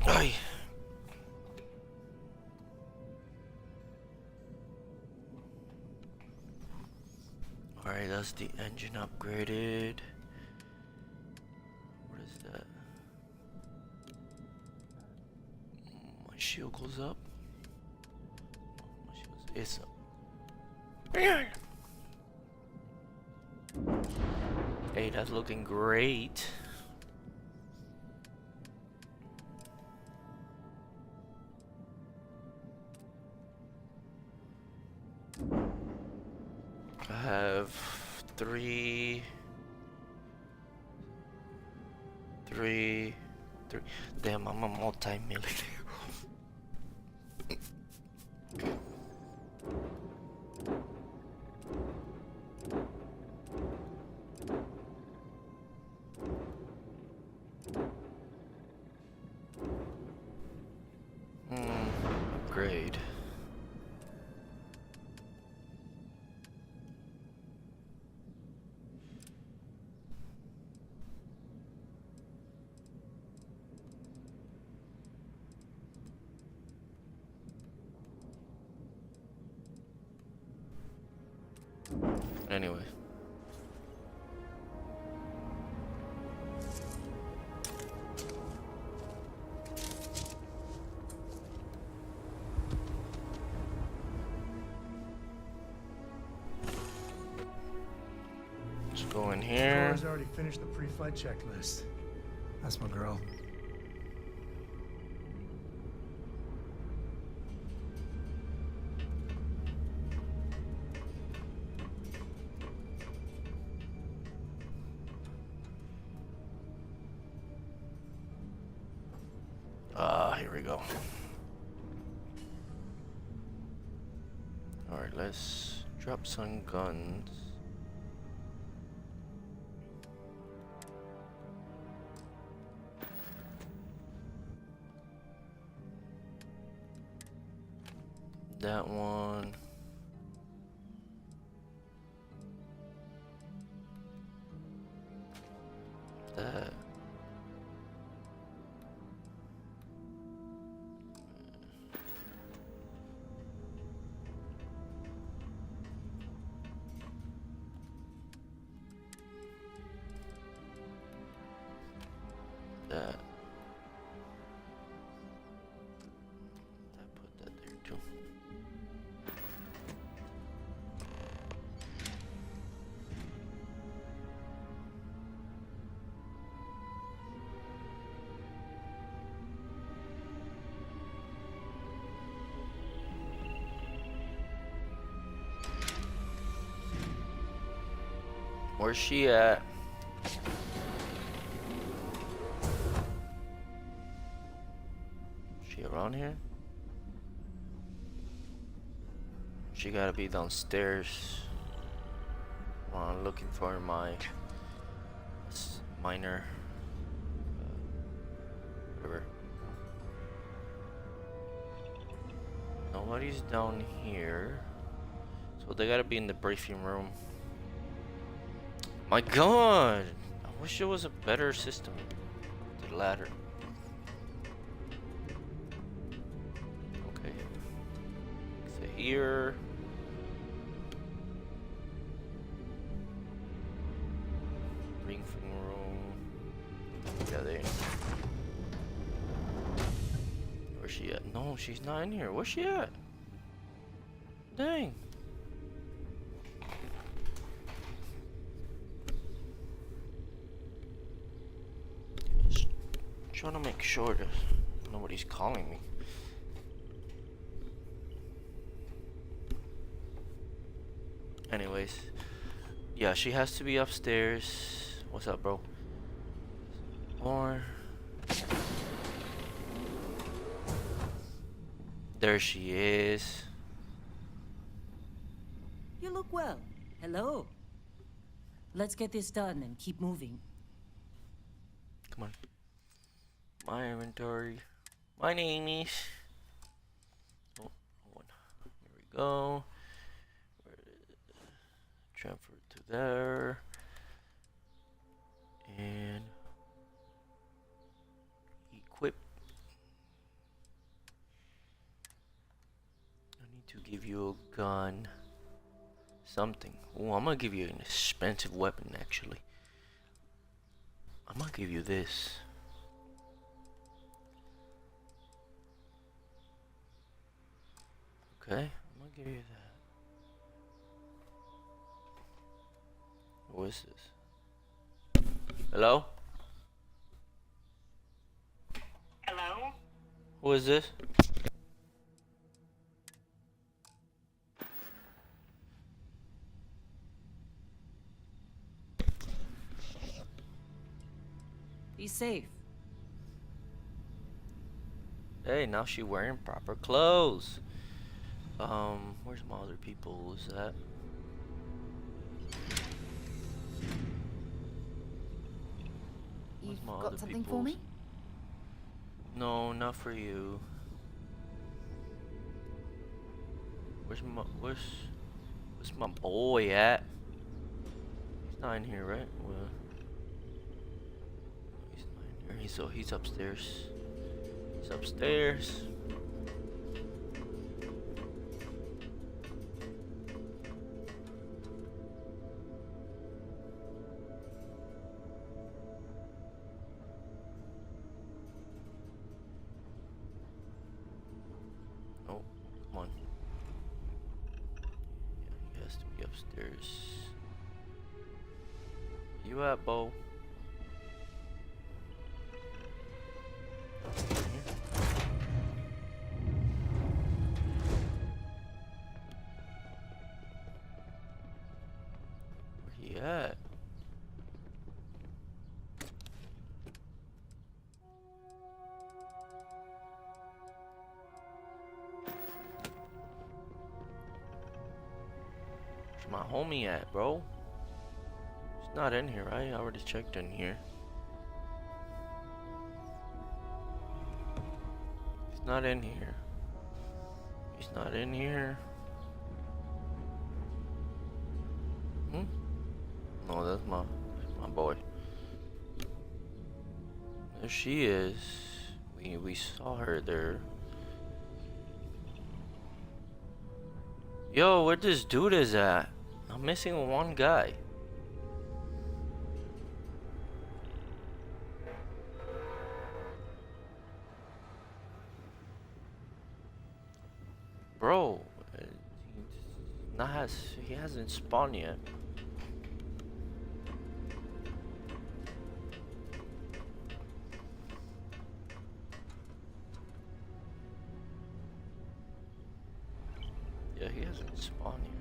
Speaker 1: Ay. Alright, that's the engine upgraded. What is that? My shield goes up. My shield is up. Hey, that's looking great. I have three. Damn, I'm a multi-millionaire. Upgrade. Anyway. Let's go in here.
Speaker 7: Laura's already finished the pre-flight checklist. That's my girl.
Speaker 1: Here we go. Alright, let's drop some guns. That one. That. That. I put that there too. Where's she at? around here? She gotta be downstairs. While I'm looking for my miner. Whatever. Nobody's down here. So they gotta be in the briefing room. My god! I wish there was a better system. The ladder. Okay. So here. Briefing room. Yeah, there. Where's she at? No, she's not in here. Where's she at? Dang. Just trying to make sure that nobody's calling me. Anyways, yeah, she has to be upstairs. What's up, bro? Or there she is.
Speaker 6: You look well. Hello. Let's get this done and keep moving.
Speaker 1: Come on. My inventory. My name is. Oh, hold on. Here we go. Transfer to there. And equip. I need to give you a gun. Something. Oh, I'm gonna give you an expensive weapon actually. I'm gonna give you this. Okay, I'm gonna give you that. Who is this? Hello?
Speaker 10: Hello?
Speaker 1: Who is this?
Speaker 6: Be safe.
Speaker 1: Hey, now she wearing proper clothes. Where's my other people? Who's that?
Speaker 23: You've
Speaker 1: my
Speaker 23: got
Speaker 1: other
Speaker 23: something for me?
Speaker 1: No, not for you. Where's my boy at? He's not in here, right? Well, he's not in here. He's upstairs. He's upstairs. Oh, come on. Yeah, he has to be upstairs. Where you at, Bo? Where he at? Where's my homie at, bro? He's not in here, right? I already checked in here. He's not in here. He's not in here. No, that's my boy. There she is. We saw her there. Yo, where this dude is at? I'm missing one guy. Bro, he hasn't spawned yet. Yeah, he hasn't spawned yet.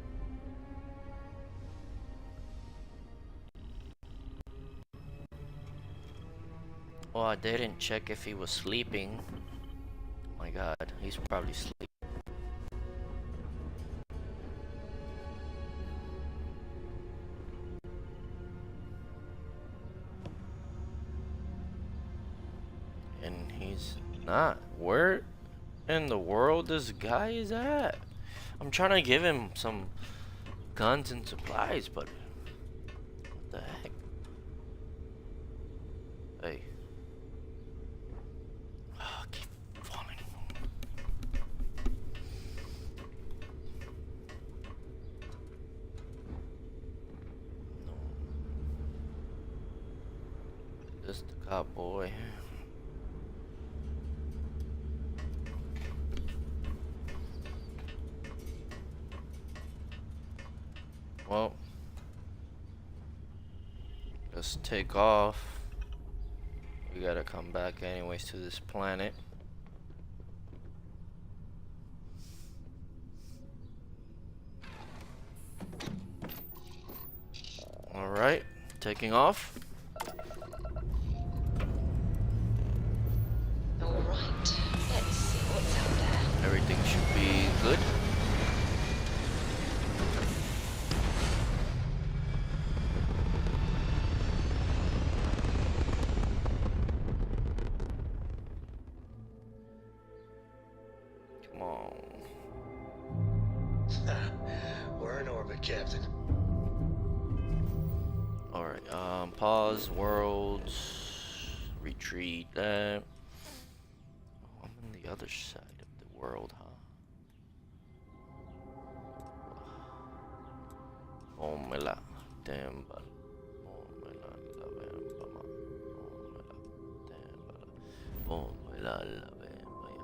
Speaker 1: Oh, I didn't check if he was sleeping. my god, he's probably asleep. And he's not. Where in the world this guy is at? I'm trying to give him some guns and supplies, but what the heck? Hey. Oh, keep falling. No. Just the cowboy. Well, let's take off. We gotta come back anyways to this planet. Alright, taking off.
Speaker 2: Alright, let's see what's out there.
Speaker 1: Everything should be good.
Speaker 2: We're in orbit, Captain.
Speaker 1: Alright, pause, worlds, retreat, I'm on the other side of the world, huh? Oh, me la tembla. Oh, me la bemba, ma. Oh, me la tembla. Oh, me la bemba, ya.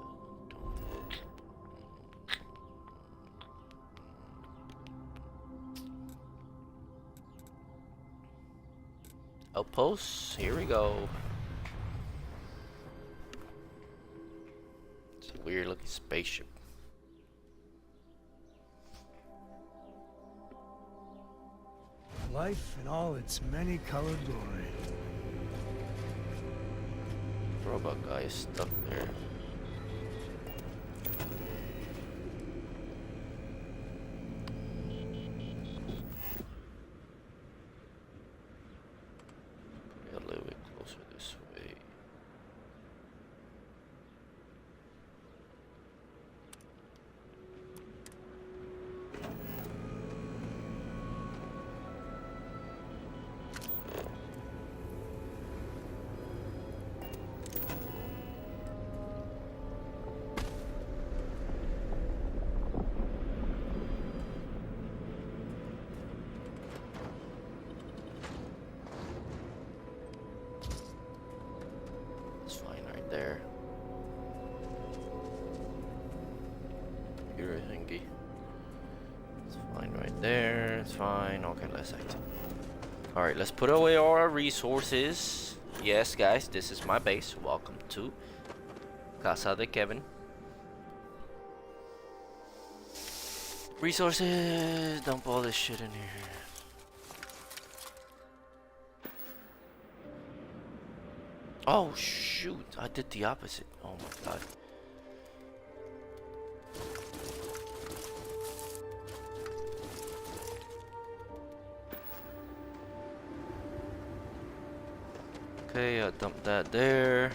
Speaker 1: Outposts, here we go. It's a weird looking spaceship.
Speaker 7: Life in all its many-colored glory.
Speaker 1: Robot guy is stuck there. A little bit closer this way. It's fine right there. Computer thingy. It's fine right there. It's fine. Okay, let's exit. Alright, let's put away all our resources. Yes, guys, this is my base. Welcome to Casa de Kevin. Resources. Dump all this shit in here. Oh shoot, I did the opposite. Oh my god. Okay, I dumped that there.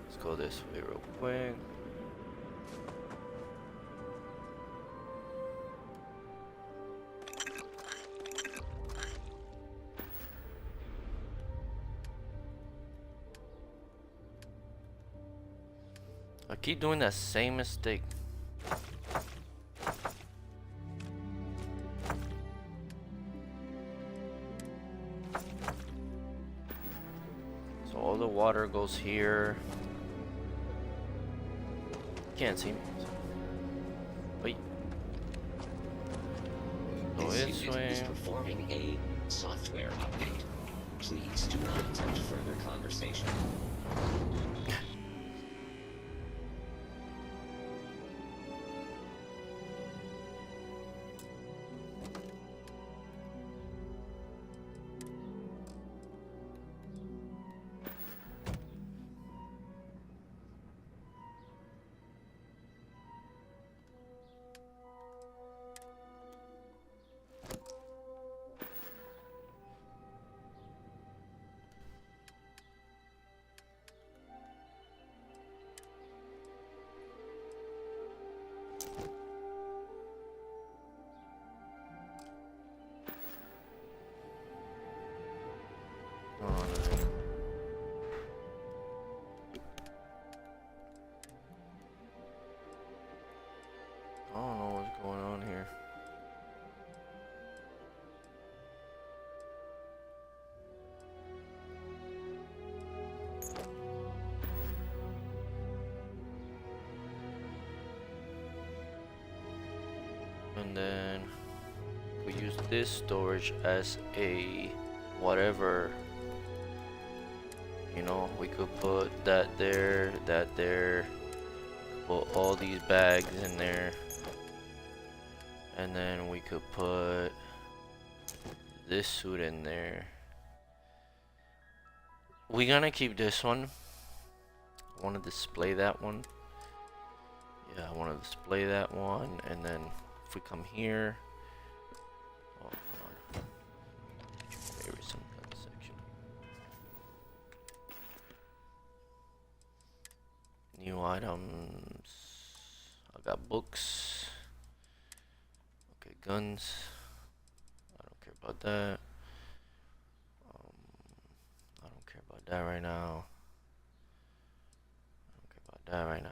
Speaker 1: Let's go this way real quick. I keep doing that same mistake. So all the water goes here. Can't see me. Wait. Go
Speaker 2: This
Speaker 1: this
Speaker 2: unit
Speaker 1: way.
Speaker 2: is performing a software update. Please do not attempt further conversation.
Speaker 1: and then we use this storage as a whatever. You know, we could put that there, put all these bags in there, and then we could put this suit in there. We're gonna keep this one. I want to display that one. Yeah, I want to display that one, and then if we come here, oh come on, maybe some kind of section. New items. I got books. Okay, guns. I don't care about that. I don't care about that right now. I don't care about that right now.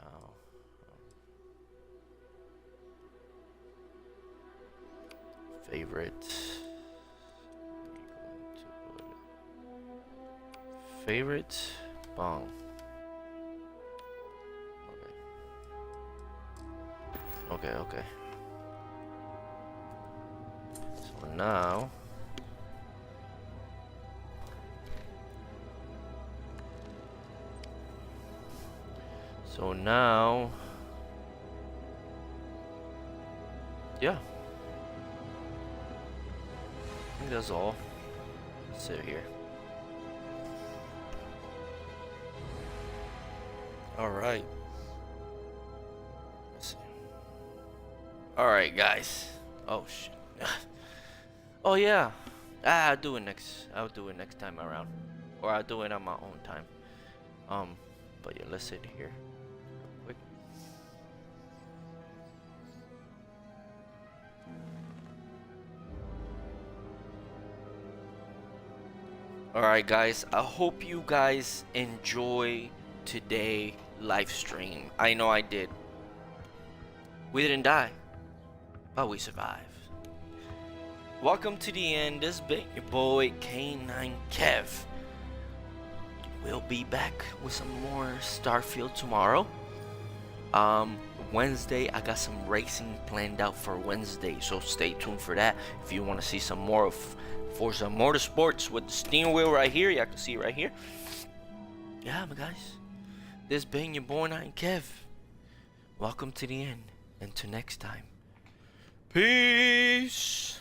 Speaker 1: Favorite. Favorite. Bong. Okay. So now yeah, I think that's all. Let's sit here. Alright. Let's see. Alright, guys. Oh shit. Oh yeah. I'll do it next time around. Or I'll do it on my own time. But yeah, let's sit here real quick. Alright guys, I hope you guys enjoy today live stream. I know I did. We didn't die, but we survived. Welcome to the end. This has been your boy K9 Kev. We'll be back with some more Starfield tomorrow. Wednesday, I got some racing planned out for Wednesday, so stay tuned for that. If you want to see some more of Forza Motorsports with the steering wheel right here, you can see it right here. Yeah, my guys, this being your boy K9 Kev. Welcome to the end, and till next time, peace.